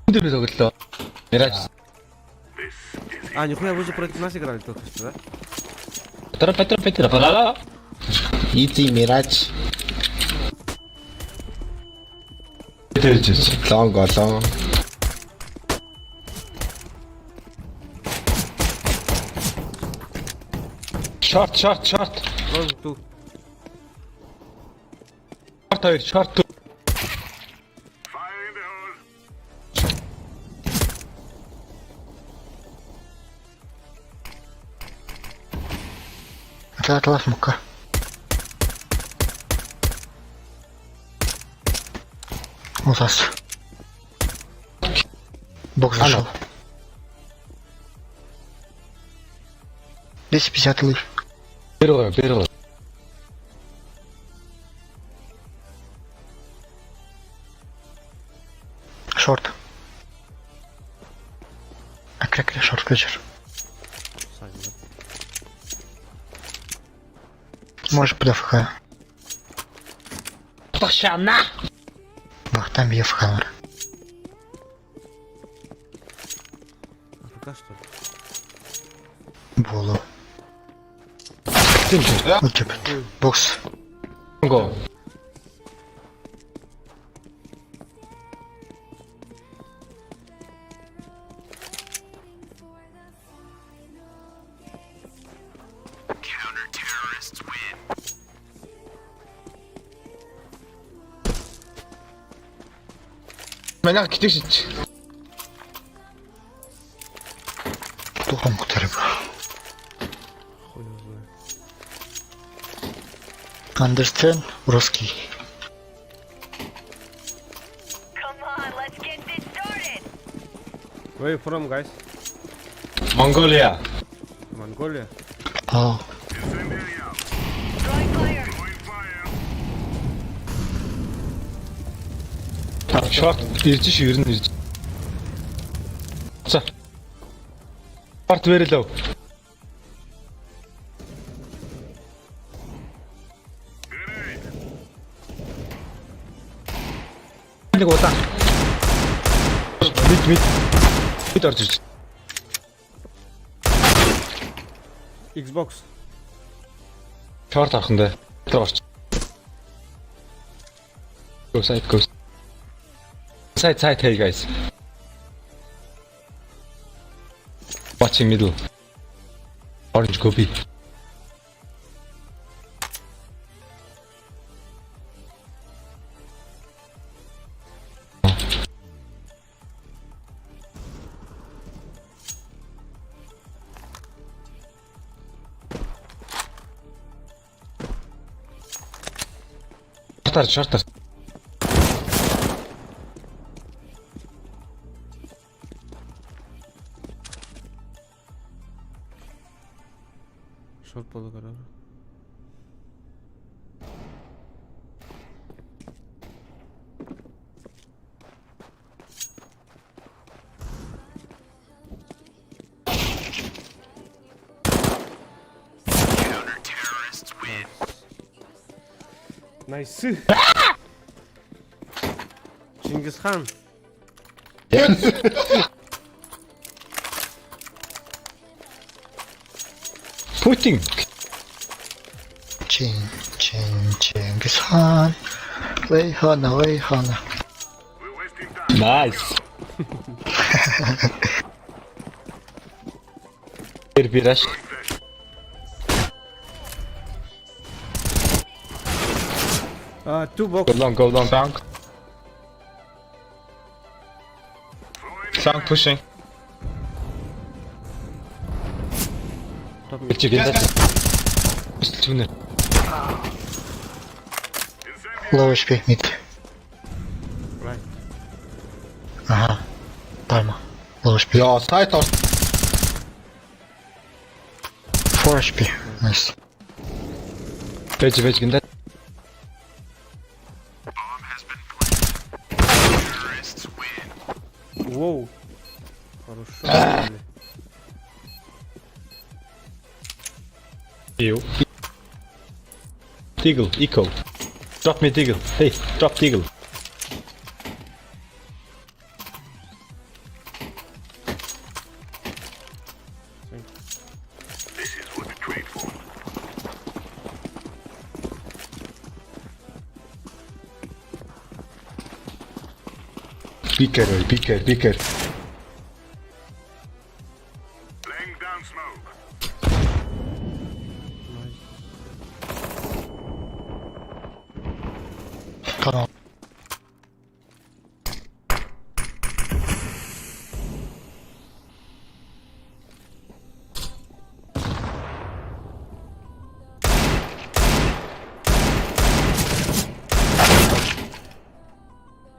Өдөр тоглолоо. Мираж.
А, нихуя, вы же против нас играли только что, да?
Петра.
Easy Mirage.
Long голоо. Short.
Close two.
Short 2.
Это смока. Ужас. Бог зашел. 250 лыж.
Первый.
Шорт. Акрекли шорт вечер. Можешь под АФХ.
Пошана!
Бах, там я АФХ.
АФК, что ли?
Болу. Вот тебе. Бокс.
Го. Меня китишь.
Тухом кутарыба.
Хуй его знает.
Understand? Русский.
Come on, let's get this started.
Where you from, guys?
Mongolia.
Mongolia?
А,
Throwing fire.
Short ирж шүү ер нь ирж. За. Short вэрэлөө. Нэг удаа. Бид орж ирж.
Xbox.
Short архан дээр. Тэр орч. Go side. Side, hey guys. Watching middle. Orange copy. Shorter.
Short polo karar. Nice. Чингис хан.
Putin.
Чингисхан. Вейхана.
Nice. Biraj.
Two box.
Go long.
Long pushing.
Top
Get you, get that. Tuner.
Low HP mid.
right.
Ага. Palma. Low HP.
Ja, side or
4 HP. Nice.
Page, get that.
Воу. Хорошо.
You. Deagle, eco. Drop me Deagle. Hey, drop Deagle. Picker.
Come on.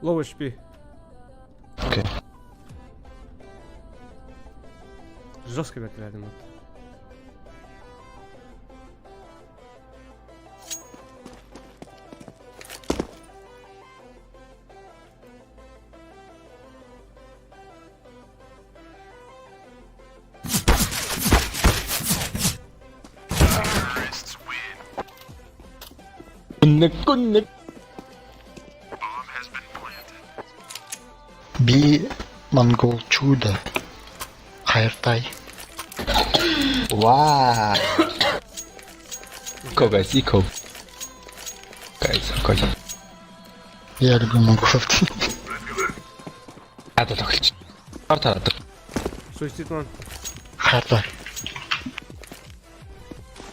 Low HP.
Okay.
Жестко метрали.
Kunnik.
B Mongol Chuda. Higher tie.
Wow. Eco, guys, eco. Guys,
Я люблю монголов.
Ада тоглож. Тараад.
Suicide one.
Higher tie.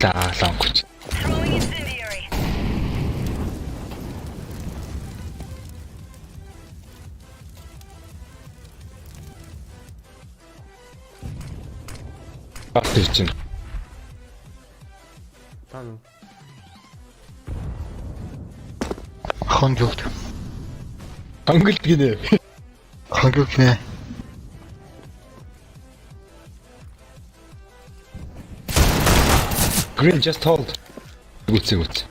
За, лонгч.
Throwing incendiary.
Артичин.
Та ну.
Хонгилд.
Хонголт гинэ.
Хонгилд нэ.
Green, just hold. Good.
Nice.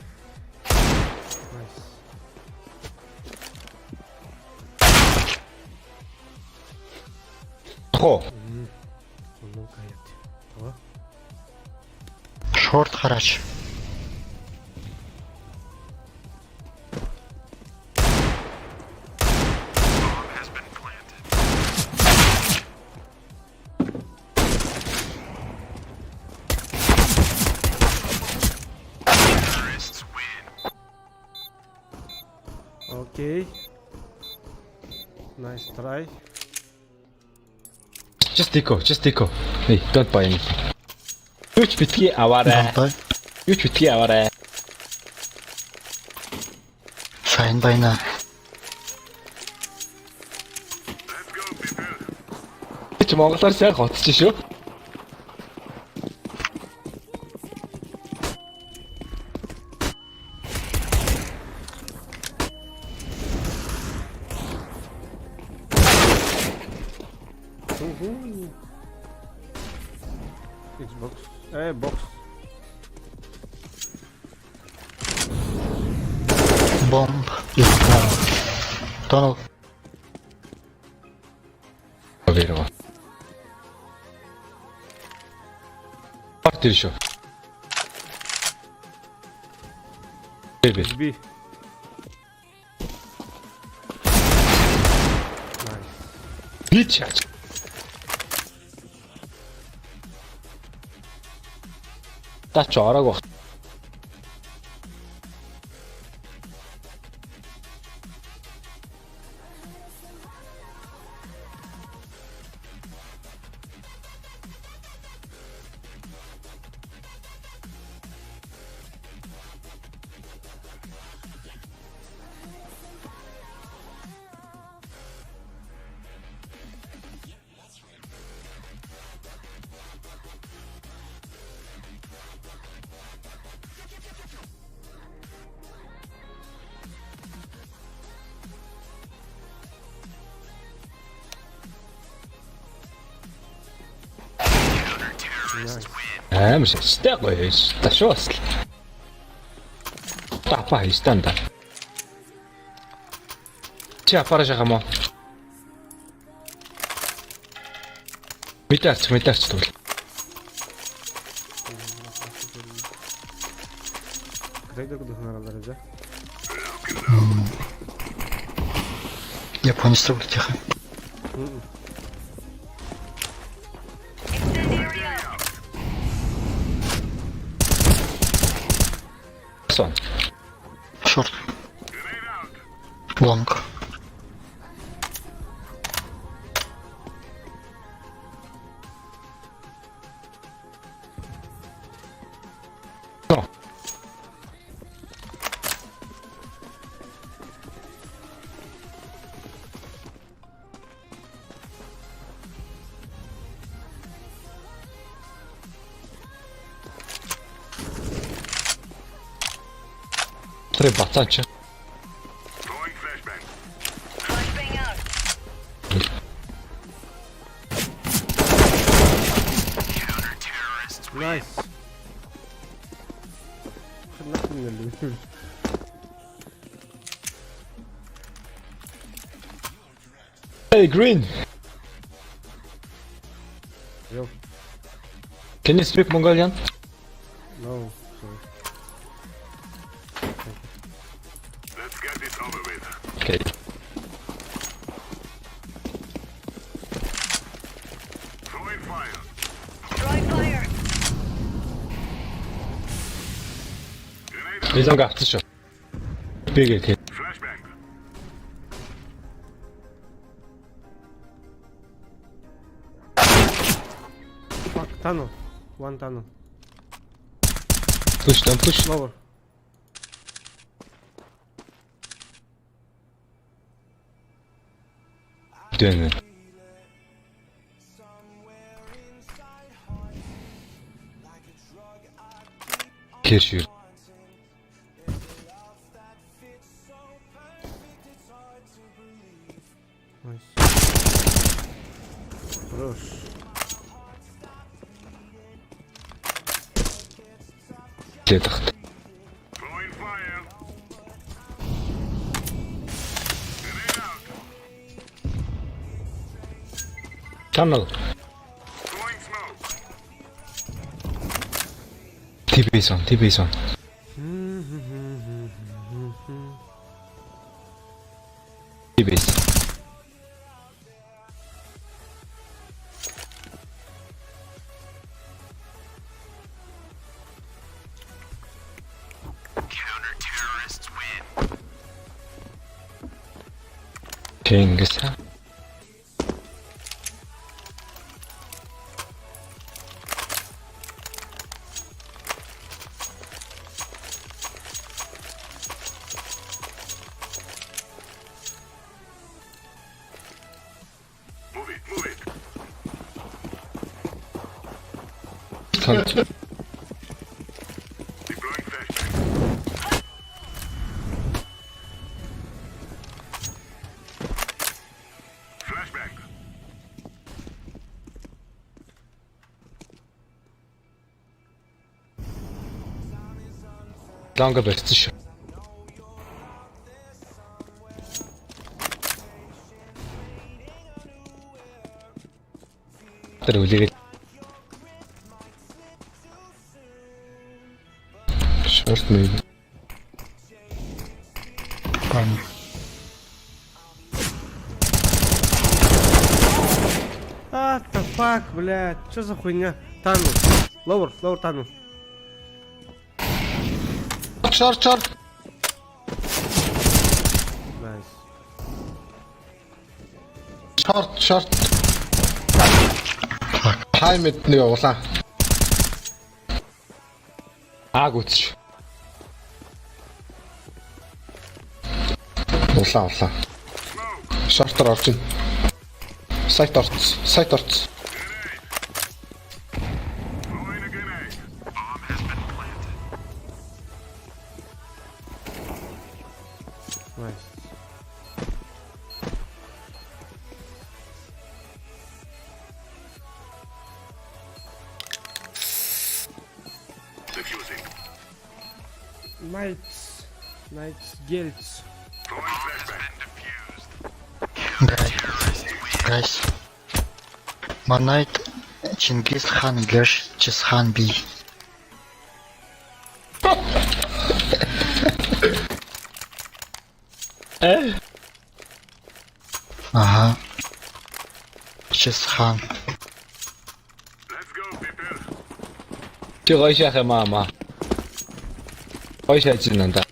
Oh.
Ну-ка, я.
Short харач.
Окей. Nice try.
Just eco. Hey, don't buy anything. Юуч битгий аваарай.
Сайн байна.
Чи монголоор сайн хоцчих шүү.
Xbox. Box.
Bomb is down. Tunnel.
Поверила. Парти еще. Беби.
B.
Бичать. Та чорог.
Амар шигтэй гоё биш. Ташуу бас. Тапа хийстэнда. Чи апара жагamo. Мэдэрч тэгвэл.
Крейдер духнаралар за.
Я понял, строго тихо.
Сон.
Шорт. Лонг.
Три бацача.
Найс. Нахуй.
Hey, Green.
Yo.
Can you speak Mongolian?
No, sorry.
Let's get this over with.
Okay.
Throwing fire.
Throwing fire.
Изонга авчихсан. Би гээ.
Flashbang.
Fuck, tunnel. One tunnel.
Push.
Lower.
Дэн. Кешир.
Nice. Хорош.
Летах.
Throwing fire.
Tunnel.
Throwing smoke.
TP son. TP. King.
Move it.
Can't.
Deploying flashbang. Flashbang.
Ланга барьсан шүү. Тэр үлээгээл. Short maybe.
А, the fuck, блядь, что за хуйня? Тану. Lower тану.
Short.
Найс.
Short. Хаймэд нэг улаан. Гүцч. Улаан. Шортор орж ин. Сайт орц.
Throwing a grenade. Bomb has been planted.
Найс. Knights Guilds.
Guys. Manait Чингис Хан Герш Чесхан Би. Ага. Чесхан.
Чего еще мама? Ой, сейчас надо.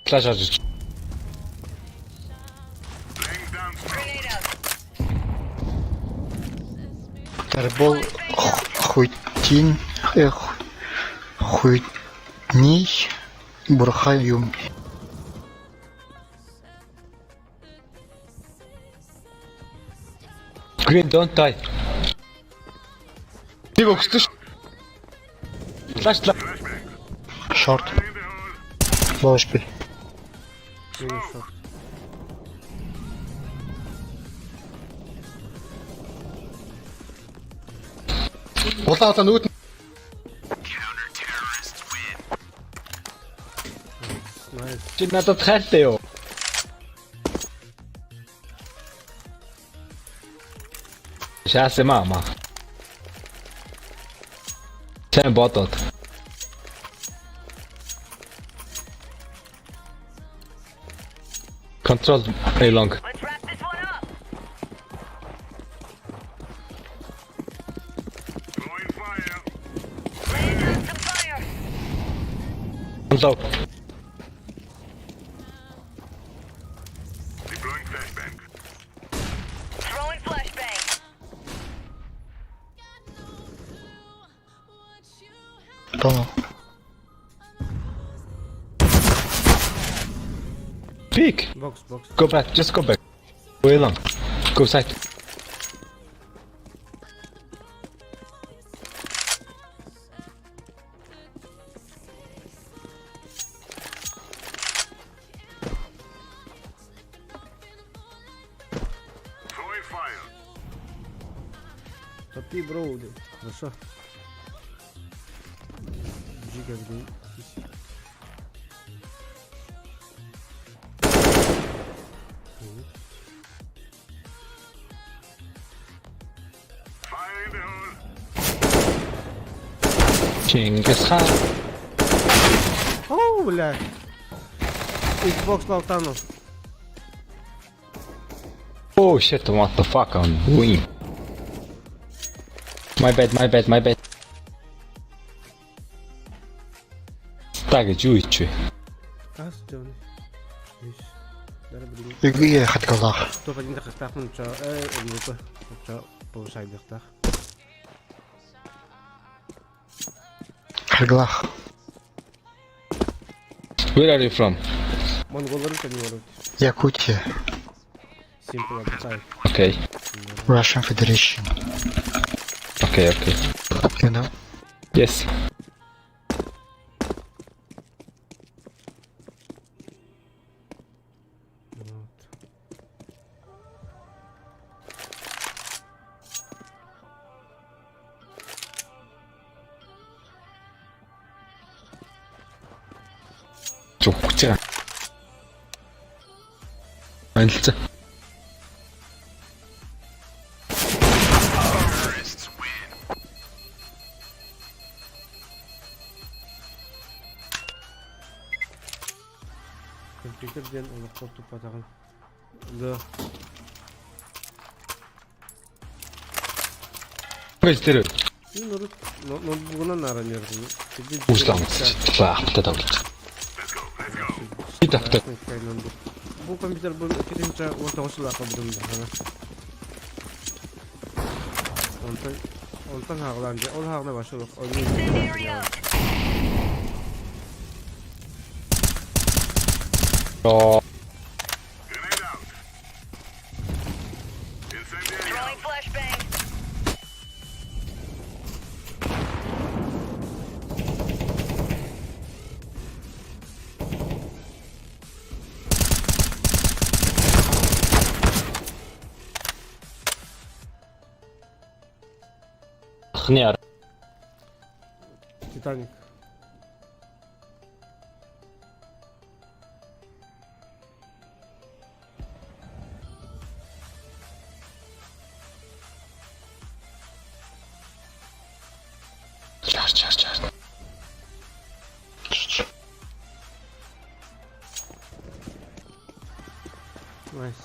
Сажать.
Тарбол Хуйтин Хуйтни Бурхаюм.
Green, don't die.
Digo, слышь?
Flash.
Short. Low HP.
Улаатан үүд.
Чи надад хайлтаа юу? Сейчас мама. Сайн бодоод. Control A long.
Let's wrap this one up. Laying down some fire.
Low.
Throwing flashbang.
Tunnel.
Peek.
Box.
Go back. Just go back. Go along. Go side.
Топи, бро. Хорошо. Джига где?
Чингис Хан.
О, бля. Xbox лалтанул.
Oh shit, what the fuck I'm doing? My bad. Так, чуючи.
Kas John?
Игры хотелах.
Топ один так стахнул, что группа, что повышает дохтах.
Харглах.
Where are you from?
Монголы это не воруют.
Якутия.
Simple обучай.
Okay.
Russian Federation.
Okay.
You know?
Yes. Чухча. Альца.
Компьютер ден улуктап тупатаган. Да.
Быстро.
Ноутбугунан наранердин.
Устам. Птатал. Итак.
Bu компьютер был керинче ортогосулакка будумда. Онтан хагыланды. Ол хагына башылык.
Throwing flashbang.
не.
Титаник.
Сейчас.
Найс.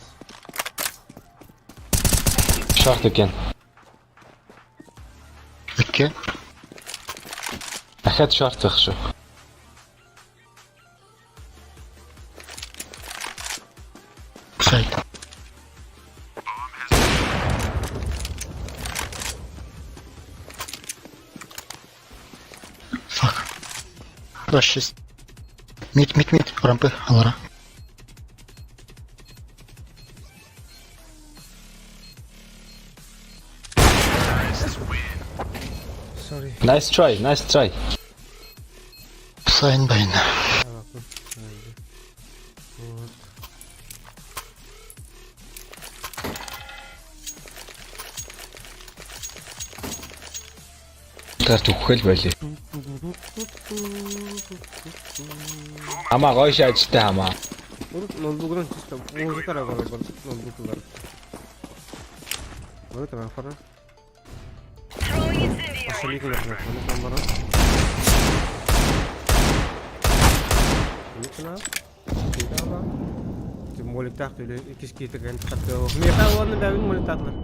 Шорт again.
Окей.
I had short yaxshi.
Сайт. Фак. Расчесть. Мид. Рампы. Алара.
Sorry.
Nice try.
Сайн байна.
Вот.
Тэр түхэл байлээ. Амаа гоё шаажтай амаа.
Ноутбугран систем. Музыкара бар ноутбугар. Вот это фара. Пошли куда-то. Ну там Никна. Кидала. Ты молитах или киски-то гэн тахтаа. Мне таван давин молитатлар.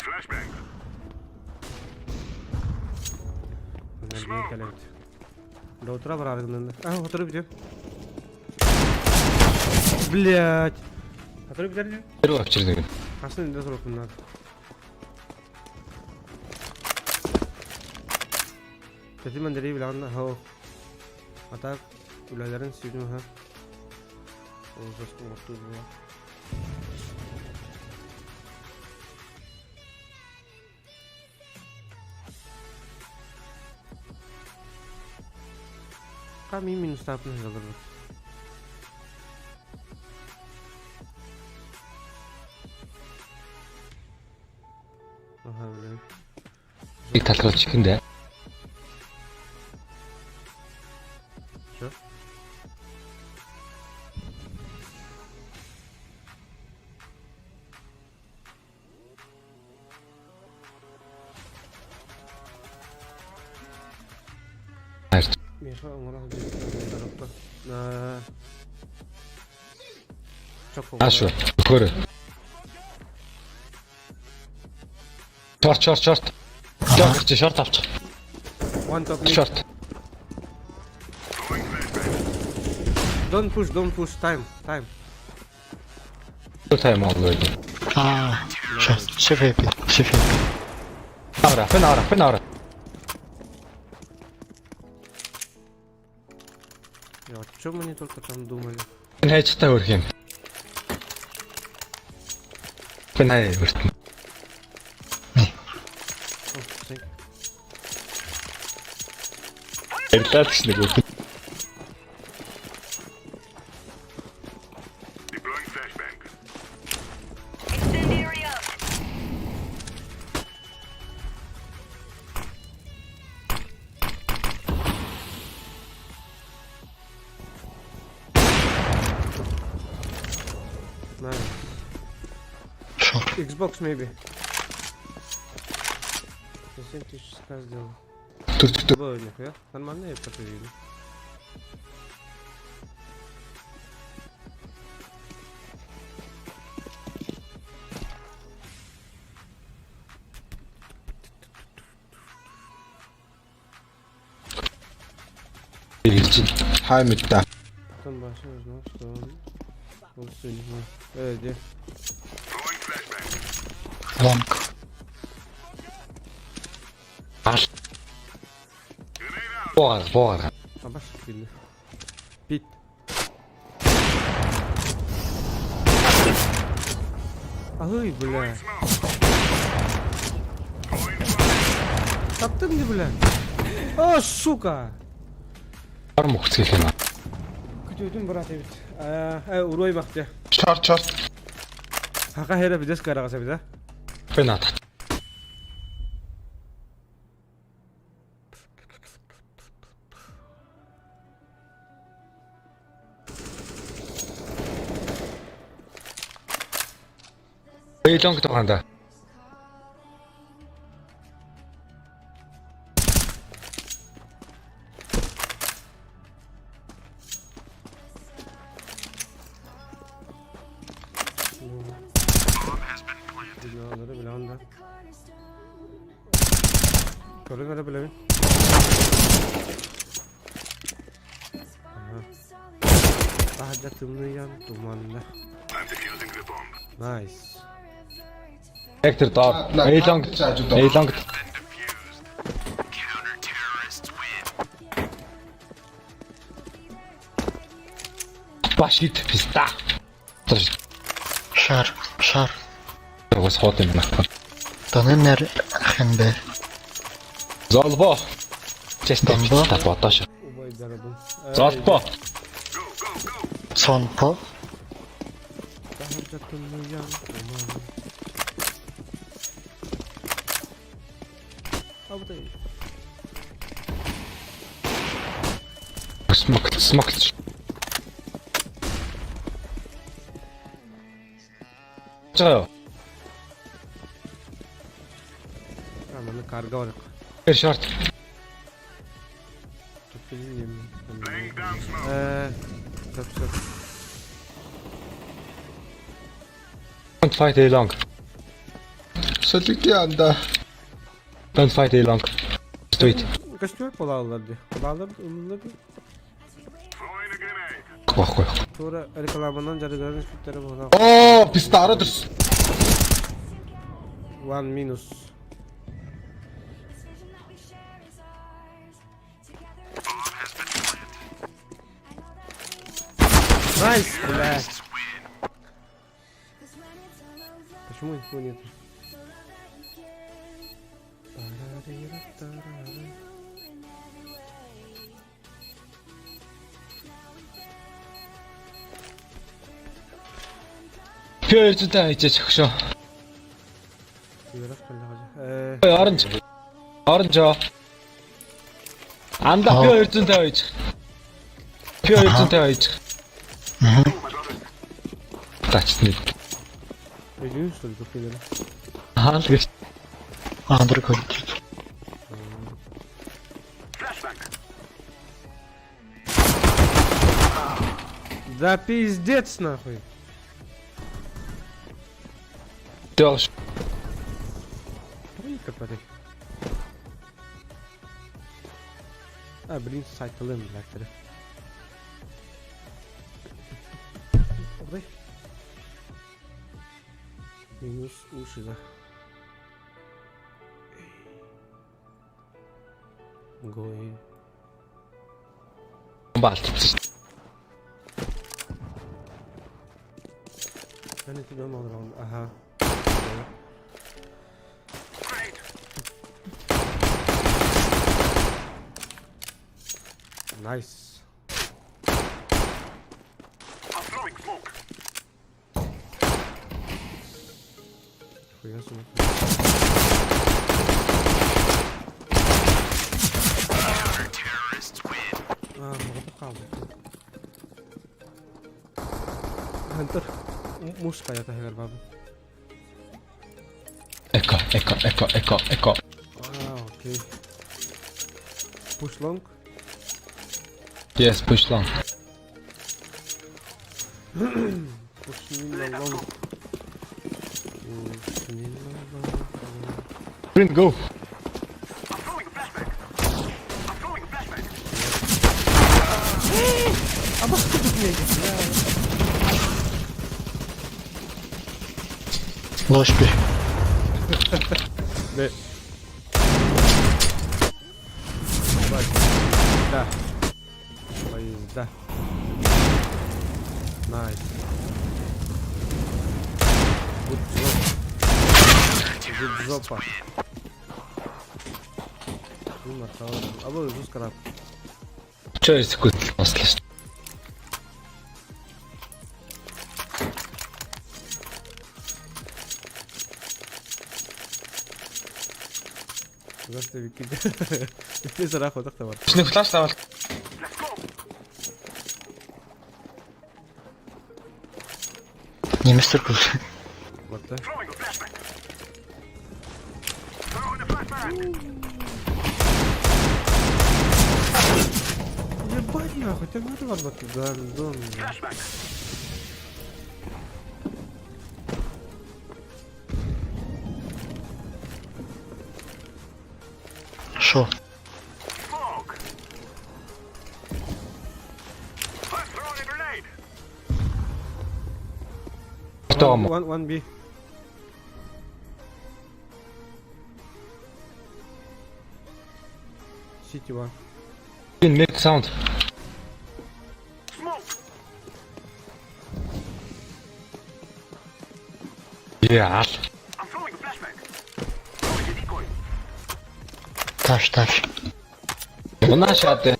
Flashbang.
Надеюсь, коллеги. До утра брали. Отрубь где? Блять. Отрубь где?
Тэр очирдаг.
Аслын дэс рок надо. Тэти мандри билан хоо. Ата улаларын сидүн ха. Озос мотуу. Ками минус тапны жазылды.
Би талхалж ихэндэ.
Что? Миша, умрал на чоко.
Ашу, хөрө. Шорт. Шорт авч.
One top mid.
Шорт.
Don't push. Time.
Тайм алды.
Сейчас. Шефепи.
Фенара.
Я вот что мы не только там думали.
Фенайчтай өрхим. Фенай өрхим. Эльтачный будет.
Deploying flashbang.
Incendiary out.
Nice.
Шо?
Xbox maybe. Зачем ты сейчас сделал?
Тут.
Было у них, я? Нормально я подтвердил.
Хаймитта.
Там Баша узнал, что он полностью не знаю. Где?
Ламка.
Аш. Бор.
А Баша пили. Пить. Ай, бля. Таптың не, бля? О, сука!
Армух цифина.
Күтөдүм брат эбит. Урой бакты.
Шорт.
Саха хэра бидээс гарагасаа бидэ.
Фенат. Эйлонг тооханда.
Binaları bilanda. Körün öyle bile mi? Daha da tımlayan dumanda. Nice.
Hector top. Эйлонг. Эйлонг. Башит пизда.
Шар, шар.
Was hot им нахуй.
Таненер хэмбэ.
Золбо. Честно, та потош.
Убай дарабын.
Золбо.
Сонпо.
Daha da tımlayan dumanda. Abi da iyi.
Смок. Чао.
Ananı karga var.
Bir short.
Çok bilmiyorum. Çok.
Don't fight A long.
Все-таки анда.
Don't fight A long. Straight.
Kaçıyor kulağlar diye. Kulağlar ıllı bir.
Koy.
Sonra reklamından jarıların üstleri bana.
О, пистара дұрыс.
One minus. Nice, блядь. Почему инфо нет?
Пёрзэтэй ичэж хөшөө. Оранж. Анда пёрзэтэй ич. Тачны.
Видишь, что ли, купили?
Ага, лгэж.
Андер ходит.
Да пиздец нахуй.
Делаешь.
Капали. Блин, сайклым, блядь. Обрай. Минус уши, да. Гои.
Балтик.
Я не туда раунд. Ага. Nice. Хуя себе. Вот қалды. Хантер мушка ята хагар бабы.
Эко.
Окей. Push long.
Yes, push long.
Push me long.
Green, go.
Ложь бей.
Да. Да. Найс. Good жопа. А вы уже скраб.
Че есть какой-то слышно?
Заста викид. Викид зарах удах тавар.
Бичний флаш тавал.
Неместер крут.
Вот да. Ебать нахуй, ты говорил об этом, гандон.
Шо?
Там.
One B. City one.
Make sound. Yeah.
Таш.
Вона шати.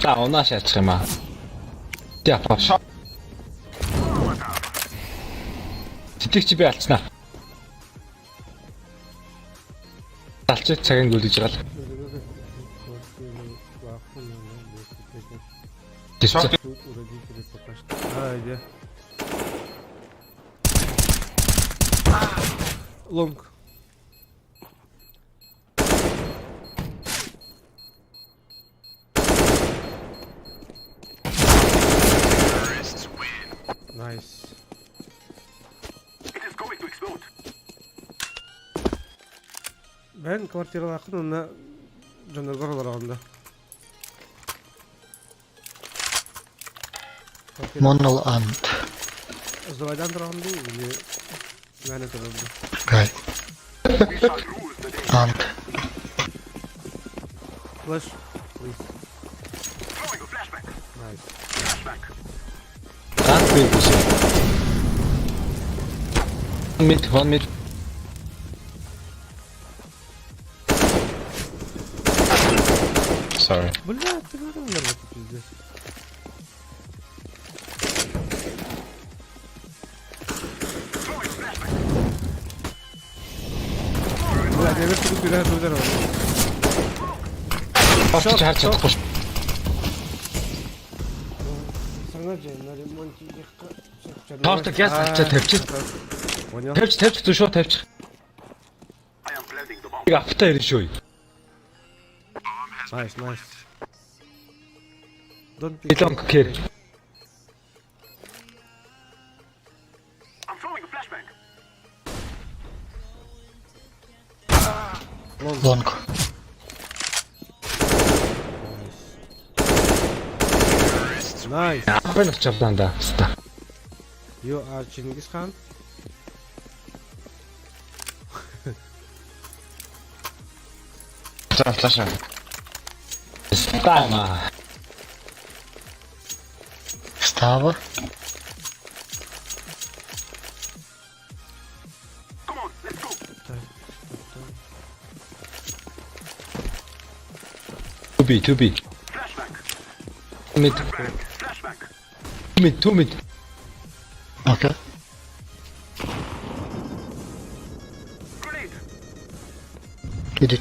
Та, вона ще трима. Я пошел. Тих тебе альцна. Талчид цагаан гүлж байгаа. Тэсвэ.
Иди. Лонг. Nice. Ben kvartira yakın onunla canlılar olarak onda.
Monol Ant.
Zavaydan duran değil mi? Yani durumda.
Гай. Ант.
Flash. Please. Nice.
Гант бийгээс. One mid. Sorry.
Бля, ты говорил, наверное, пиздец. Бля, я вижу, что ты играешь в здорово.
Орчиж харж чадахгүй ш.
Санаж на ремонте
Тоортог яс авчаа тавьчих. Тавьчих зүшөө тавьчих. Яг автаа ирэн шүү.
Nice. Don't be
Long carry.
Лонг.
Nice.
Апын чавдан да.
You are Genghis Khan.
Флаша. Стама.
Става.
To be. Mid.
Окей. Иди.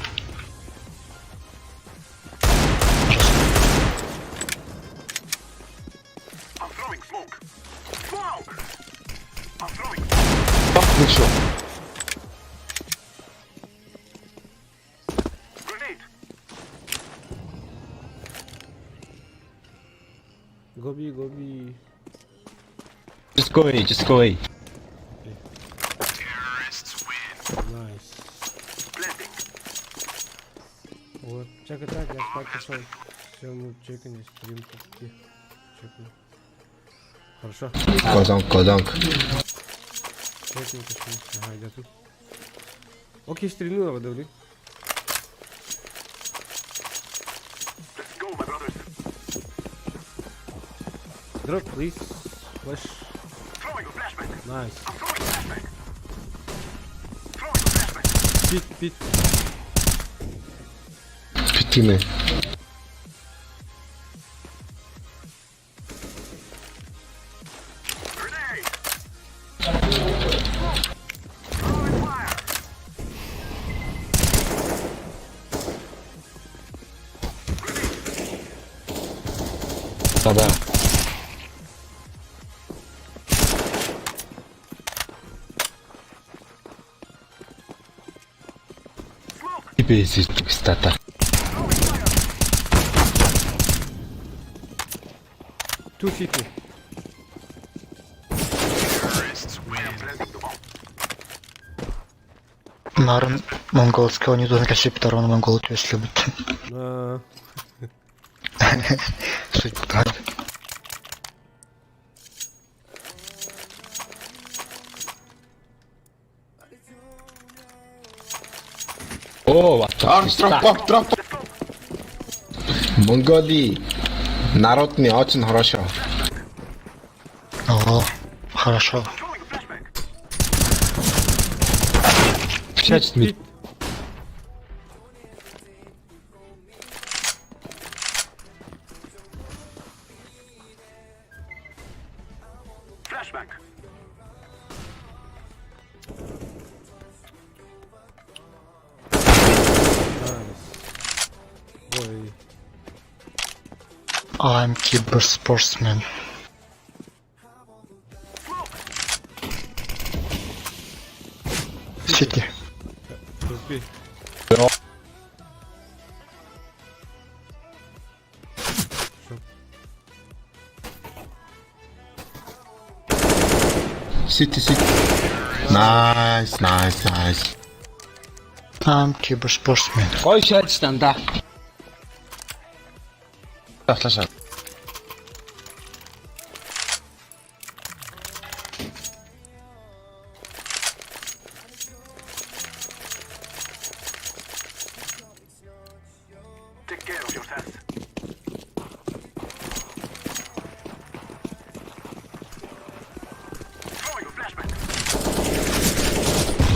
Вышел.
Гоби.
Just go away.
Nice. Вот, чекай так, я спать пошел. Все, мы чекаем, стрим почти. Чекаем. Хорошо.
Козонг.
Чекаем, почему. Ага, иди тут. Окей, стрельнула, водовли. Drop, please. Flash. Nice. Pit.
Питины.
да. Тебе здесь стата.
Two city.
Нарон монгольского не должен качать второго монголку, если бы. Суть так.
О, Армстронг. Монголии. Народ не очень хорошо.
О, хорошо.
60 мид.
Ой.
I'm Kibber Sportsman. Сити.
Разбей.
Сити. Nice.
I'm Kibber Sportsman.
Ой, шатстан, да.
Ташлаша.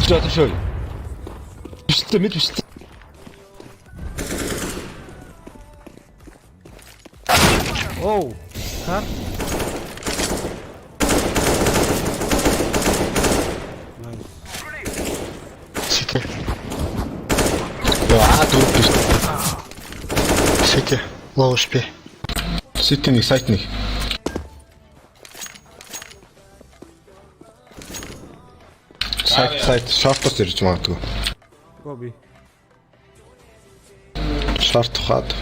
Что ты шой? Что ты что?
Оу. Кар.
Сити. Да, тут Сити. Лоу спи.
Ситini сайтни. Сайт шартос ирж магадгүй.
Гоби.
Шарт хаад.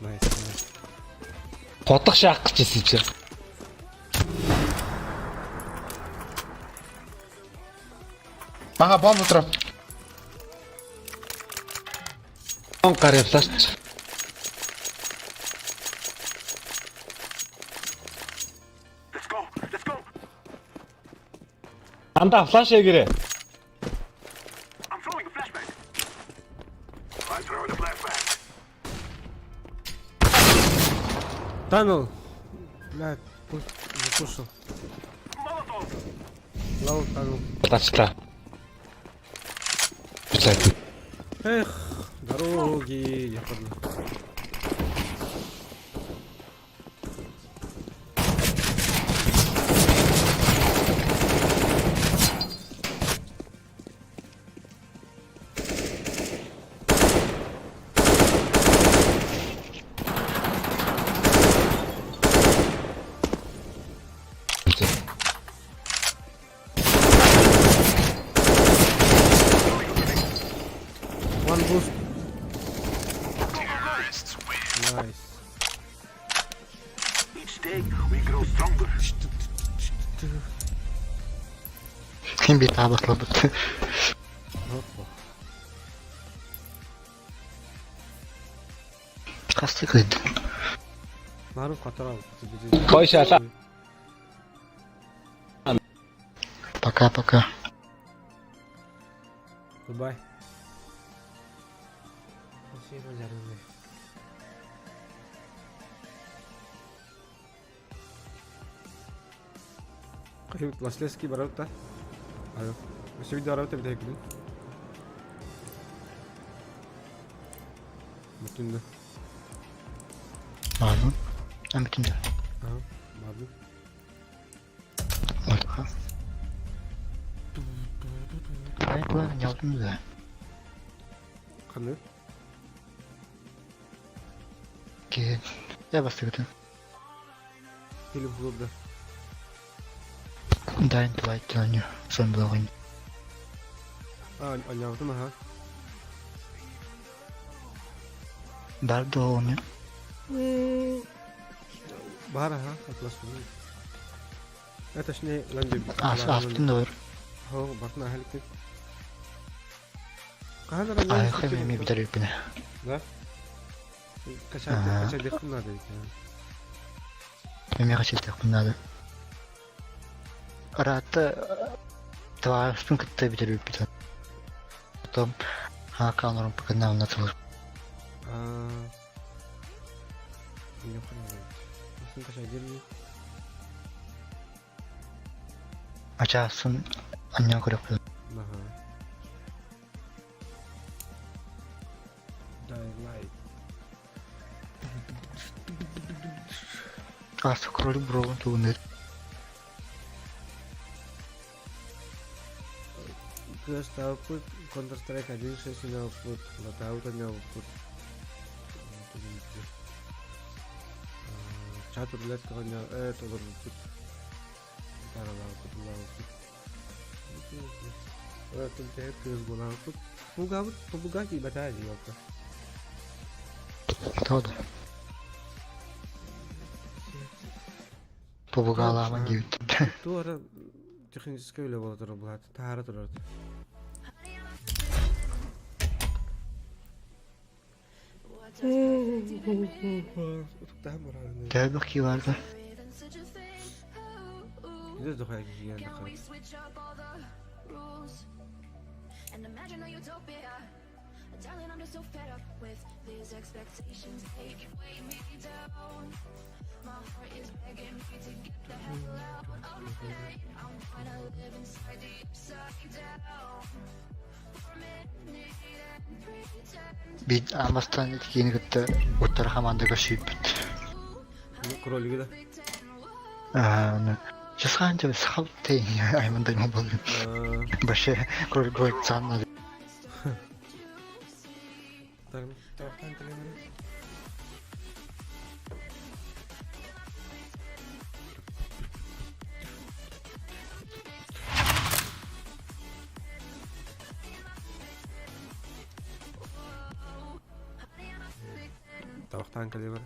Nice.
Хотох шаах гэж хэлсэн чи.
Бага бомб өдрөө.
Он гарафлаш. Анда флаш ягэрэ.
Tunnel. Блядь, запушил. Лоу tunnel.
Тачлаа.
Эх, дороги, я подумал. One boost. Nice.
Each day we grow stronger.
Kim bir daha bakla bak. Касты кыйды.
Нару катарал.
Кой шата.
Пока-пока.
Goodbye. Спасибо за руль. Ласлески баралта. Алло. Вообще видео работает bir de bütün de.
Ладно. А bütün de.
Aha, vardı.
Ладно. Hayır bu ne yaptınız da?
Kanı.
Ki ya bastırdım.
Film burada.
Dying Light oynuyor. Son bir oyun.
Oynadım ha.
Bardo oynuyor.
Bahar ha, atlasın. Точнее, ланди.
Aslında doğru.
Ho, bakma halikte. Kahana
Ay xememi bitirip bine.
Да? Kaça dektin надо ведь.
Меми хочу так надо. Рата два спинка ты битеріп бітен. Потом камеру погнал на целый.
Не понял. Nasıl kaça girmiyor?
Açarsın annem kırıklı.
Aha. Daylight.
Asıl kralı bro tuğunur.
Gue tahu put Counter Strike aja saya sih nggak put, nggak tahu kan nggak put. Catur lihat kalau nggak turun put. Ntar lah put. Orang tuh kayak terus bola put. Buka sih baca aja apa.
Tahu dah. Побугала gibi.
Tu ara технически öyle bola turur bulat. Tahara turur.
Gel bakayım vardı.
Gidiyoruz da kayak kişi geldi.
Darling, I'm just so fed up with these expectations. They keep weighing me down. My heart is begging me to get the hell out of it. I'm trying to live inside the upside down. For a minute and pretend.
Bir Amas'tan etkini gitti. Uttara hamanda kaşıyıp bitti.
Kuroli gibi.
Just kind of something I'm under mobile. Başı kuroli sanmadı.
Taraftan kalimanı. Taraftan kalimanı.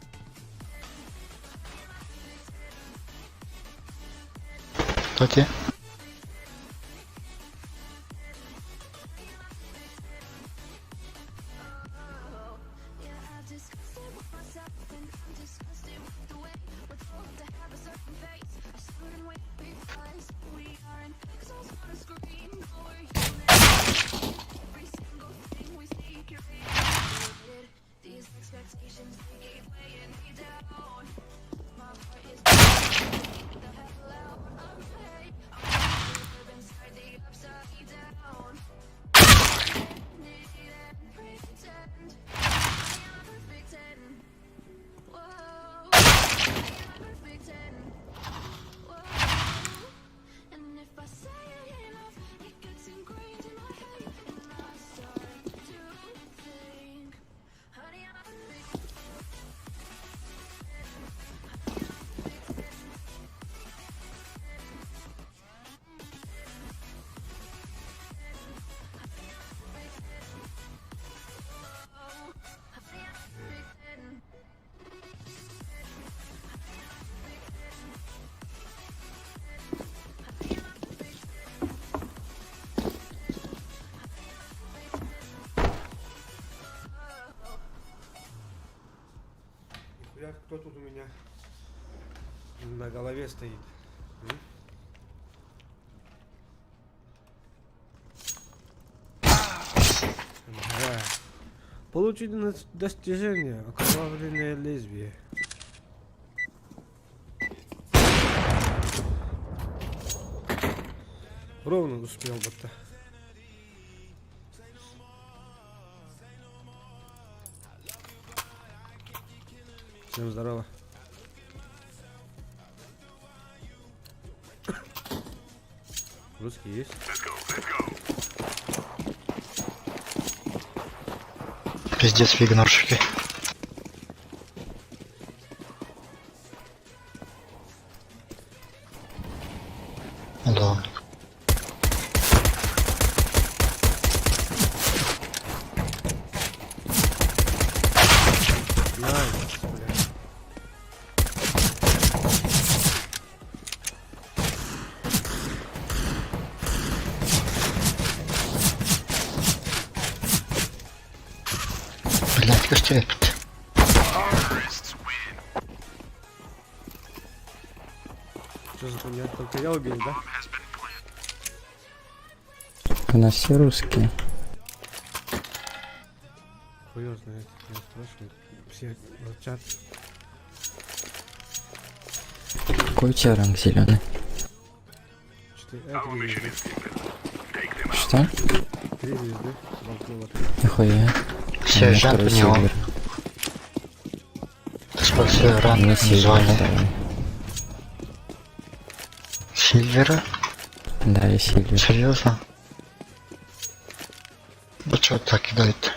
Hadi.
Кто тут у меня на голове стоит? Получить достижение окровавленное лезвие. Ровно успел бы-то. Всем здорово. Русский есть?
Пиздец, вигнорщики. Да. Блять, костяк.
Что за хуйня? Только я убил, да?
У нас все русские.
Хуё знает, я спрашиваю. Все молчат.
Какой у тебя ранг зеленый? Что?
3 звезды. Болтнуло.
Нихуя.
Сержант у него. Спасибо, ранг название. Сильвера?
Да, я Сильвер.
Серьезно? Ну чё так кидает?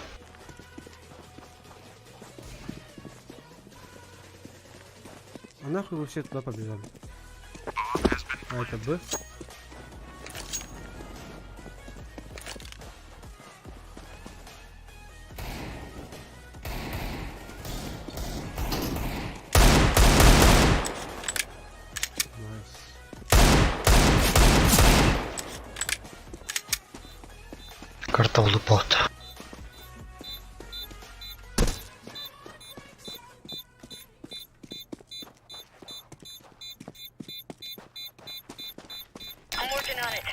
А нахуй вы все туда побежали? А это Б?
Карта влупал-то.
I'm working on it.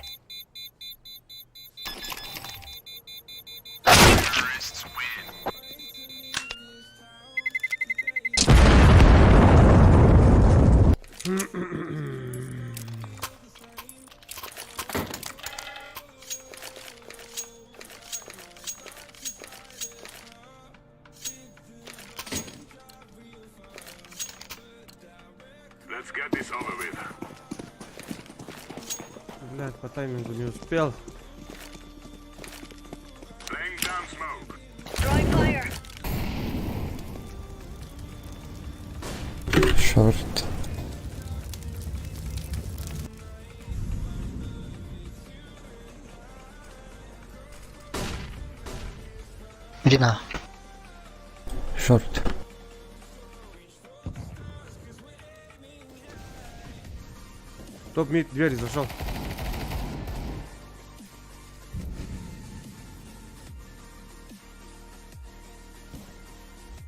Let's get this over with.
Блядь, по таймингу не успел.
Laying down smoke.
Throwing fire.
Шорт.
Вина.
Шорт.
Топ-мид, двери зашел.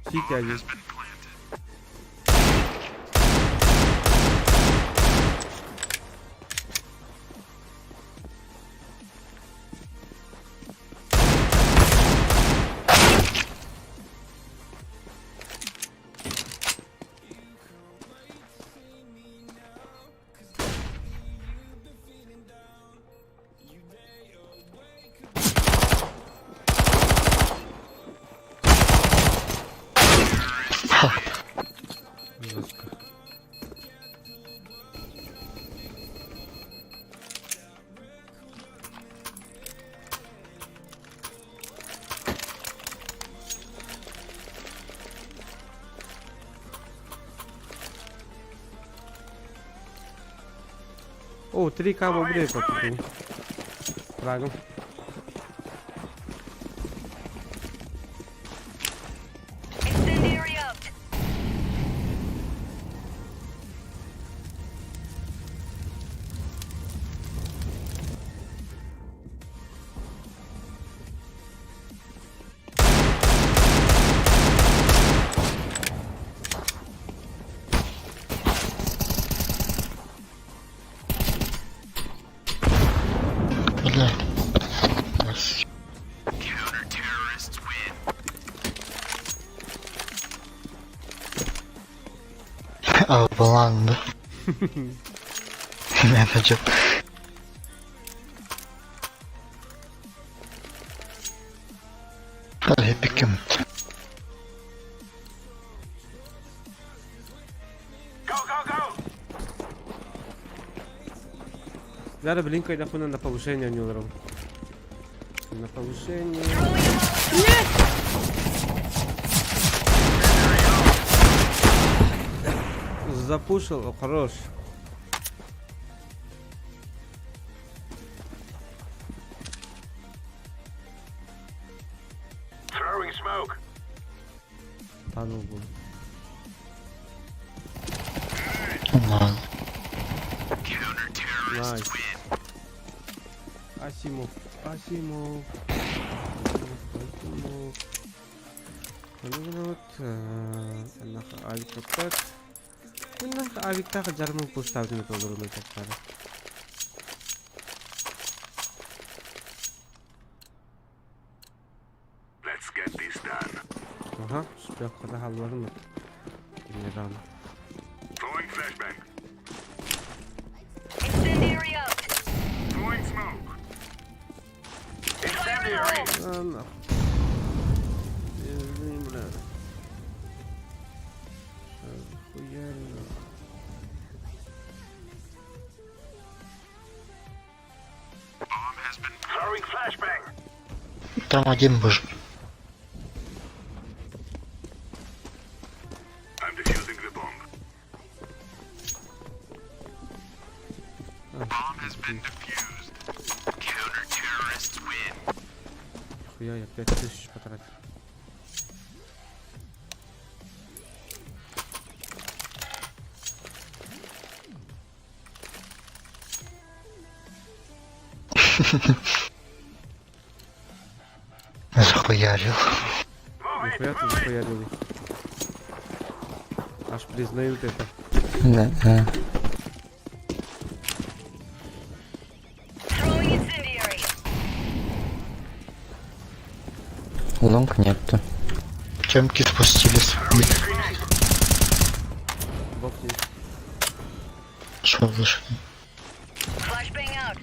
Сити один. Жестко. О, 3К бублей покупил. Фрагом.
Incendiary out.
Бля. А, балан, да? Я хочу. Эпикем.
Зараз блинкой нахуй на повышение не ударом. На повышение. Запушил, о, хорош. Танул был.
Ладно.
Найс. Асимов. Асимов. Асимов. Ну вот. Нахуй авик так. Нахуй авик так жармын поставить на толру на так. Ага, успех, когда халварым. Не рано.
Incendiary out. Fire in the hole.
Нахуй. Бля. Охуенно.
Там один бежит.
Хуя, я 5000 потратил.
Захуярил.
Нихуя ты захуярил. Аж признают это.
Да, да.
Throwing incendiary.
Лонг нету.
Темки спустились.
Бог есть.
Что вышли?
Flashbang out.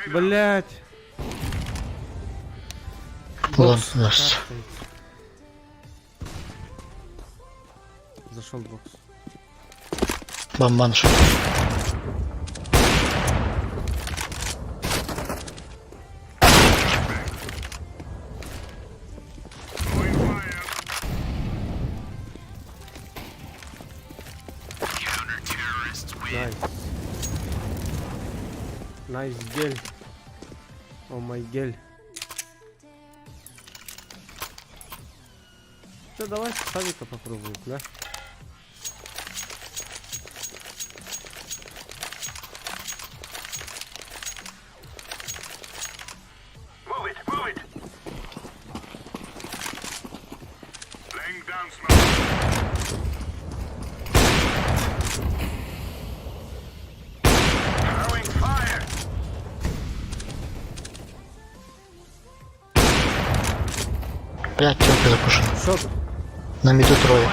Блять.
Вон нас.
Зашел бокс.
Бомбанша.
Найс. Найс гель. О май гель. Да давай Савика попробуем, да?
Блять, темки запушил.
Шорт.
На миду трое.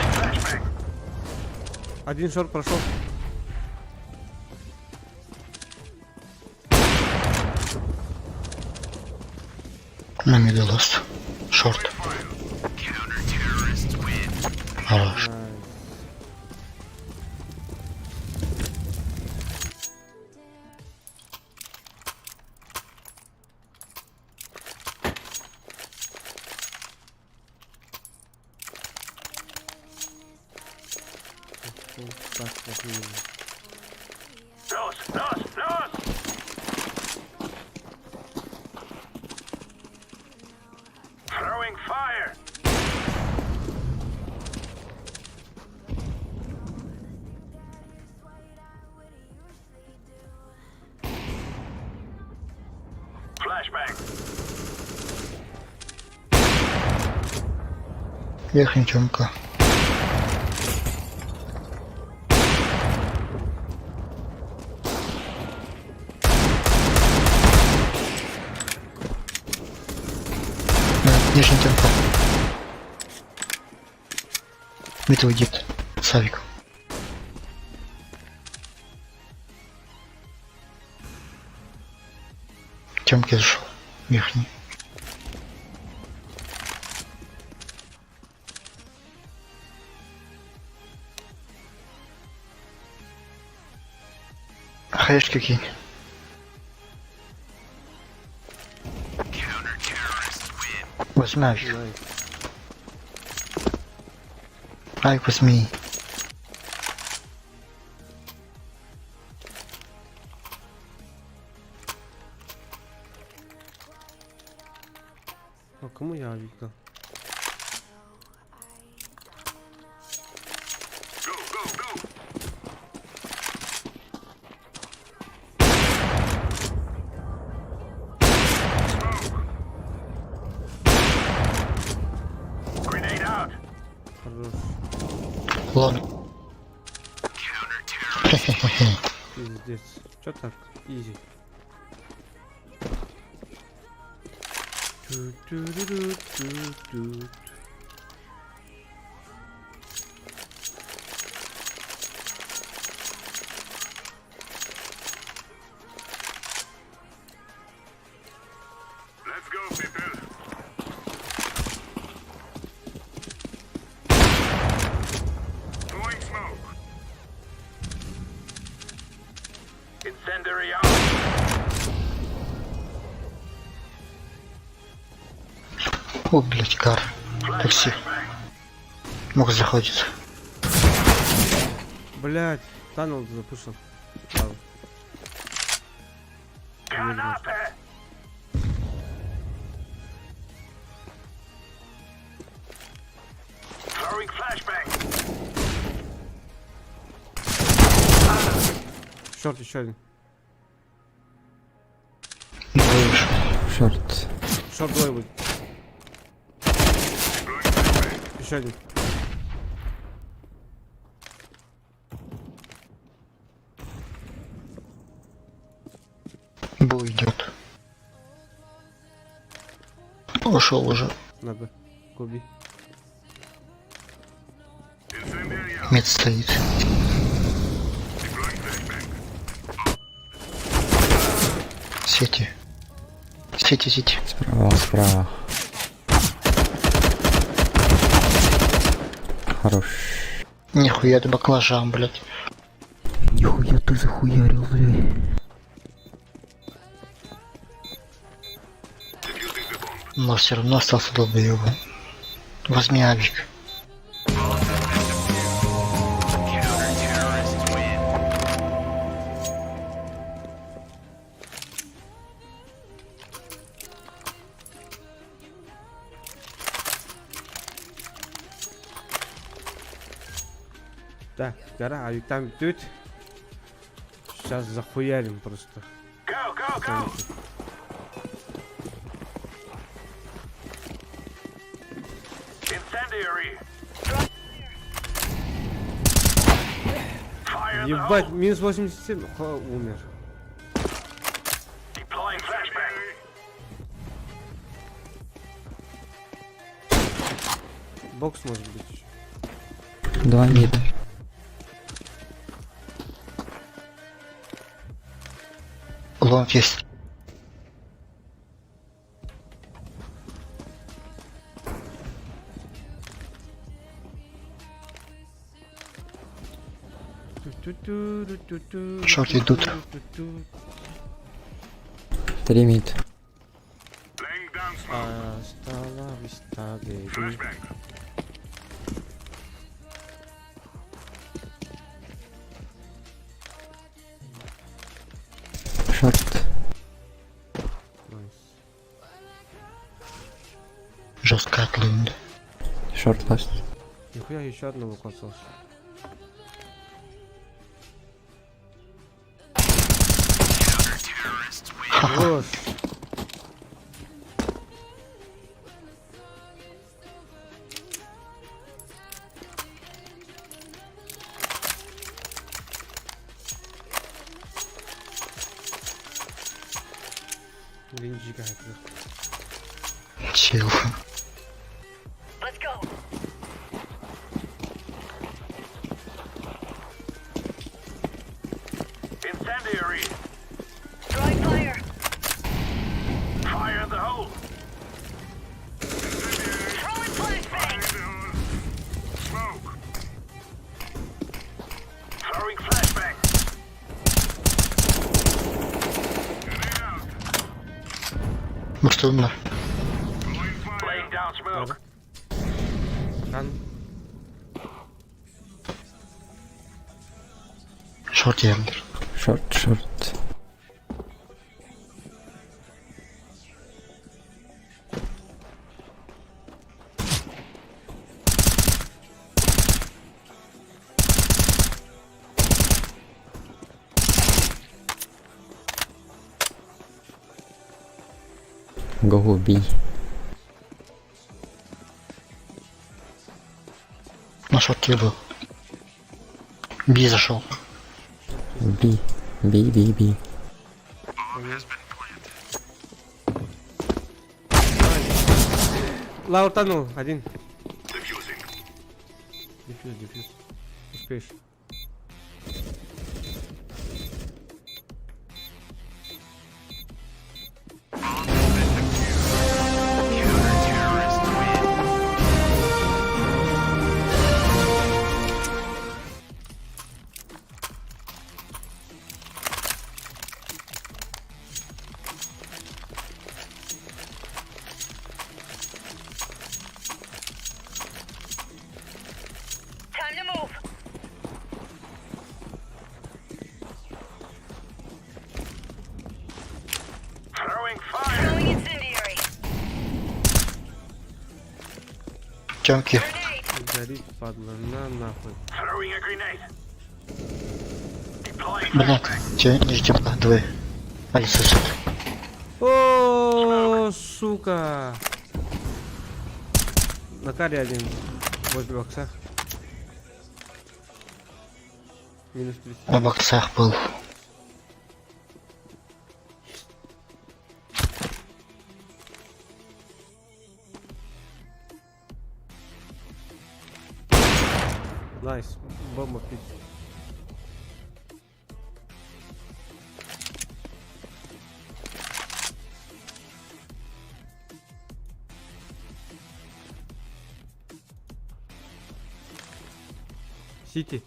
Один шорт прошел.
На миду ласт. Шорт. Хорош.
Так, отлично.
Верхняя темка. Нижняя темка. Мид уйдет. Савик. Темки зашел. Верхний. Хаешки кинь. Возьми авик. Авик возьми.
А кому я авик дал? Хорош.
Лон.
Пиздец. Чё так? Изи. Ту-ту-ру-ру-ту-ту.
О, блять, кар. Такси. Мог заходить.
Блять, танул запушил. Шорт еще один.
Шорт.
Шорт двое будет. Еще один.
Бой идет. Ушел уже.
Надо. Куби.
Мид стоит. Сети. Сети.
Справа. Хорош.
Нихуя ты баклажан, блядь.
Нихуя ты захуярил, блядь.
Но все равно остался долбоёбом. Возьми авик.
Так, гора, авиктан битет. Сейчас захуярим просто. Ебать, минус 87, умер. Бокс может быть еще.
2 мида.
Лонг есть. Шорт идут.
3 мид. Шорт.
Жестко отлынул.
Шорт ласт.
Нихуя еще одного косался. Хорош. Ринджика это.
Чил.
Let's go.
Incendiary.
Throwing fire.
Fire in the hole.
Throwing flashbang.
Smoke. Throwing flashbang.
Просто умер.
Хан.
Шорт ягер.
Шорт. Го, бей.
На шорте был. Би зашел.
Бей.
Ла утонул, один. Дефьюз. Успеешь.
Time to move. Throwing incendiary.
Темки.
Горит, падла, нахуй.
Блять, че, ниже темка, двое. Алиса,
О, сука. На каре один. Возле бокса. Минус 30.
на боксах был.
Найс. Бомба пить. Сити.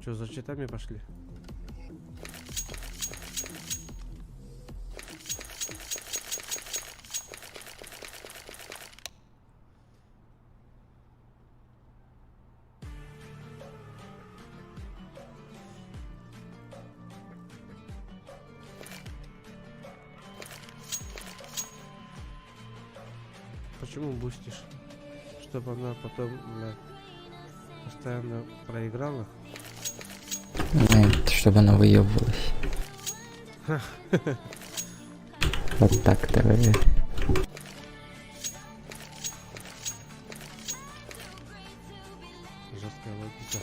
Че, за читами пошли? Почему бустишь? Чтобы она потом, блядь, постоянно проиграла?
Нет, чтобы она выебывалась. Вот так, давай.
Жесткая логика.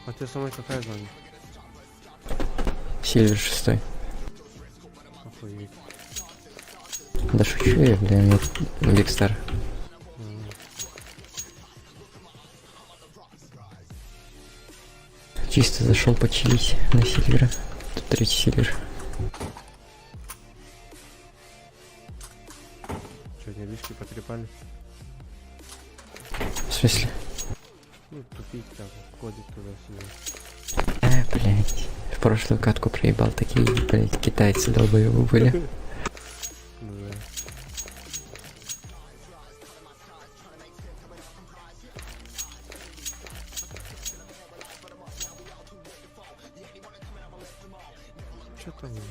А ты самой какая звонит?
Сильвер 6.
Охуеть.
Да шучу я, блин, Бигстар. Чисто зашел почилить на Сильвера. Тут 3 Сильвер.
Че, не лишки потрепали?
В смысле?
Ну, тупить там, ходит туда-сюда.
Блять. В прошлую катку проебал, такие, блять, китайцы долбоёбы были.
Да. Чё там у них?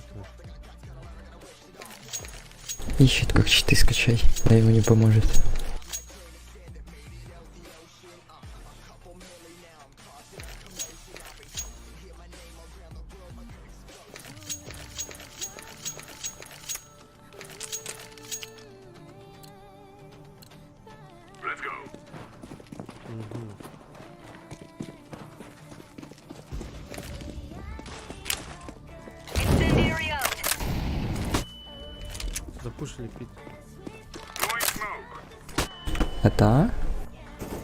Ищет, как читы скачать, да ему не поможет.
Запушили пить.
Это?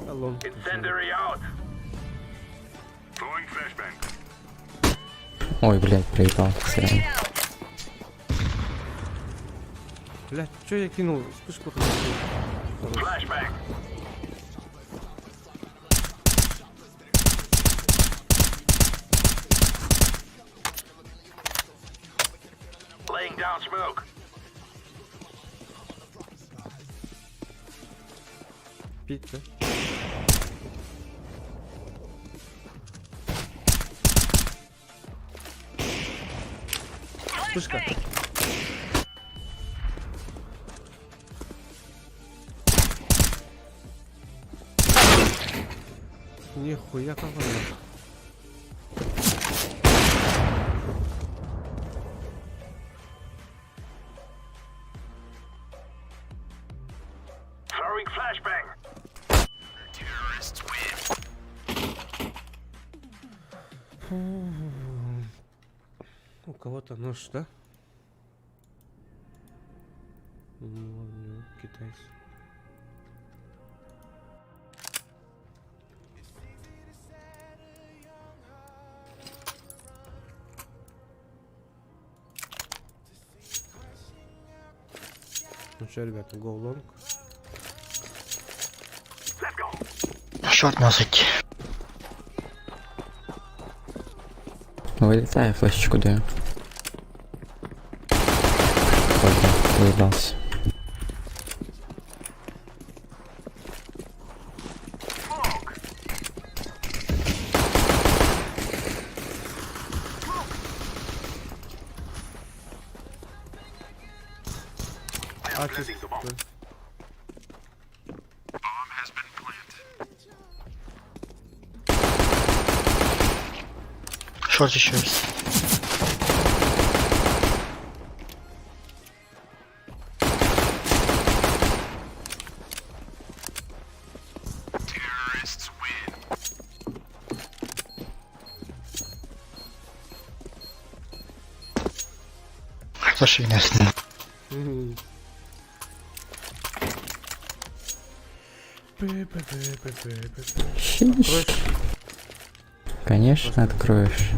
Лонг.
Ой, блядь, проебал. Сорян.
Блядь, чё я кинул? Вспышку хотел.
Laying down smoke.
Пить, да? Вспышка. Нихуя как он.
Throwing flashbang.
У кого-то нож, да? Ну, китайцы. Ну что, ребята, go long.
Шорт нас идти.
Вылетаю, флешечку даю. Ладно, выебался.
Шорт еще есть. Слушай, ясно.
Щищ. Конечно, откроешь.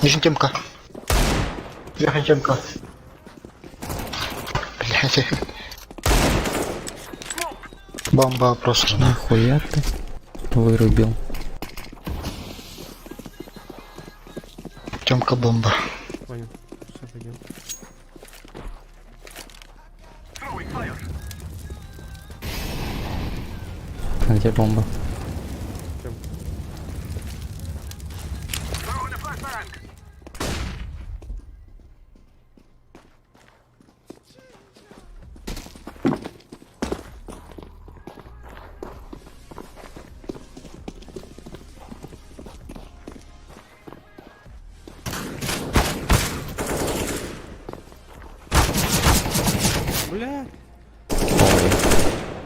Нижняя темка. Верхняя темка. Блядь. Бомба просто.
Нахуя ты вырубил?
Темка бомба.
Понял. Все, пойдем.
А где бомба?
Бля!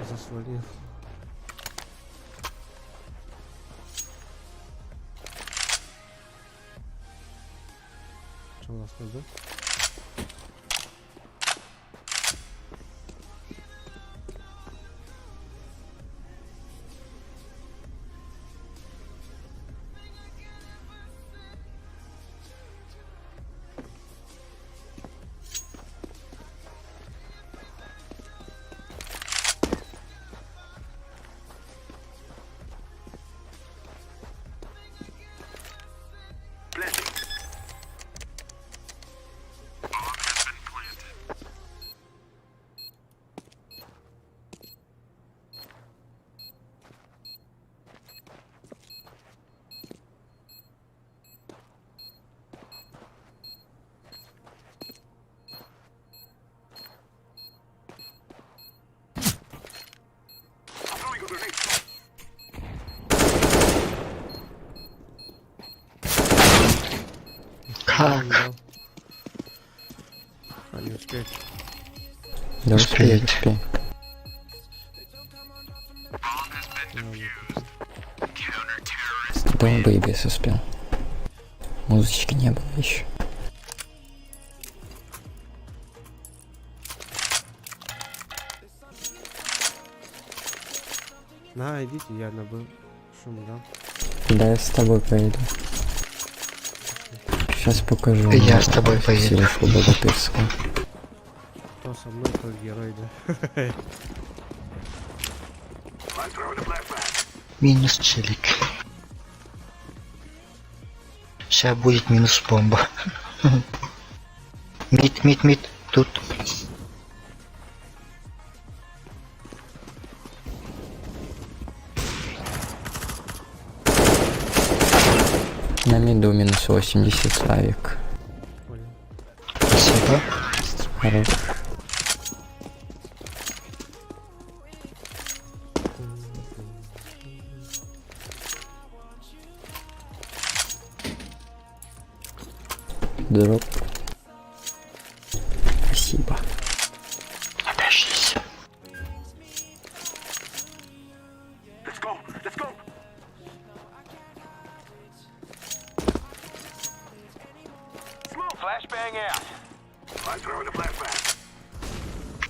Заслонил. Что у нас тут, да?
Как?
А не успеть.
Да успею, успею. Да он бы и без успел. Музычки не было еще.
На, идите, я набыл шум, да?
Да, я с тобой поеду. Сейчас покажу.
Я с тобой поеду.
Сережку богатырскую.
Кто со мной, тот герой, да?
Минус челик. Сейчас будет минус бомба. Мид. Тут.
На миду минус 80 Славик.
Спасибо.
Хорош. Дроп. Спасибо.
Обождись.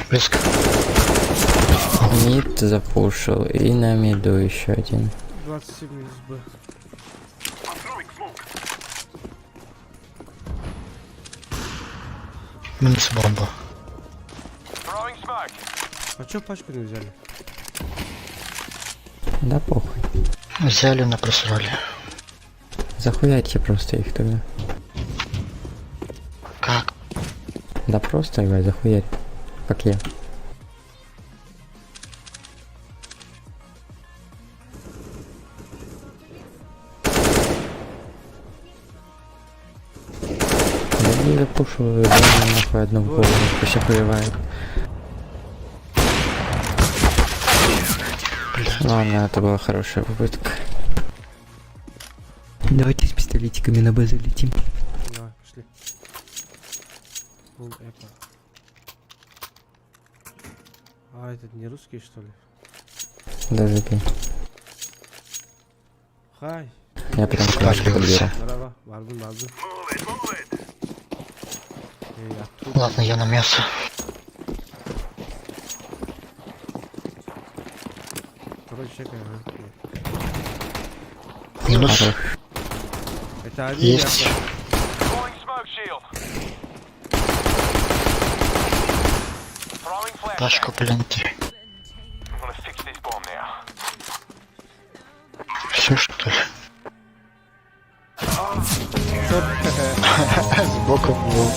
Близко.
Мид запушил и на миду еще один.
27 минус Б.
Минус бомба.
А чё пачку не взяли?
Да похуй.
Взяли на просрали.
Захуяйте просто их тогда.
Как?
Да просто играй, захуярь. Как я. Да не запушиваю, да нахуй одну в голову, пусть охуевает. Ладно, это была хорошая попытка. Давайте с пистолетиками на Б залетим.
Давай, пошли. Эпа. А этот не русский, что ли?
Даже ты.
Хай.
Я прям флешку подберу.
Здорово, барбун.
Ладно, я на мясо.
Короче, чекай,
Минус.
Это один.
Есть. Тачку пленки. Все что ли? Сбоку был.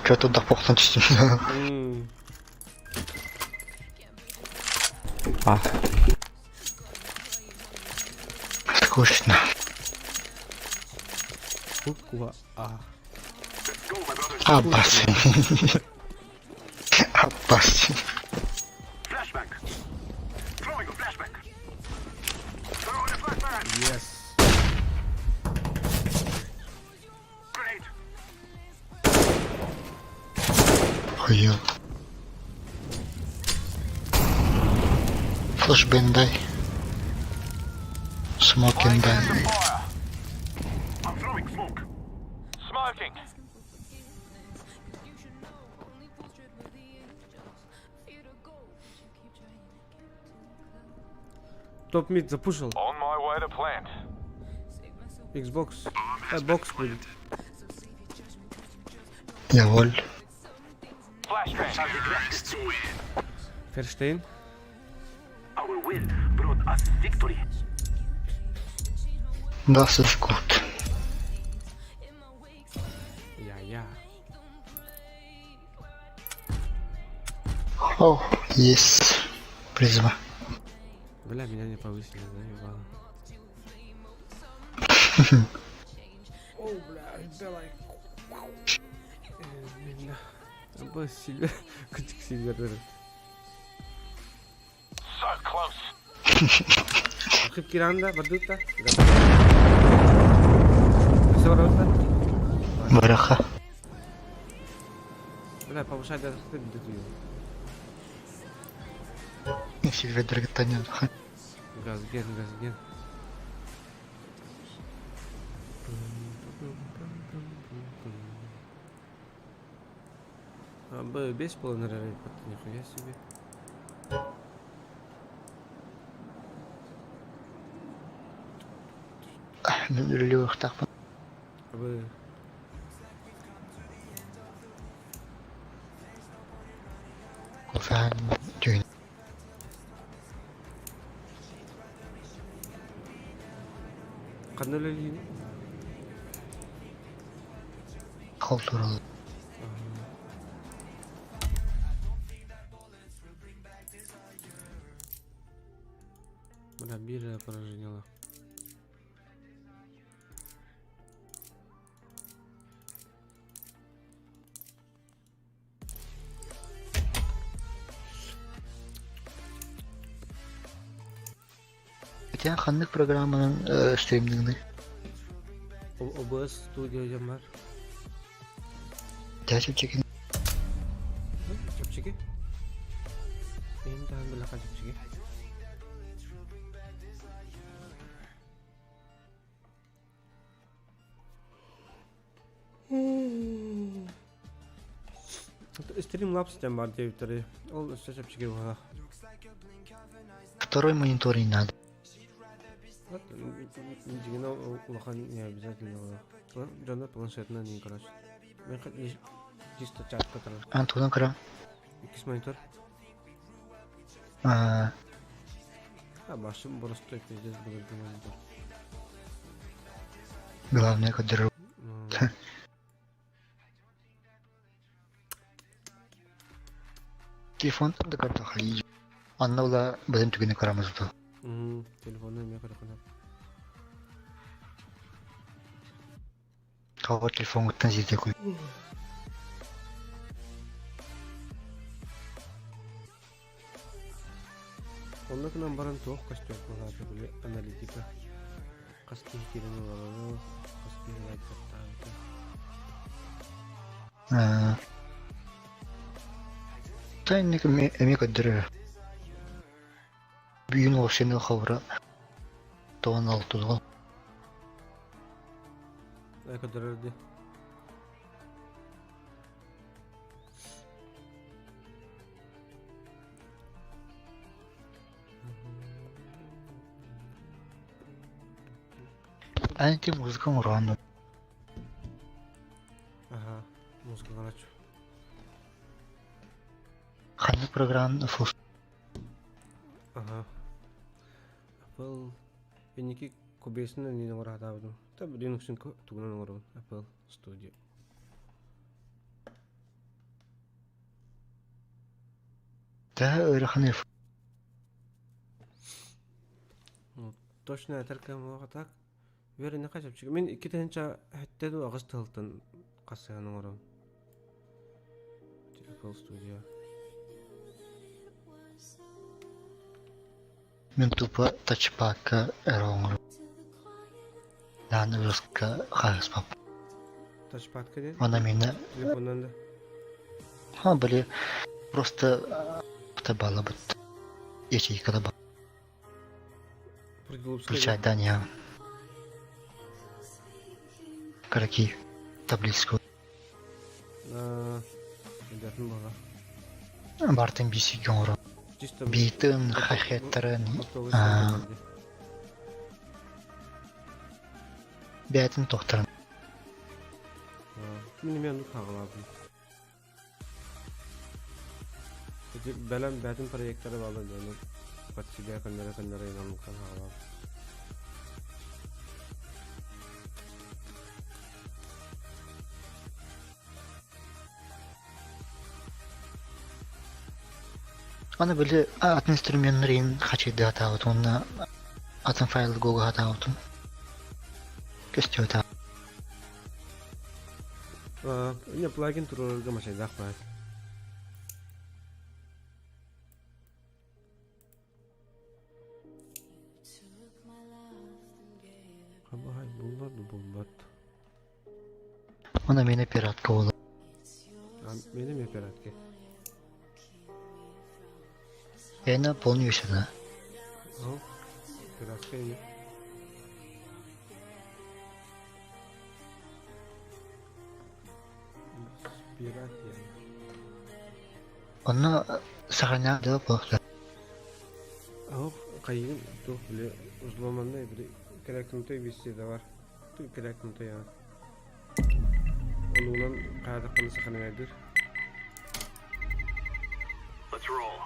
Че туда похнуть?
А.
Скучно.
Буква А.
Опасен. Опасен.
Yes.
Охуел. Флешбен дай. Смокин дай.
Топ мид запушил. Xbox. Бокс будет.
Я воль.
Ферштейн.
Да, все гуд.
Я.
О, есть. Призма.
Бля, меня не повысили, заебало. О, бля, давай. Або сильвер. Кучик сильвер. Akıp kiranda, berdutta. Masih berdutta?
Браха.
Бля, повышать даже ты
Silvedr'ga tanıyor.
Gazgen. B5,5 райпад, нихуя себе.
Мен рөлевых тақпын.
Б.
Офан түйін.
Қандай лейін?
Қол туралы.
Бля, биржа поражение.
Өтен қандық программаның стримдігінде?
OBS студия жамар.
Тәсіп чекен.
Чепчеге? Мен тағын білақа чепчеге. Streamlabs там бар девятары. Ол чепчеге была.
Второй монитор не надо.
Дигина улахан не обязательно. Жана планшетна не короче. Мен чисто чат который.
Антодан кара.
Кис монитор. Башым просто пиздец будет монитор.
Главное кадры. Телефон да карта хали. Анна ула бәдем түгене карамыз то.
Телефонны мен каракана.
Кава телефон өттен зерде кой.
Онда кынан баран тоқ кастер болады біле аналитика. Қасты керені олары, қасты лайктаттағы.
Тайник эме кадры. Бүйін олшені қауыра. Тоған алтуға.
Кадрды.
Әнте музыкаң ұранды.
Ага, музыка ғаначу.
Қаны программны фуш.
Ага. Apple енеки кубесіні нені ғыра атабыдым. Та Linux'ın туғынан ғырын. Apple Studio.
Да, өрі қаны фуш.
Точно әтіркем оға так. Веріне қачап чеге. Мен 2 тәнча әттеді ағыз тылтын қасығының ғырын. Apple Studio.
Мен тупо тачпадка эроңру. Дан ұрысқа қағыспап.
Тачпадка деді?
Она мені...
Телефоннан да?
Ха, біле, просто бала бұд. Ячейкада бала. Включать дания. Караки. Таблицку.
Дәтін бала.
Бартын бейсі гонру. Бейтін, хахеттарын. Бәтін тоқтарын.
Мен қағылабым. Бәлем бәтін проекттары балы дәнім. Под себя кандара инамын қағылабым.
Аны білі атын инструменттерін қачайды атауыд, оны атын файлы Google атауыдын. Көсті атауыд.
Не, плагин турурга машайды ақпайд. Қабағай бұлларды бұлбат.
Оны мені пиратка олы.
Мені ме пиратке?
Я полный весь, да.
Ау. Пиратка ине. Пират я.
Он сохранял, да, плохо.
Ау, кайын тух биле узламандай бир керектинтэй бисти да бар. Ту керектинтэй я. Онунан кайдакканы саханайдыр.
Let's roll.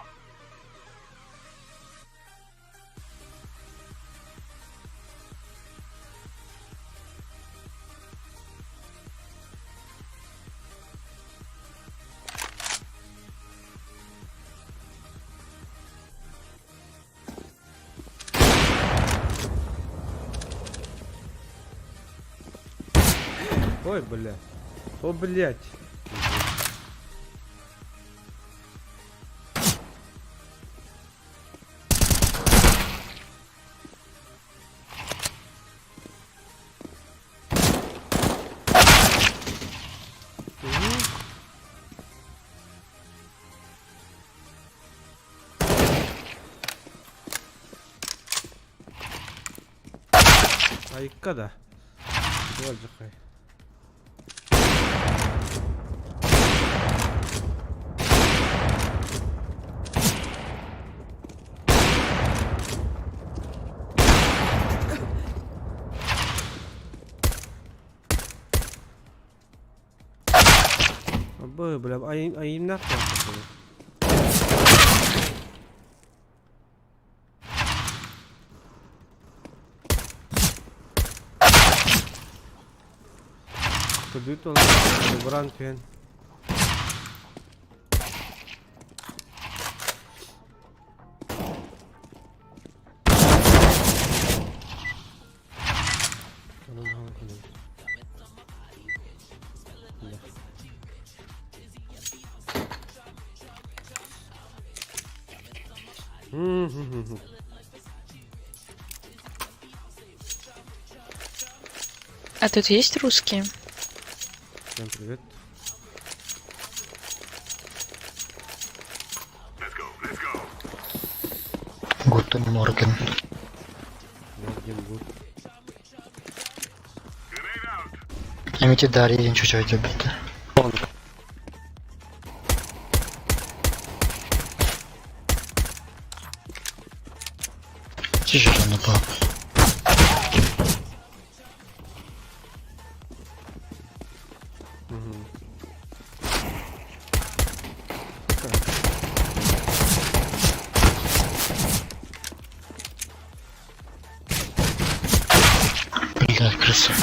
Ой, блядь. О, блядь. Айка да. Вот же. Бля, а им нахуй. Кудут он бран кен.
А тут есть русские?
Всем привет.
Гутен Морген.
Морген гуд.
Имейте Дарья, один чуть-чуть убито. Тише же напал. Блядь, крыса.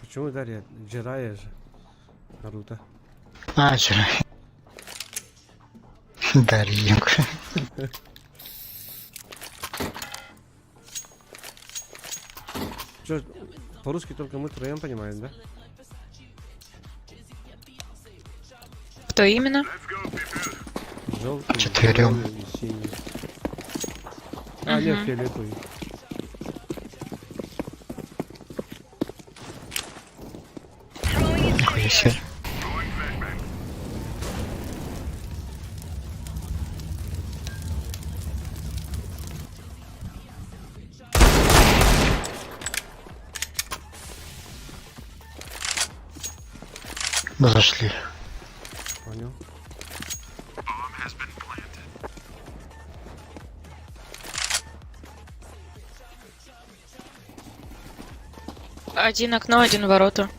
Почему Дарья? Джирая же. Наруто.
А, Джирай. Дарья.
Чё, по-русски только мы троем понимаем, да?
Кто именно?
Желтый,
Четверём.
зелёный и синий. А, нет, фиолетовый.
Нихуя себе. Мы зашли.
Понял.
Один окно, один ворота.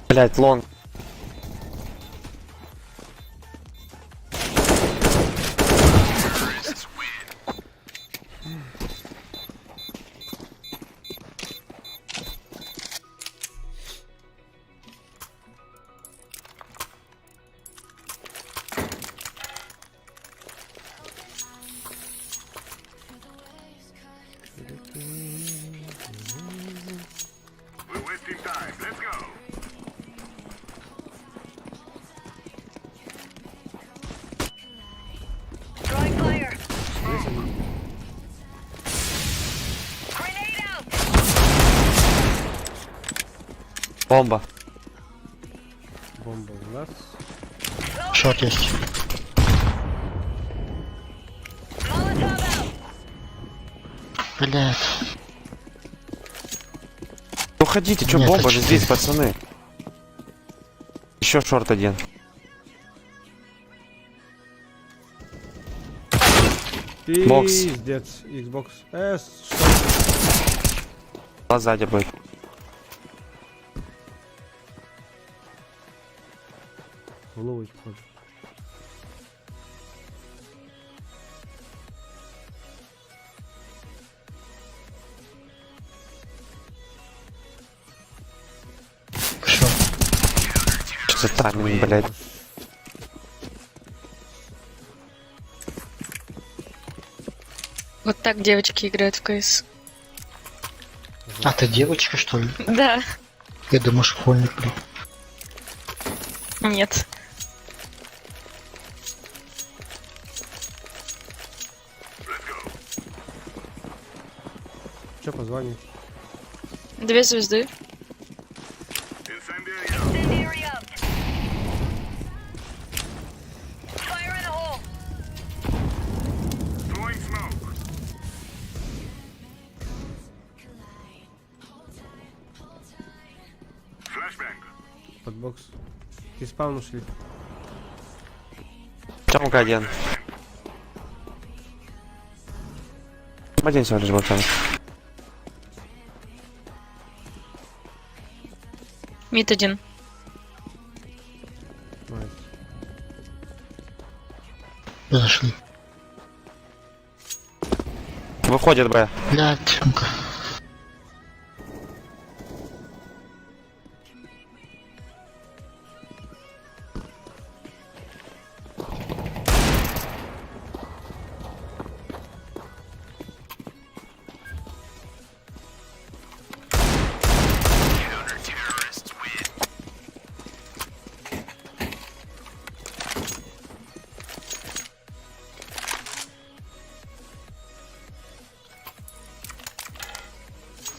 Блять, лонг.
We're wasting time. Let's go.
Throwing fire. Grenade out.
Бомба.
Шорт есть. Блядь.
Уходите, что
Нет,
бомба же
это
здесь,
четыре.
пацаны. Еще шорт один. Бокс.
Пиздец. Xbox S.
А сзади будет.
В ловочку входит.
Что за тайминг, блядь?
Вот так девочки играют в КС.
А ты девочка, что ли?
Да.
Я думаю, школьник, блин.
Нет.
Че позвонить?
2 звезды.
Incendiary out. Fire in the hole.
Throwing smoke. Flashbang.
Под бокс. И спаун ушли.
Тёмка один. Один всего лишь был там.
Мид 1.
Найс.
Зашли.
Выходит, Б.
Блядь, ну-ка.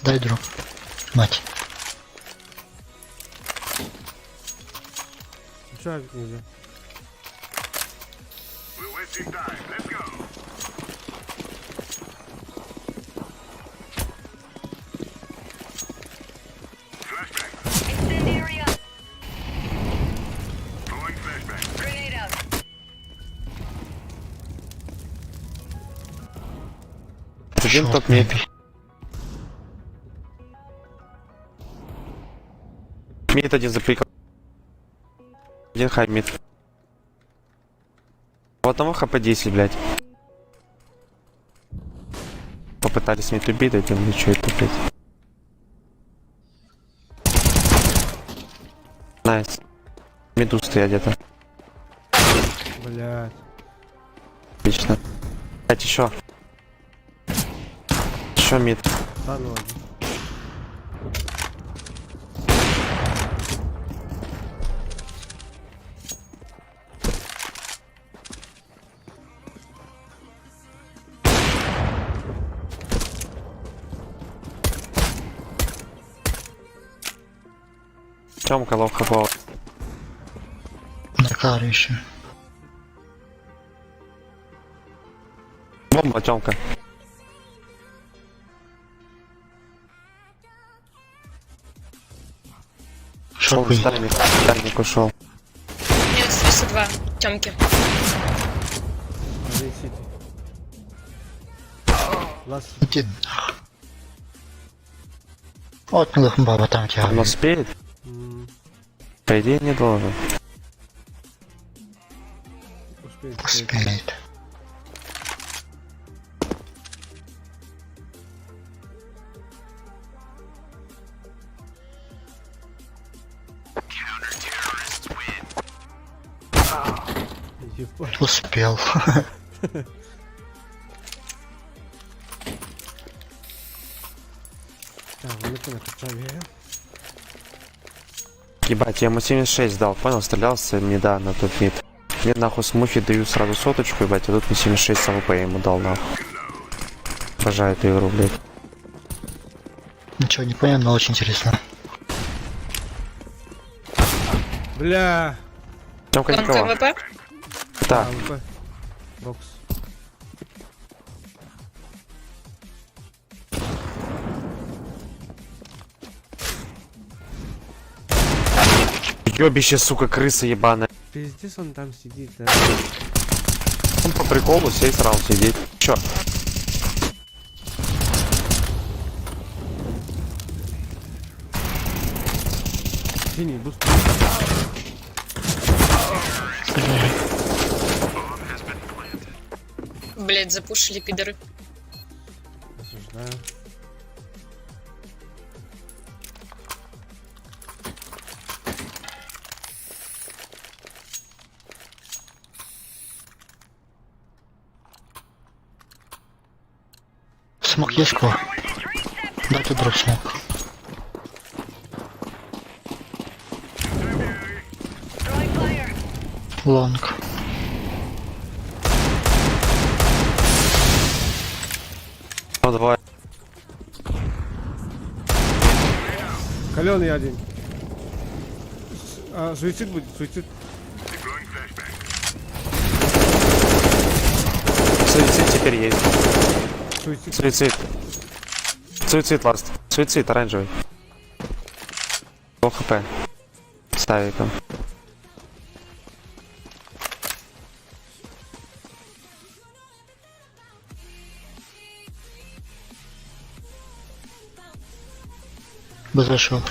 Дай дроп. Мать.
Че нельзя?
We're wasting time. Let's go. Flashbang.
Incendiary out.
Throwing flashbang.
Grenade out.
Один топ мид. Мид один заприкал. Один хай мид. У одного хп 10, блядь. Попытались мид убить, а тем ничего это, блядь. Найс. Миду стоят где-то.
Блядь.
Отлично. Блядь, еще. Еще мид.
Да ну один.
Тёмка ловко был.
На каре еще.
Бомба, Тёмка. Шел в дальник. Дальник ушел.
Минус 32. Тёмки.
Один сити. Лас.
Иди. Вот милых баба там тебя.
Он успеет? По идее не должен.
Успеет.
Успеет.
Ебать.
Успел.
Так, вылеты накачали.
Ебать, я ему 76 дал, понял? Стрелялся мида на тот мид. Мне нахуй с мухи даю сразу соточку, ебать, а тут мне 76 с АВП я ему дал, нахуй. Обожаю эту игру, блядь.
Ничего не понял, но очень интересно.
Бля.
Тёмка
Тонко
никого.
ВП.
Да.
АВП. Бокс.
Ёбище, сука, крыса ебаная.
Пиздец, он там сидит, да.
Он по приколу сей сразу сидит. Чё?
Синий, буст.
Блять, запушили пидоры.
Осуждаю.
Смок есть кого? Дайте дроп смок. Лонг.
Ну, давай.
Каленый один. Суицид будет, суицид.
Суицид теперь есть.
Суицид.
Суицид. Суицид, ласт. Суицид оранжевый. О, хп. Ставит там.
Бы зашел.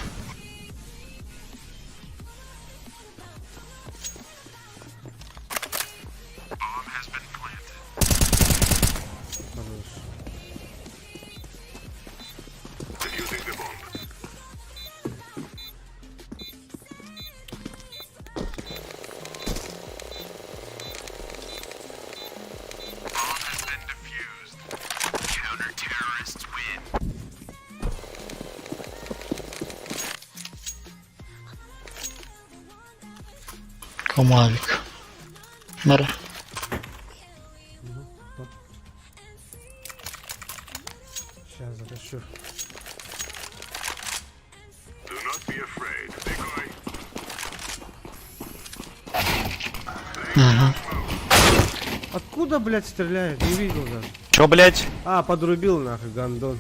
Комавик. Мара.
Сейчас затащу.
Угу.
Откуда, блядь, стреляет? Не видел даже.
Чё, блять?
А, подрубил нахуй, гандон.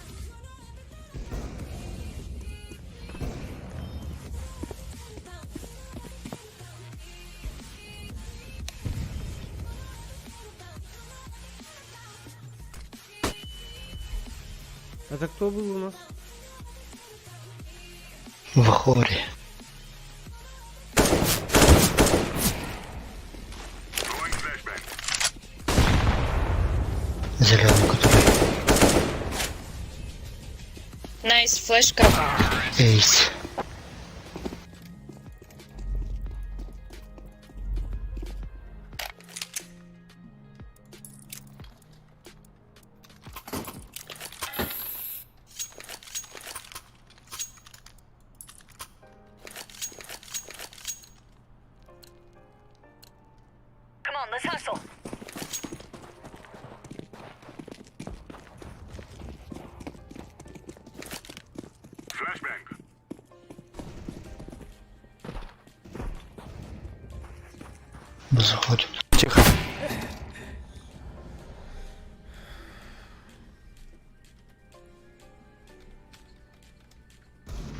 Это кто был у нас?
В хоре. Зеленый, который.
Найс, флешка.
Эйс.
Come on, let's hustle.
Заходит.
Тихо.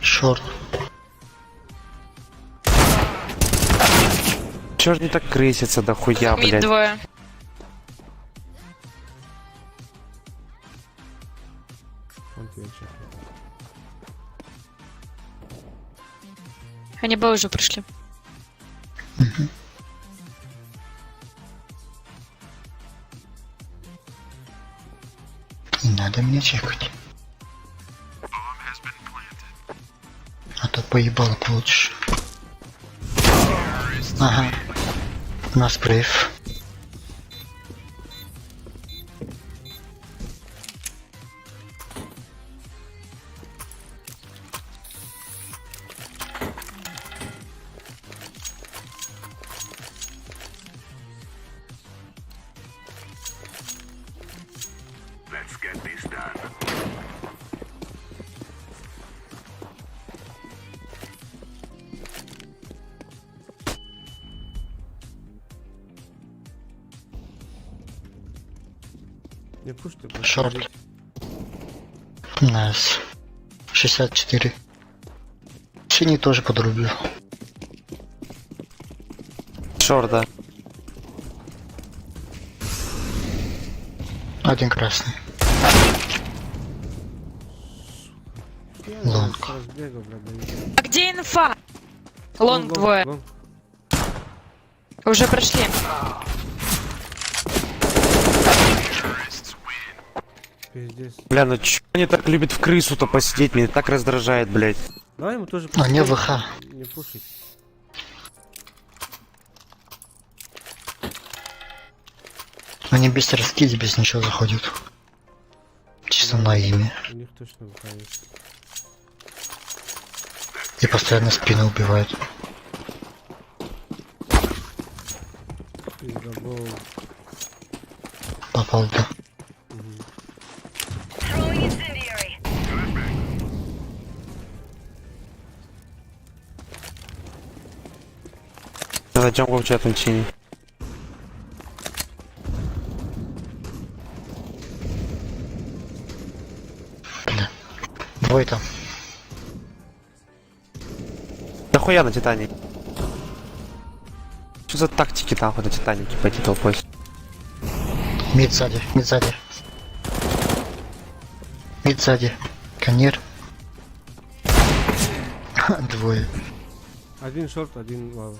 Шорт.
Чё ж не так крысится дохуя,
Мид
блять?
двое. Они бы уже пришли.
Не надо меня чекать. А то поебало получишь. Ага. У нас брейв.
Не пушьте, просто
Шорт.
идите.
Найс. 64. Синий тоже подрубил.
Шорт, да.
Один красный.
Я
Лонг.
разбегал, бля, боюсь.
А где инфа? Лонг двое.
Лонг.
Уже прошли.
Пиздец.
Бля, ну чё они так любят в крысу-то посидеть? Меня так раздражает, блядь.
Давай ему тоже
А, не
посмотрим.
ВХ.
Не пушить.
Они без раскиди, без ничего заходят. Чисто на имя.
У них точно выходит.
И постоянно спину убивают.
Пиздобол.
Попал, да.
Throwing incendiary.
Зачем в чат начини?
Двое там.
Да хуя на Титане. Что за тактики там на Титанике пойти толпой?
Мид сзади, мид сзади. Мид сзади. Конер. Двое.
Один шорт, один лава.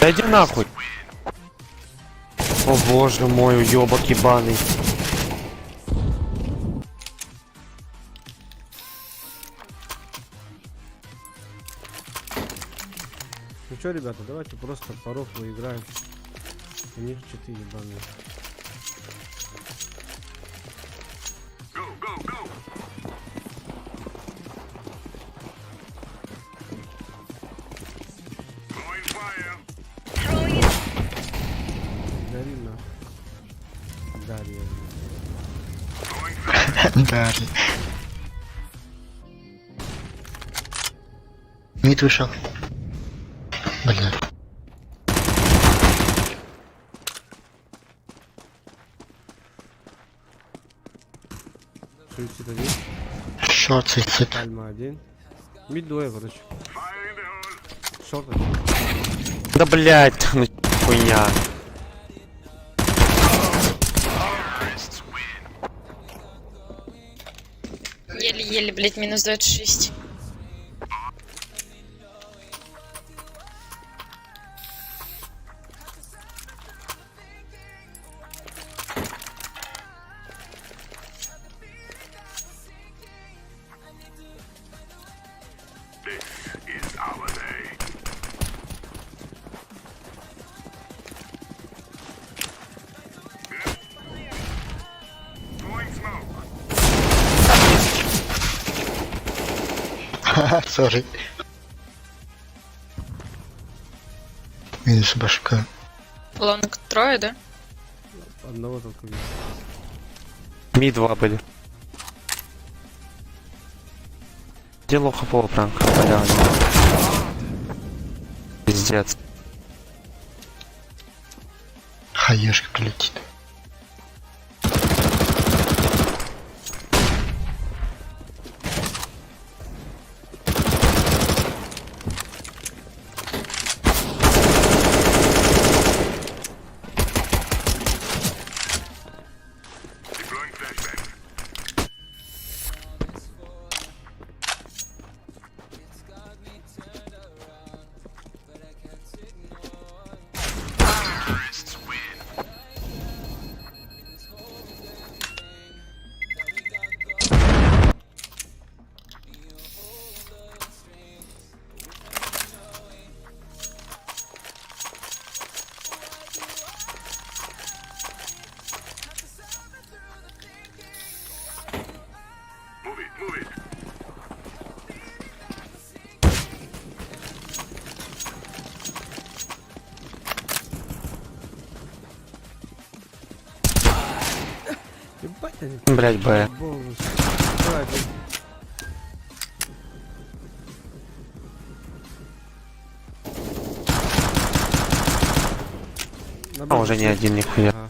Да иди нахуй. О боже мой, уёбок ебаный.
Ну чё, ребята, давайте просто порог выиграем. У них читы ебаные. Дари нахуй. Дарья.
Дали. Мид вышел. Бля.
Суицид один.
Шорт, суицид.
Альма один. Мид двое, короче. Шорт один.
Да блять, ну хуйня.
Еле-еле, блять, минус 26.
Ха-ха, сори. Минус башка.
Лонг трое, да?
Одного только вижу.
Ми 2 были. Где лохопола пранк? Бля. Пиздец.
Хаешка прилетит.
Ебать они.
Блять, Б.
Бонус. Давай, блядь. Б
уже не один, нихуя.
Ага.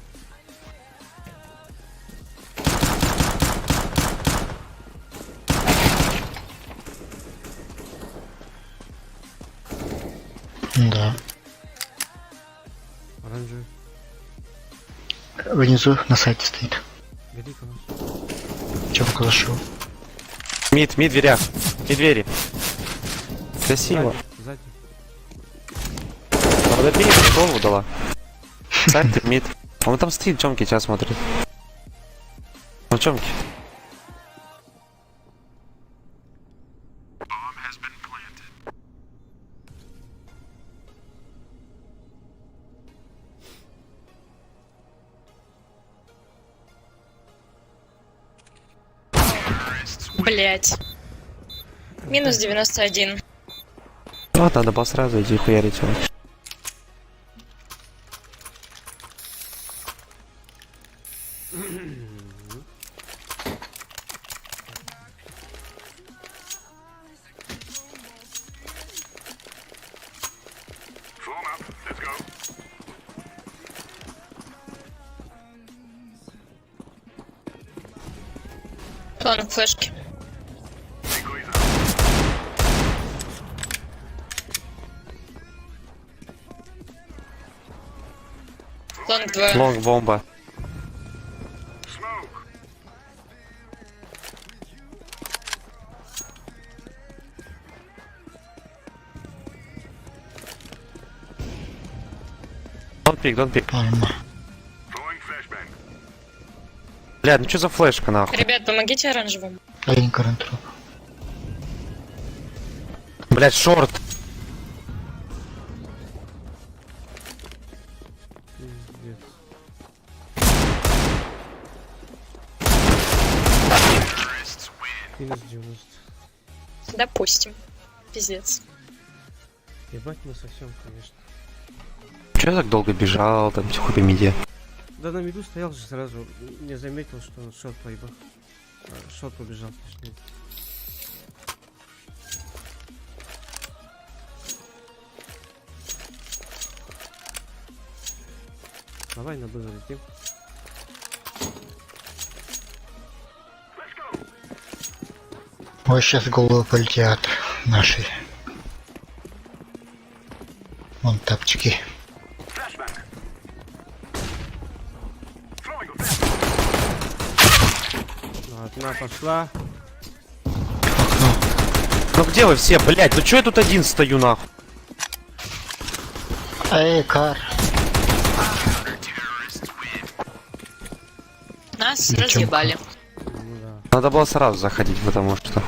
Да.
Оранжевый.
Внизу на сайте стоит.
Бери кого.
Че по калашу?
Мид, дверях. И двери. Красиво.
Сзади.
Подопили, голову дала. Сайт, мид. Он там стоит, Чомки сейчас смотрит. Ну, Чомки.
Блять. Минус 91.
Вот, надо было сразу идти хуярить его.
План флешки. Лонг 2.
Лонг бомба. Don't pick. Бля, ну что за флешка нахуй?
Ребят, помогите оранжевому.
Один карантроп.
Блять, шорт.
Пиздец. Минус 90.
Допустим. Пиздец.
Ебать мы совсем, конечно.
Че я так долго бежал, там тихо по миде?
Да на миду стоял же сразу, не заметил, что он шот поебал. Шот побежал, точнее. Давай на Б залетим.
Вот сейчас головы полетят наши. Вон тапчики.
Одна пошла.
Ну где вы все, блять? Ну чё я тут один стою нахуй?
Эй, кар.
Нас
Ничего.
разъебали.
Надо было сразу заходить, потому что...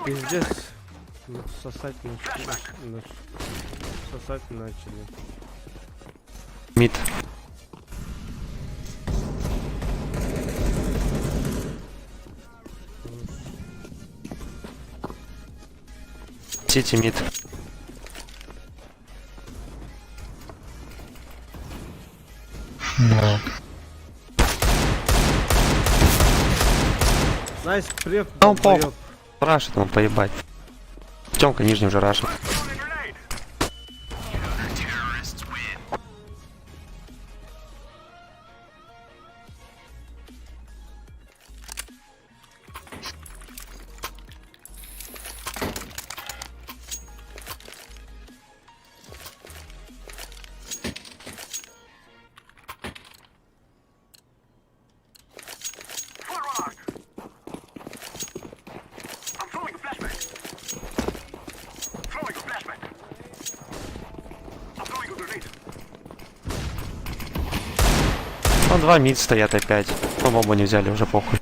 Пиздец. Ну, сосать сосать начали.
Мид. Сети мид.
Да.
Найс, преп.
Он пол. Рашит ему поебать. Тёмка нижний уже рашит. Ну, два мид стоят опять. Ну, бомбу не взяли, уже похуй.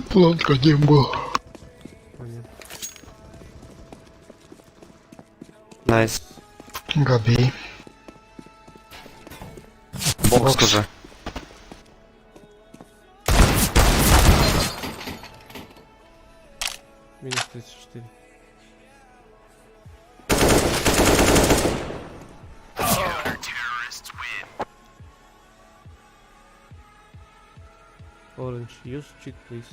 Планка один был.
Найс.
Габи.
Бокс тоже.
Минус 34. Orange, use cheat, please.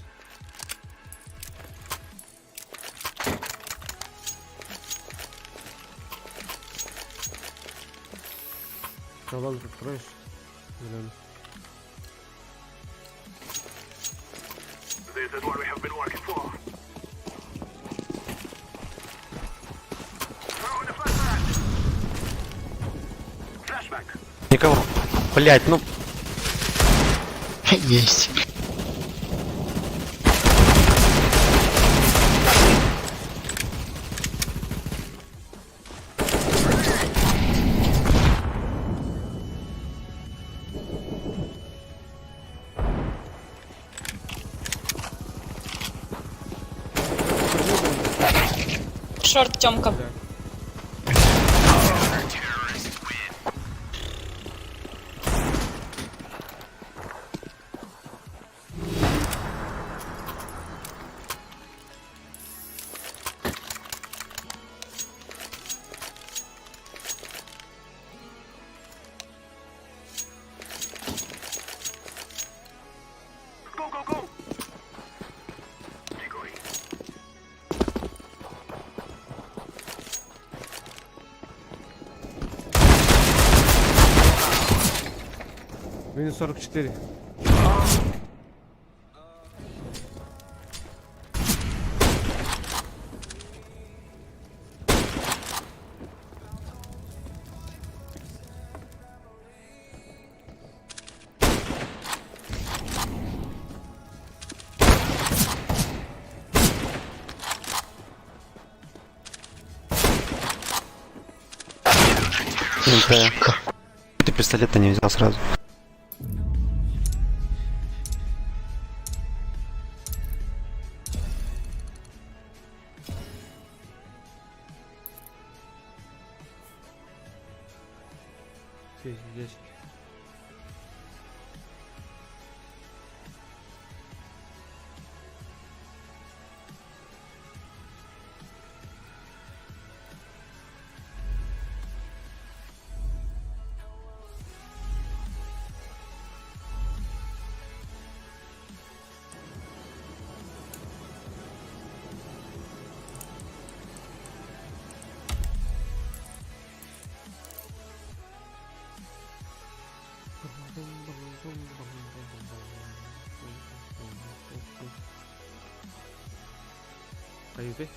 Колонку откроешь? Блин.
This is what we have been working for.
Никого. Блять, ну.
Есть.
Шорт, Тёмка.
Минус 44.
Ты пистолет-то не взял сразу.
Здесь. Кайфы.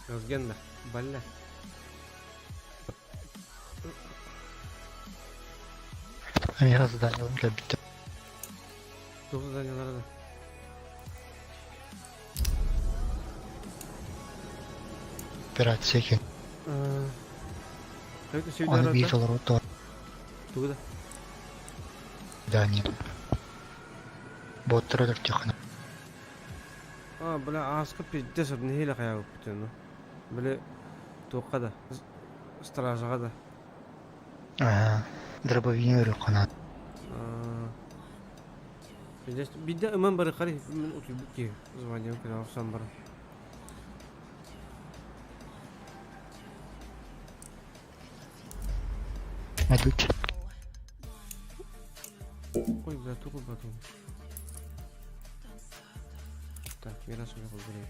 Разгенда. Бля.
Я задание для бита.
Кто задание надо?
Операция Хин.
Как ты
Он
сегодня
видел ротор.
Туда?
Да, нет. Вот ротор техно.
Бля, аска пиздец обнихила хаяг бутено. Бля, тоқада. Стражада.
Дробовик канат.
Пиздец. Бида имам бары хари мен утубки. Звонил когда сам бары.
Идут.
Ой, бля, тупо потом. Так, мираж у меня побери.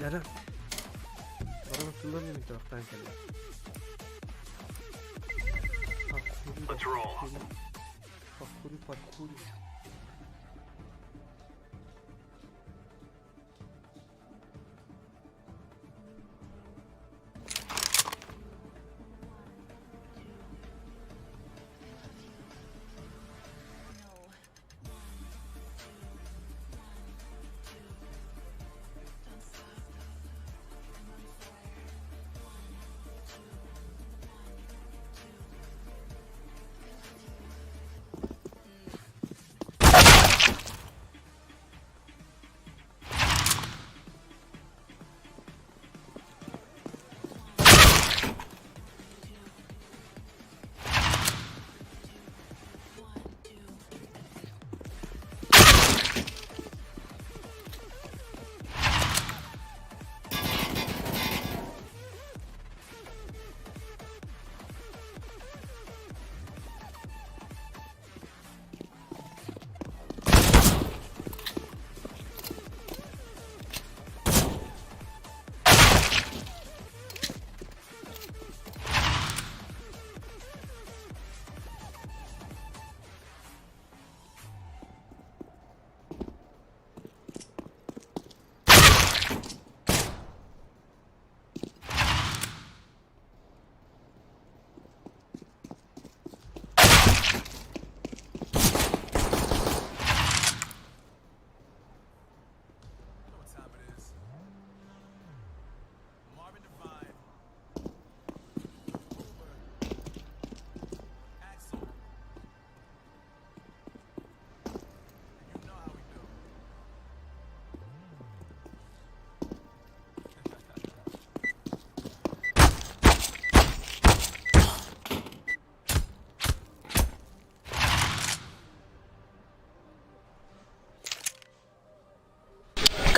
Dara. Orang keluar ni minta waktu kan.
Let's roll.
Parkour.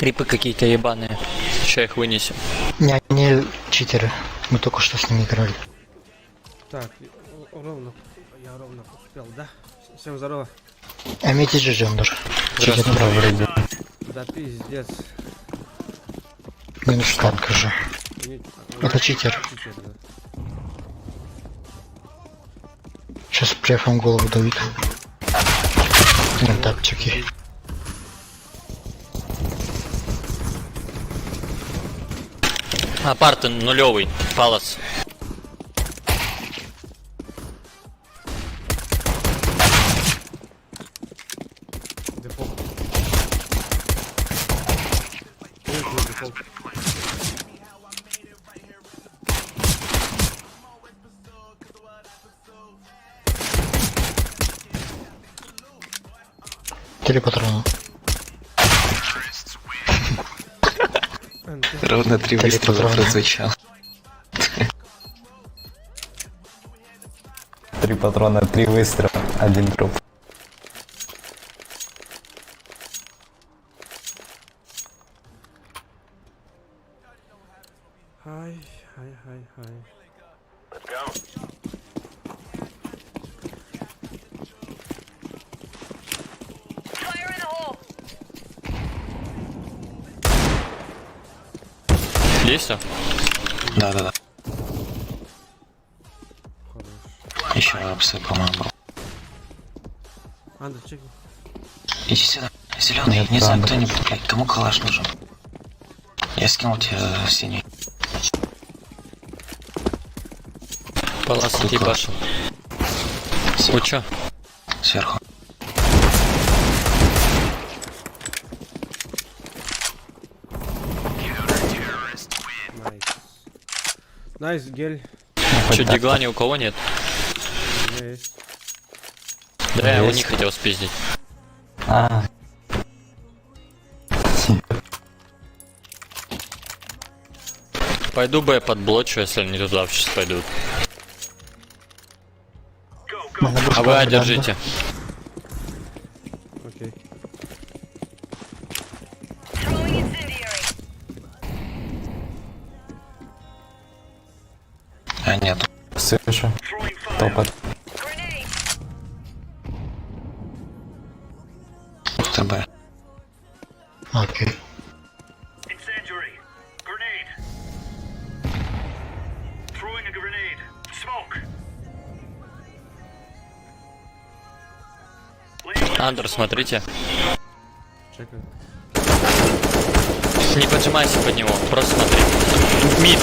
Крипы какие-то ебаные. Сейчас их вынесем.
Не, они читеры. Мы только что с ними играли.
Так, ровно. Я ровно успел, да? Всем здорово.
Амити же Андер. Читер вроде.
Да пиздец.
Минус танк же. Это читер.
Читер, да.
Сейчас префом голову давит. На тапчики.
Апарт нулевый. Палас.
Дефолт. Дефолт.
Три патрона.
Ровно 3 выстрела прозвучало.
3 патрона, 3 выстрела, 1 труп.
Хай.
Fire in the hole.
Есть все?
Да. Еще апсы, по-моему, был.
Андер, чекни.
Иди сюда. Зеленый, я не знаю, кто-нибудь, блядь, кому калаш нужен? Я скинул тебе синий.
Палас ебашил. Вы чё?
Сверху.
Найс, гель.
Чё, дигла ни у кого нет?
У меня есть.
Да, я его не хотел спиздить. Пойду Б подблочу, если они туда сейчас пойдут. А вы А держите.
Окей.
А, нет.
Слышу. Топот.
ТБ.
Окей.
Incendiary. Grenade. Throwing a grenade. Smoke.
Андер, смотрите.
Чекай.
Не поджимайся под него, просто смотри. Мид.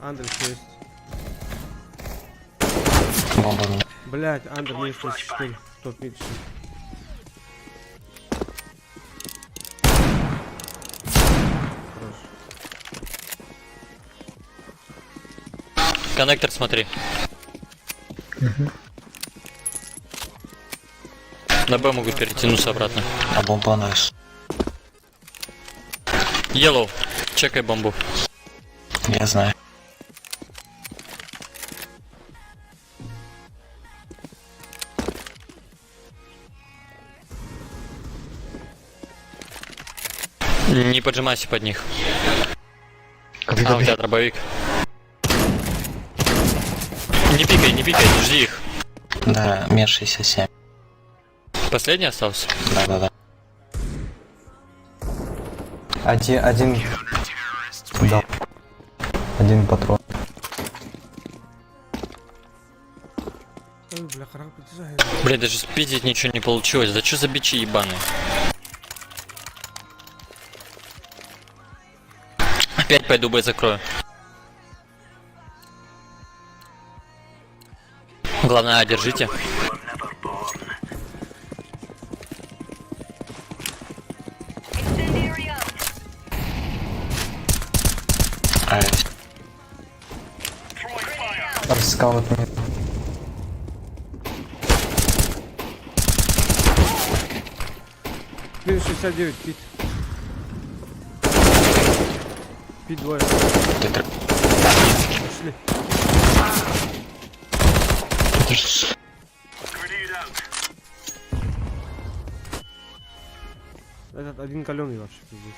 Андер, что есть?
Бомба.
Блять, Андер минус 34. Топ мид.
Коннектор смотри. На Б могу перетянуться обратно.
А бомба найс.
Yellow, чекай бомбу.
Я знаю.
Не поджимайся под них. А, у тебя дробовик. Не пикай, жди их.
Да, мир 67.
Последний остался?
Да.
Один. Да. 1 патрон.
Ой, бля, харак подъезжай.
Бля, даже спиздить ничего не получилось. Да что за бичи ебаные? Опять пойду Б закрою. Главное, А держите.
Скаут нет.
Минус 69, пит. Пит двое. Пошли. Этот один каленый вообще пиздец.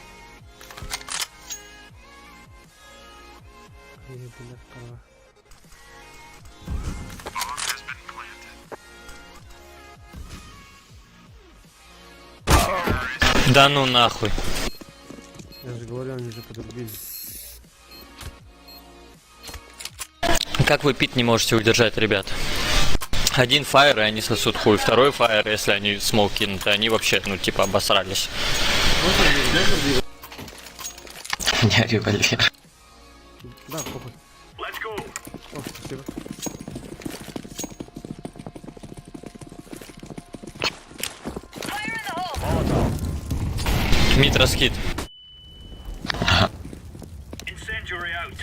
Ебаная корова.
Да ну нахуй.
Я же говорю, они же подрубили.
Как вы пить не можете удержать, ребят? Один фаер, и они сосут хуй. Второй фаер, если они смоук кинут, они вообще, ну, типа, обосрались.
Не револьвер.
Да, похуй. О, спасибо.
Мид раскид.
Incendiary out.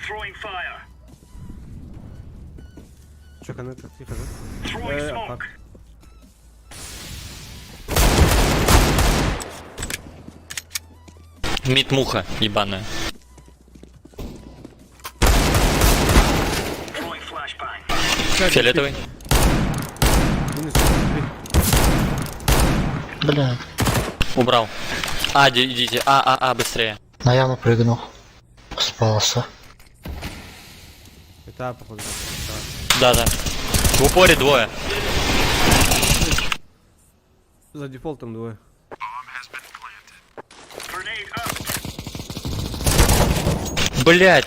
Throwing fire.
Че, коннектор, тихо, да?
Throwing smoke.
Мид муха, ебаная.
Throwing flashbang.
Фиолетовый.
Бля,
Убрал. Идите. Быстрее.
на яму прыгнул. Спался.
Это походу.
Да. В упоре двое.
За дефолтом двое.
Блять.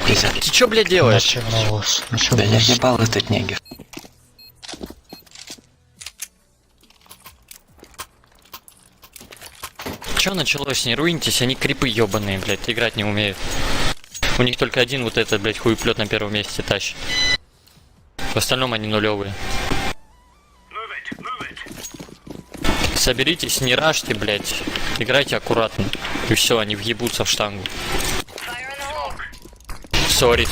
Ты чё, блядь, делаешь?
Да я ебал этот негер.
Чё началось? Не руиньтесь, они крипы ёбаные, блядь, играть не умеют. У них только один вот этот, блядь, хуеплет на первом месте тащит. В остальном они нулевые. Соберитесь, не ражьте, блядь. Играйте аккуратно. И все, они въебутся в штангу. Сори.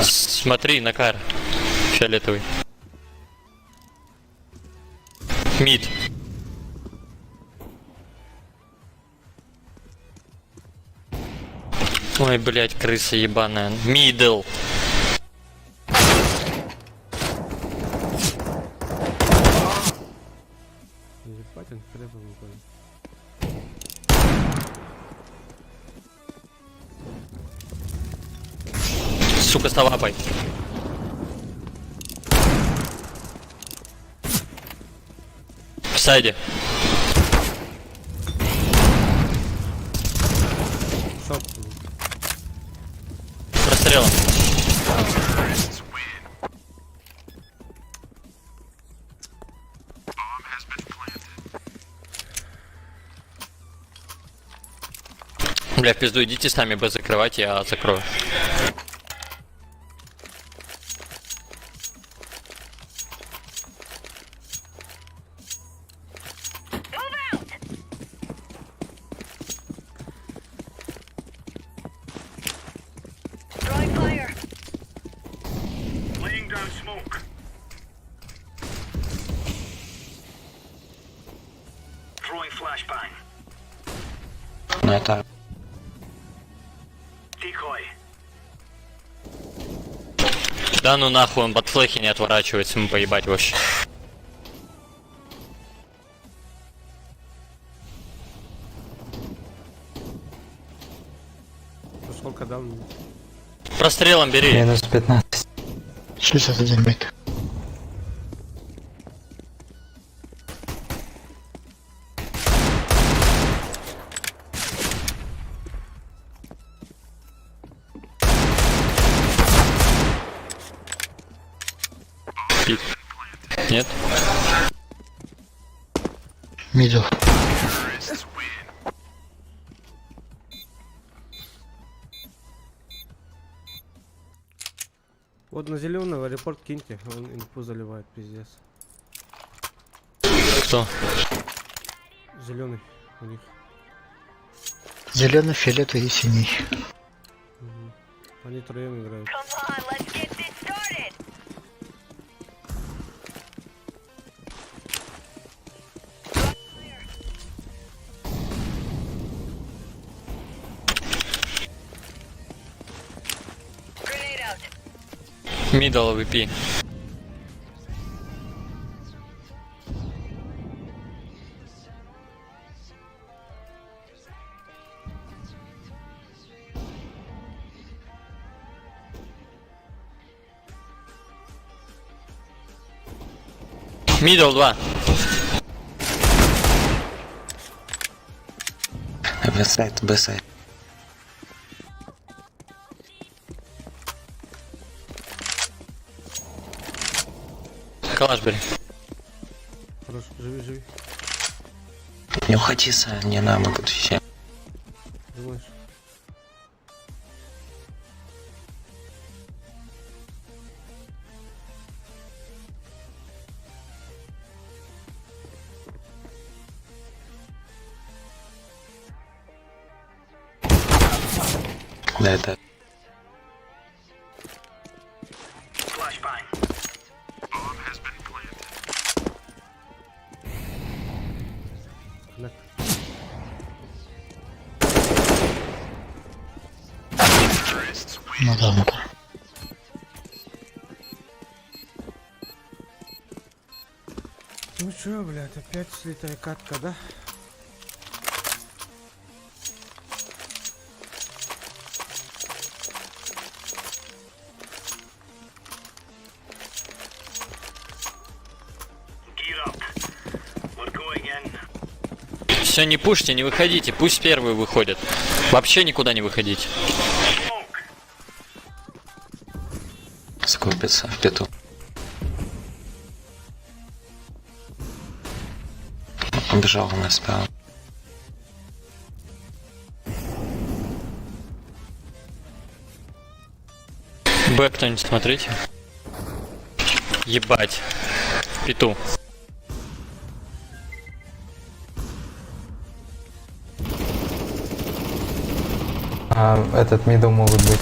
Смотри, Накар. Фиолетовый. Мид. Ой, блядь, крыса ебаная. Мидл.
Ебать, он хребом выходит.
Сука, с лапой. В сайде.
Шоп.
Прострелом. Бля, в пизду, идите сами Б закрывать, я закрою.
Throwing fire.
Laying down smoke. Throwing flashbang.
Ну это...
Decoy.
Да ну нахуй, он под флехи не отворачивается, ему поебать вообще.
Сколько дал мне?
Прострелом бери.
Минус 15.
61 мид.
Пит. Нет?
Мидл.
Вот на зеленого репорт киньте, он инфу заливает, пиздец.
Кто?
Зеленый у них.
Зеленый, фиолетовый и синий.
Они троем играют.
Middle VP. Middle 2.
Бэсайд, бэсайд.
Калаш бери.
Хорош, живи, живи.
Не уходи, Саня, не нам, мы будут все.
Думаешь?
Да, это...
Ну да, ну да.
Ну чё, блядь, опять слитая катка, да?
Все, не пушьте, не выходите, пусть первые выходят. Вообще никуда не выходите.
Скупится в пету. Убежал на спал.
Б кто-нибудь смотрите. Ебать. Пету.
Этот мидл могут быть.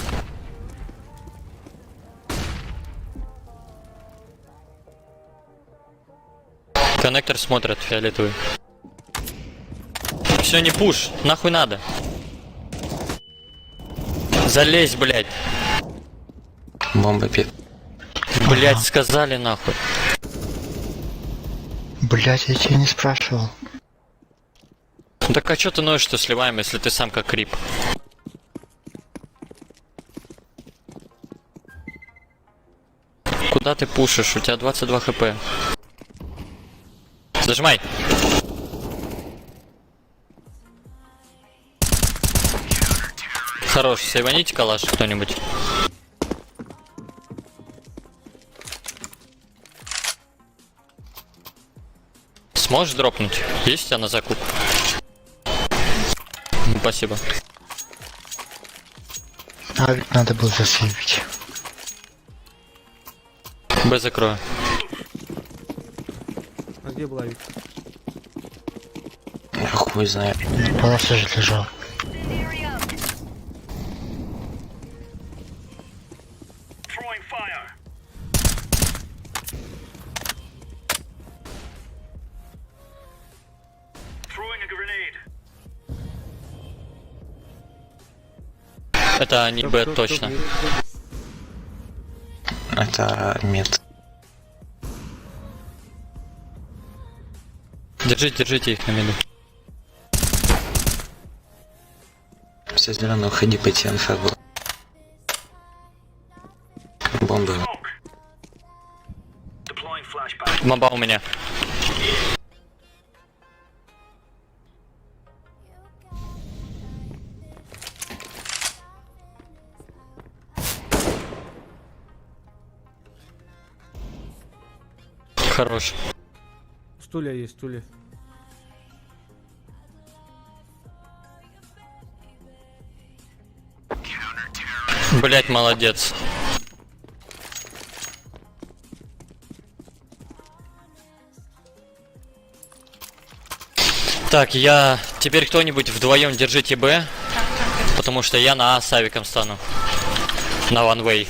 Коннектор смотрят, фиолетовый. Все, не пуш, нахуй надо. Залезь, блядь.
Бомба пит.
Блядь, сказали нахуй.
Блять, я тебя не спрашивал.
Ну так а чё ты ноешь, что сливаем, если ты сам как крип? Куда ты пушишь? У тебя 22 хп. Зажимай. Хорош, сейваните калаш кто-нибудь. Сможешь дропнуть? Есть у тебя на закуп? Спасибо.
А ведь надо было засейвить.
Б закрою.
А где была Вик?
Я хуй знаю.
На полосе же лежал.
Это не Б точно.
Это мид.
Держите их на миду.
Все зеленые, уходи, пойти инфа было. Бомбы.
Бомба у меня. Хорош.
Стулья есть, стулья.
Блять, молодец. Так, я... Теперь кто-нибудь вдвоем держите Б, потому что я на А с авиком стану. На one way.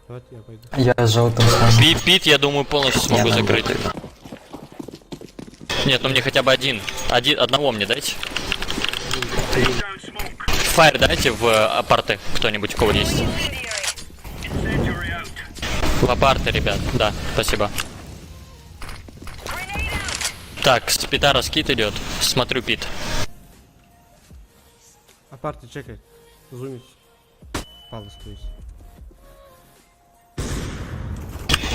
Давайте я пойду.
Я желтым стану.
Пит, я думаю, полностью смогу закрыть. Нет, ну мне хотя бы одного мне дайте. Фаер дайте в апарты кто-нибудь, у кого есть. В апарте, ребят. Да, спасибо. Так, с пита раскид идет. Смотрю пит.
Апарты чекай. Зумить. Палас, то есть.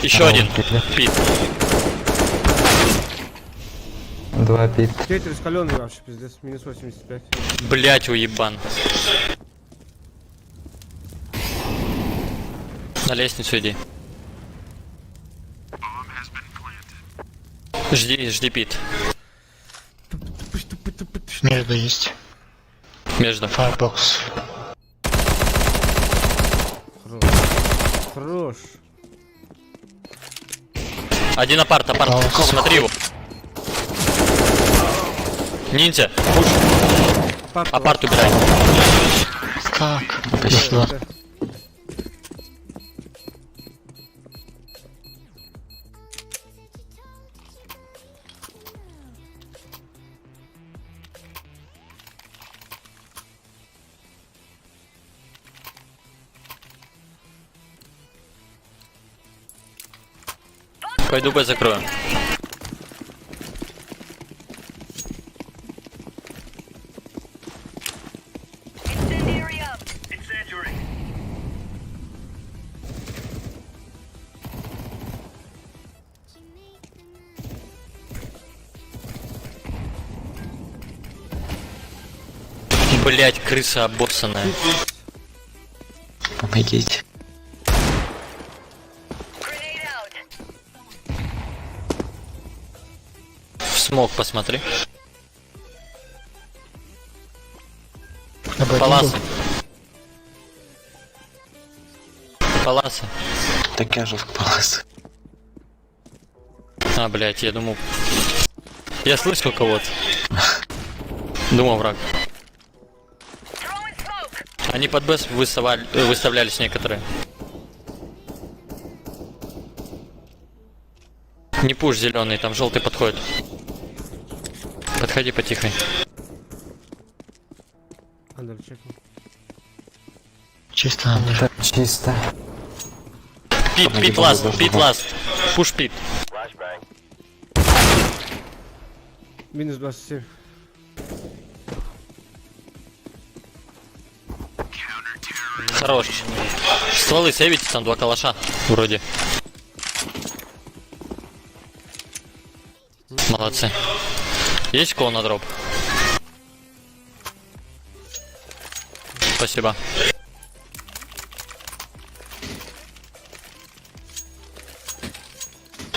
Еще один. Пит.
2 пит.
Кейт раскаленный вообще, пиздец. Минус 85.
Блять, уебан. На лестницу иди. Жди пит.
Между есть.
Между.
Firefox.
Хорош.
Один апарт. Смотри его. Ниндзя. Пуш. Апарт убирай.
Как?
Спасибо. Пойду Б закрою. Блять, крыса обоссанная.
Помогите.
В смог посмотри. Паласы. Паласы.
Так я же в палас.
А, блять, я думал... Я слышал кого-то. Думал, враг. Они под Б выставлялись некоторые. Не пуш зеленый, там желтый подходит. Подходи потихоньку.
Андер, чекай.
Чисто, Андер.
Чисто.
Пит ласт. Пуш пит.
Минус 27.
Хорош. Стволы сейвите, там 2 калаша. Вроде. Молодцы. Есть кого на дроп? Спасибо.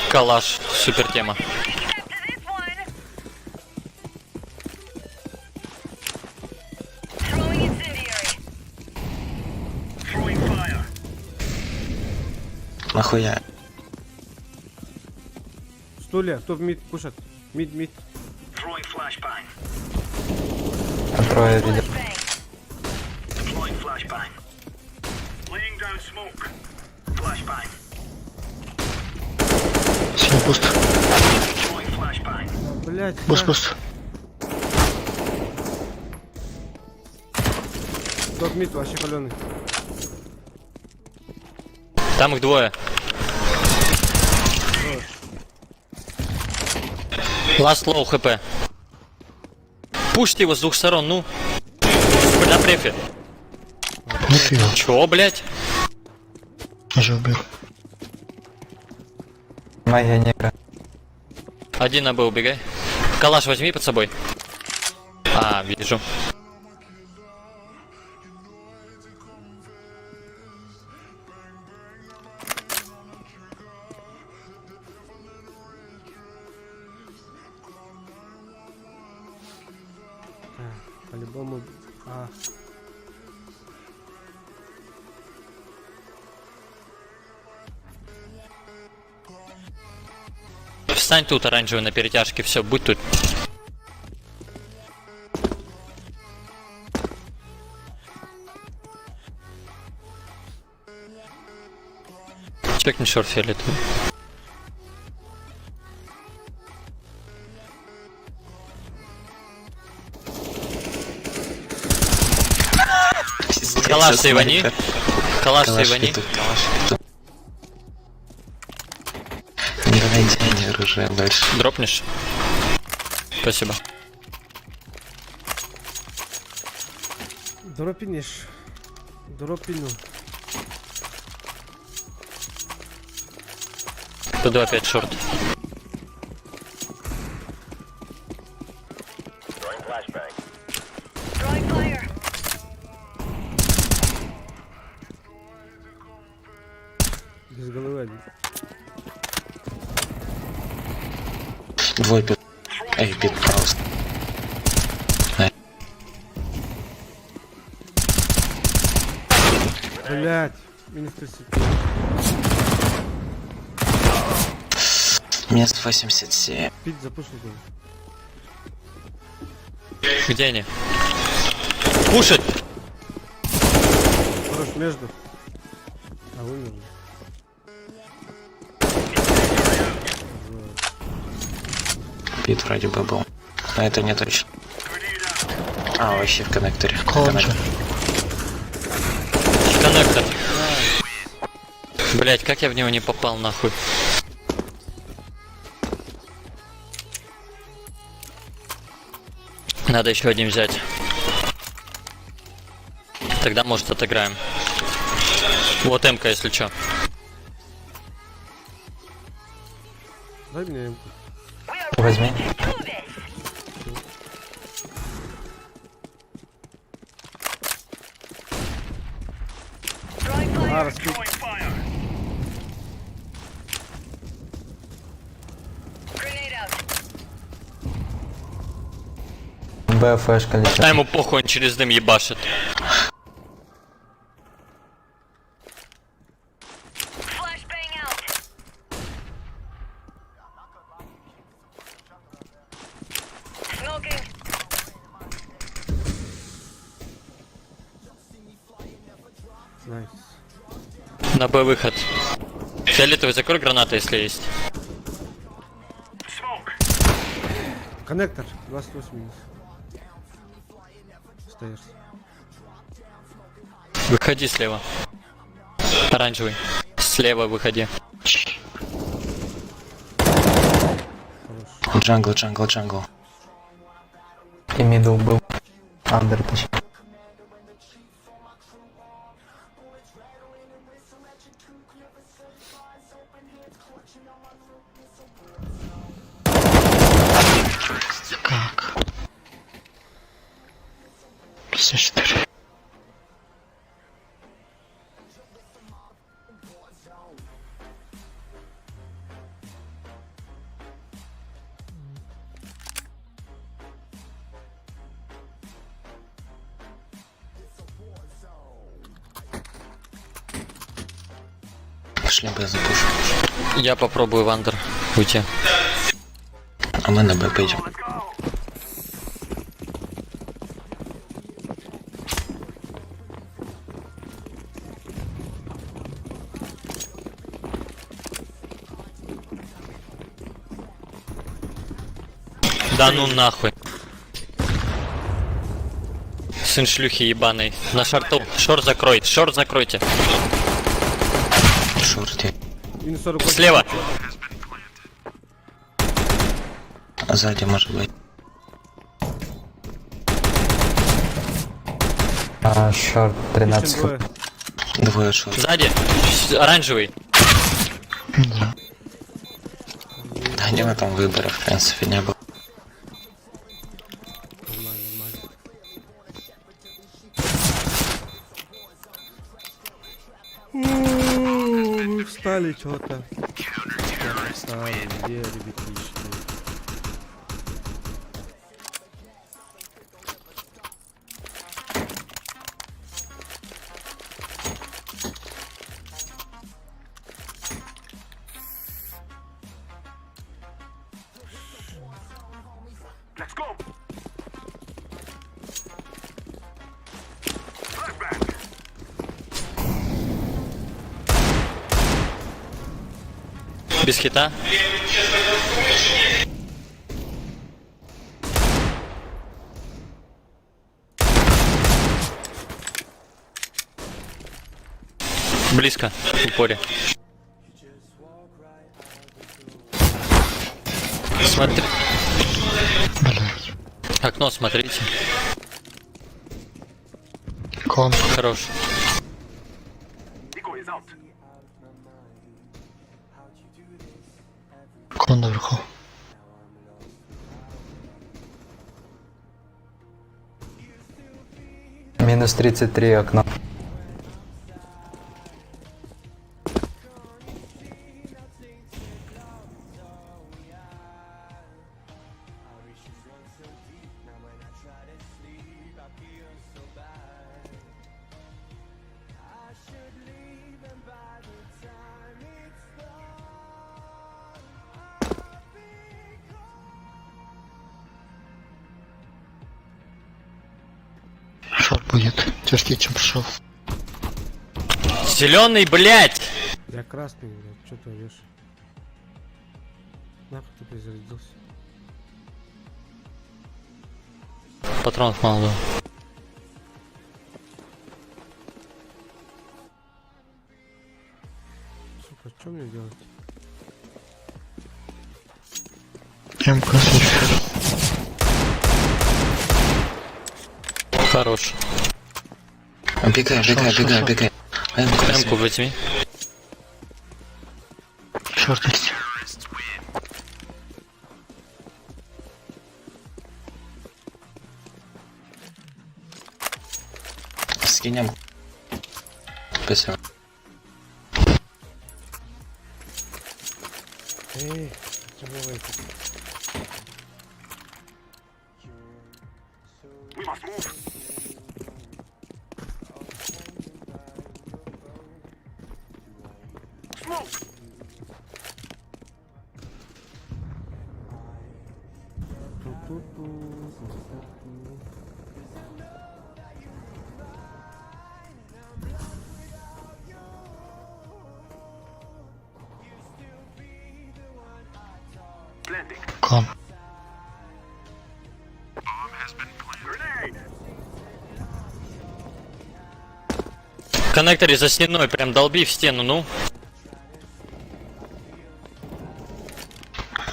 Калаш. Супер тема.
Нахуя?
Стулья, кто в мид пушат? Мид.
Трое видят.
Синий пуст.
Блять.
Пуст.
Тот мид вообще каленый.
Там их двое. Last low хп. Пушьте его с 2 сторон, ну. На префе. Чё, блять?
Уже убил.
Моя нека.
Один на Б убегай. Калаш возьми под собой. А, вижу.
По-любому.
Встань тут, оранжевый, на перетяжке, все, будь тут. Чекни шорт фиолетовый. Калаш сейвани. Калаш сейвани.
уже дальше.
Дропнешь? Спасибо.
Дропинешь. Дропину.
Туда опять шорт.
Throwing fire.
Без головы один.
Двое пит. Эй, пит просто.
Блять. Минус 30.
Минус 87.
Пить запушил.
Где они? Пушит!
Хорош между. А вы нужны.
Пит вроде бы был. Но это не точно. А, вообще в коннекторе.
Конча.
Коннектор. Блять, как я в него не попал нахуй? Надо еще один взять. Тогда может отыграем. Вот МК, если чё.
Дай мне МК.
Возьми.
А, раскрыть.
Б, флешка летит.
А ему похуй, он через дым ебашит.
Найс.
На Б выход. Фиолетовый, закрой гранату, если есть.
Коннектор. 28 минус. Остаешься.
Выходи слева. Оранжевый. Слева выходи.
Джангл, джангл, джангл.
И мидл был. Андер точнее.
Как? 54.
Пошли Б запушу.
Я попробую в андер уйти.
А мы на Б пойдем.
Да ну нахуй. Сын шлюхи ебаный. На шорту. Шорт закрой. Шорт закройте.
Шорте.
Минус 40.
Слева.
А сзади может быть.
А, шорт 13.
Двое шорт.
Сзади. Оранжевый.
Да не на там выбора, в принципе, не было.
Встали что-то. Встали, где ребятишки?
Без хита. Близко. В упоре. Смотри.
Блять.
Окно смотрите.
Кон.
Хорош.
Кон наверху.
Минус 33 окно.
Шорт будет. Тяжкий, чем пришел.
Зеленый, блядь!
Я красный, блядь, что ты орешь? Нахуй ты перезарядился?
Патронов мало было.
Сука, что мне делать?
МК слушай.
Хорош.
Бегай.
Эмку возьми.
Шорт есть.
Скинем. Спасибо.
Эй, что бывает?
Кон.
В коннекторе за стеной, прям долби в стену, ну.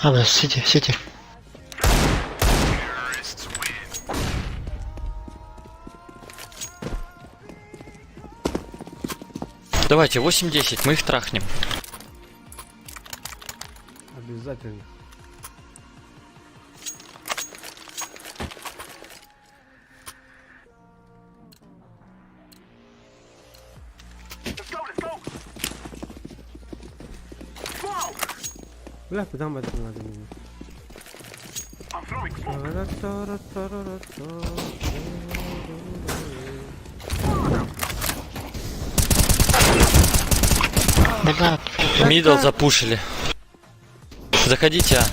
А, бля, сити.
Давайте, 8-10, мы их трахнем.
Обязательно. Бля, куда мы это надо мне?
Мидл запушили. Заходите, а.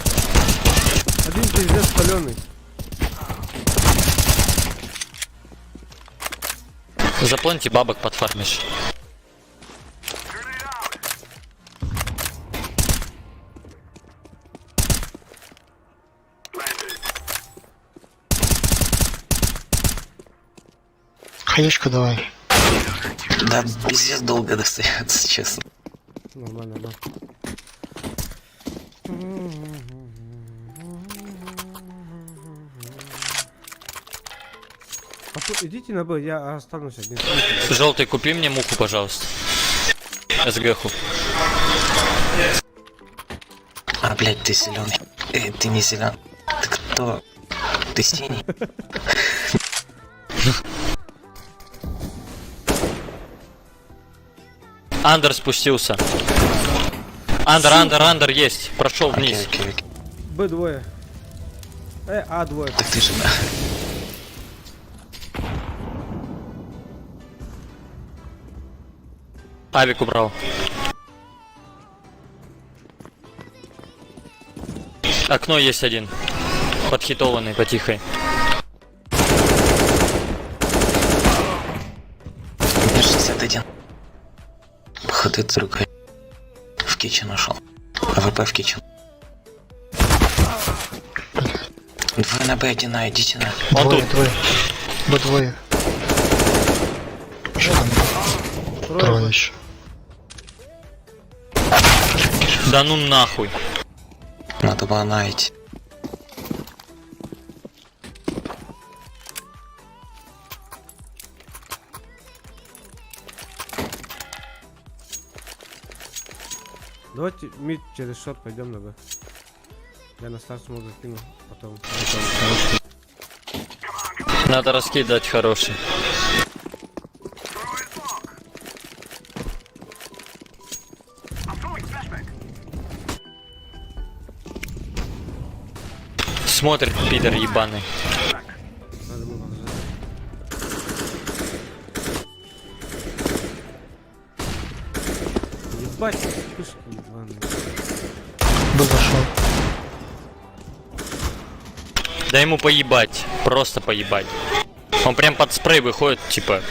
Один пиздец паленый.
Запланьте бабок подфармишь.
Хаешку давай.
Да, пиздец долго достается, честно.
Нормально, да. Идите на Б, я останусь один.
Желтый, купи мне муху, пожалуйста. СГху.
А, блядь, ты зеленый. Ты не зеленый. Ты кто? Ты синий.
Андер спустился. Андер есть. Прошел вниз.
Б двое. А двое.
Так ты же да.
Авик убрал. Окно есть один. Подхитованный, потихой.
Мне 61. Ходы с рукой. В кичен ушел. АВП в кичен. Двое на Б, один на, идите на.
Он тут.
Двое. Что там? Трое еще.
Да ну нахуй.
Надо было на идти.
Давайте мид через шорт пойдем на Б. Я на старт смогу закину, потом.
Надо раскидать хороший. Смотрит пидор ебаный.
Надо было нажать. Ебать, пушки ебаные.
Был зашел.
Да ему поебать. Просто поебать. Он прям под спрей выходит, типа.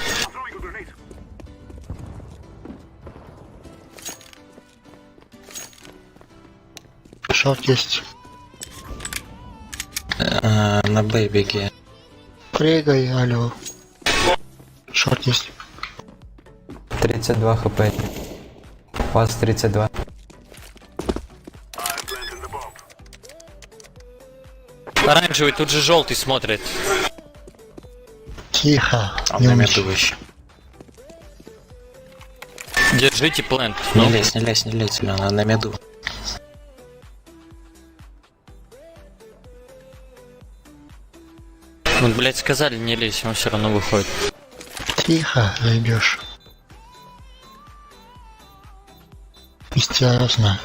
Шорт есть.
На Б беги.
Прыгай, алло. Шорт есть.
32 хп. У вас 32.
Оранжевый, тут же желтый смотрит.
Тихо.
Он на мету выше.
Держите плент.
Не лезь, не лезь, не лезь, она на меду.
Вот, блять, сказали не лезь, он все равно выходит.
Тихо, заебешь. Осторожно.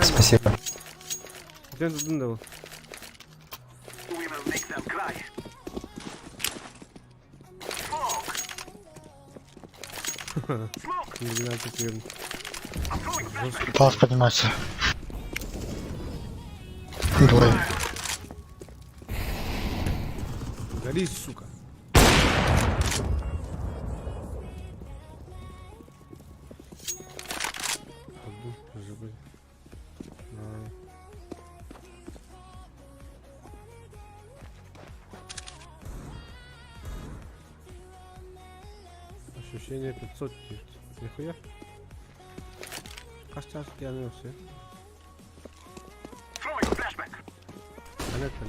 Спасибо.
Где он тут был?
Палас поднимается. Двое.
Гори, сука. Ощущение 500 типа. Нихуя. Кажется, я не все. Понятно,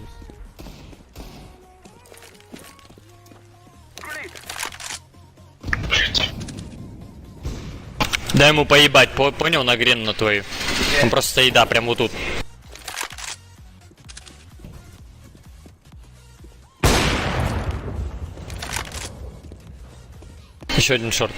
Дай ему поебать, понял, на грен на твою. Он просто стоит, да, прям вот тут. Еще один шорт.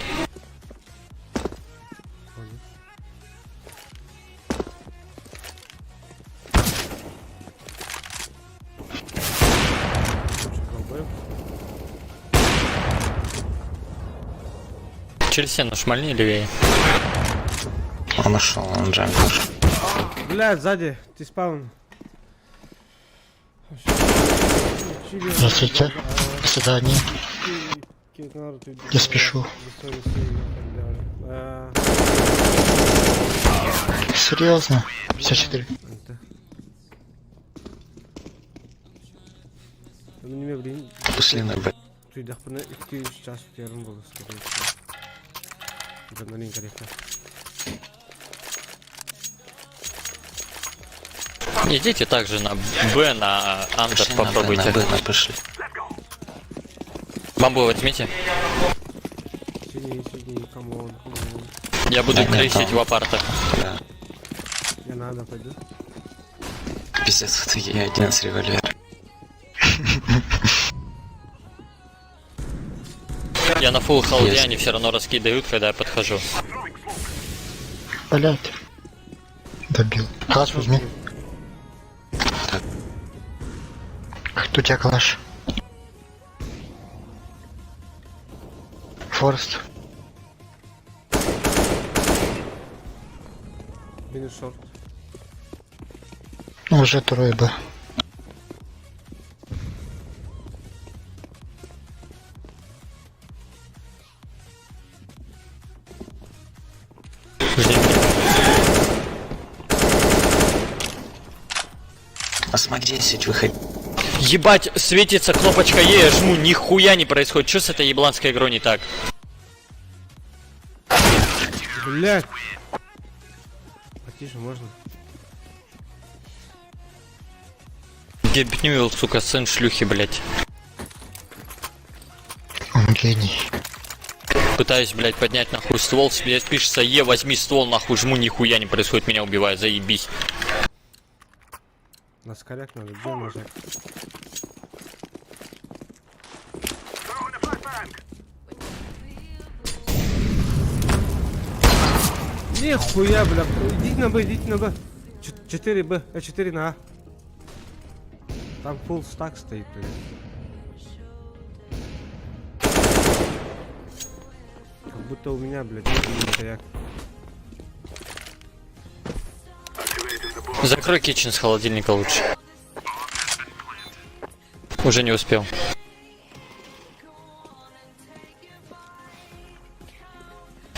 Через стену шмальни левее.
Он нашел, он джанглер.
Блядь, сзади, ты спаун.
Здравствуйте. До свидания. Я спешу. Серьезно? 54.
Пошли на Б.
Ты дахпана 2 час yarım болды, скорее всего. Да, на линк река.
Идите также на Б, на Андер попробуйте.
На Б, пошли.
Бамбу возьмите.
Синий, камон.
Я буду крысить в апарта.
Да.
Не надо, пойду.
Пиздец, вот я один с револьвера.
Я на фулл халде, они все равно раскидают, когда я подхожу.
Блять. Добил. Калаш возьми. Кто у тебя калаш? Форест.
Минус шорт.
Уже трое бы.
А смог 10 выходить.
Ебать, светится кнопочка Е, я жму, нихуя не происходит. Что с этой ебланской игрой не так?
Блять. Потише можно?
Гебнюил, сука, сын шлюхи, блять.
Он гений.
Пытаюсь, блять, поднять нахуй ствол, пишется Е, возьми ствол, нахуй жму, нихуя не происходит, меня убивают, заебись.
На скоряк надо, где нажать? Нихуя, бля, идите на Б, идите на Б. 4 Б, 4 на А. Там full стак стоит, блядь. Как будто у меня, блядь, стояк.
Закрой китчен с холодильника лучше. Уже не успел.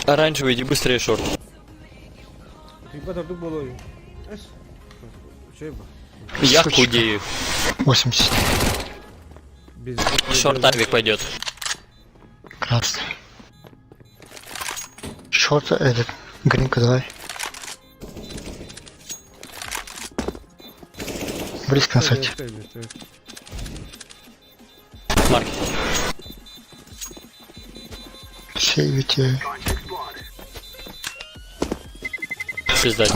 Оранжевый, иди быстрее, шорт. Я худею.
80.
Шорт авик пойдет.
Красный. Шорт, этот, гринка давай. Близко на сайте.
Марк.
Сейвите.
Пиздать.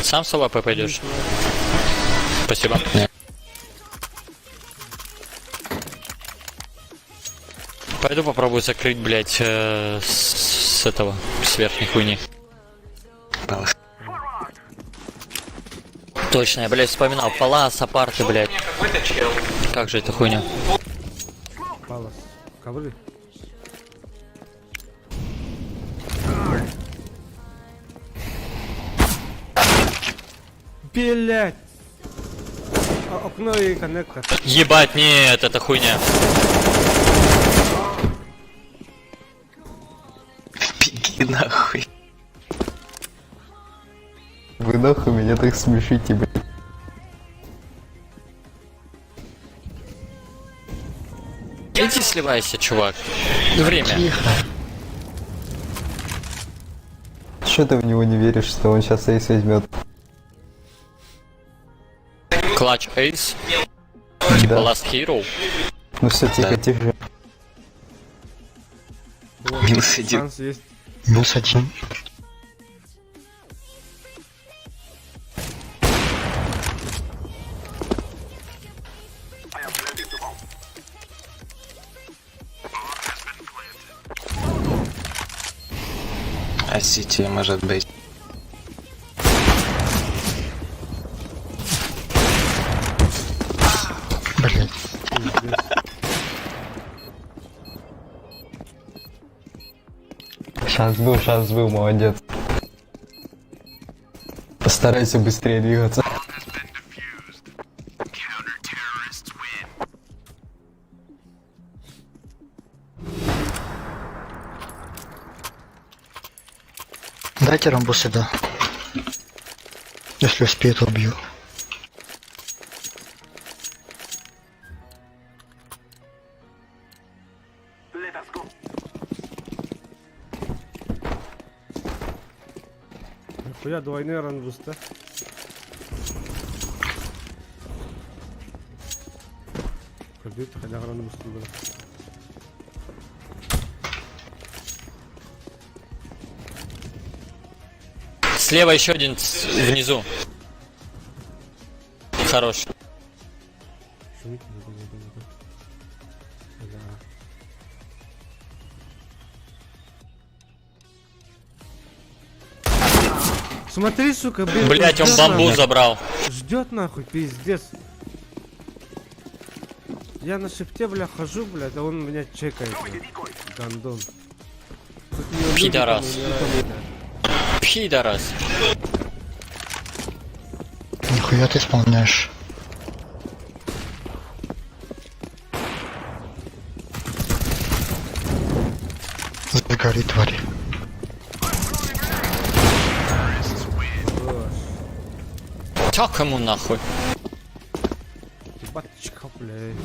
Сам с АВП пойдешь? Спасибо. Пойду попробую закрыть, блять, с этого, с верхней хуйни. Точно, я, блять, вспоминал. Палас, апарты, блять. Как же эта хуйня?
Палас. Ковры. Блять. Окно и коннектор.
Ебать, нет, это хуйня.
Беги нахуй.
Вы нахуй меня так смешите, блядь.
Иди сливайся, чувак. Время.
Что ты в него не веришь, что он сейчас эйс возьмет?
Клатч эйс. Типа Last Hero.
Ну все, тихо, тихо.
Минус 1.
Минус 1.
А Сити может быть.
Блять.
Сейчас был, молодец. Постарайся быстрее двигаться.
Дайте рамбу сюда. Если успеет, убью.
Нихуя, двойной ранбуст, а? Кабит, хотя ранбуст был.
Слева еще один внизу. Хорош.
Смотри, сука, блин.
Блять, он бамбу забрал.
Ждет нахуй, пиздец. Я на шифте, бля, хожу, блядь, а он меня чекает, бля. Гандон.
Пидорас. Пидорас.
Нихуя ты исполняешь. Загори, твари.
Чак ему нахуй.
Ебаточка, блядь.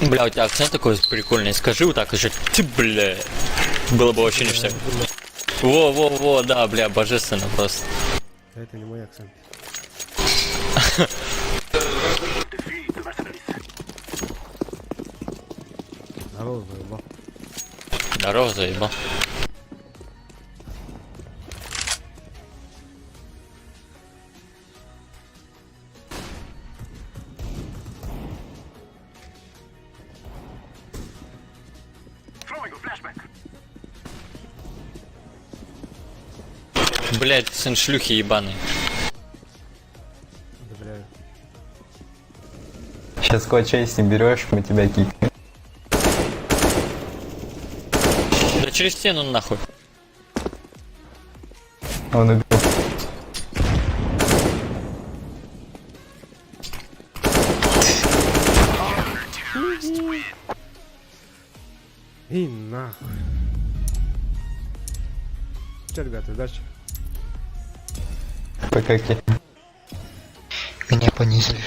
Бля, у тебя акцент такой прикольный. Скажи вот так еще. Ты, бля. Было бы вообще ништяк. Во, да, бля, божественно просто.
Это не мой акцент. Здорово, заебал.
Здорово, заебал. Блять, сын шлюхи ебаный.
Одобряю.
Сейчас код честь не берешь, мы тебя кикнем.
Да через стену нахуй.
Он убил.
И нахуй. Че, ребята, удачи.
ПК.
Меня понизили.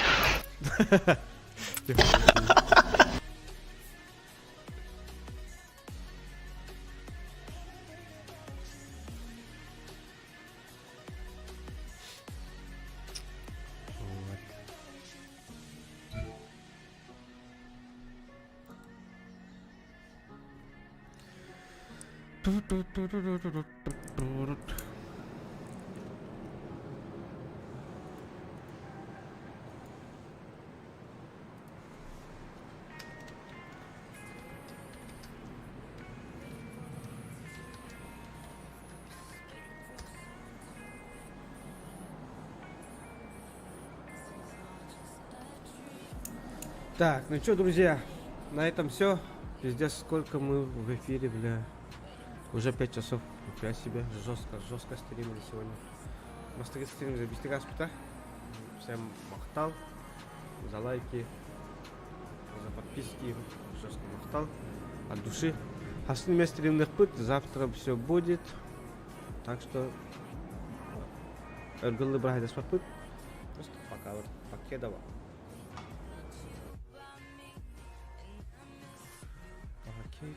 Так, ну что, друзья, на этом все. Пиздец, сколько мы в эфире, бля. Уже 5 часов. Нифига себе. Жестко стримили сегодня. Мастер стрим за бистика спита. Всем махтал. За лайки. За подписки. Жестко махтал. От души. Основной стримных путь. Завтра все будет. Так что... Эргулы брахайда спорт. Просто пока вот. Покедова. Окей.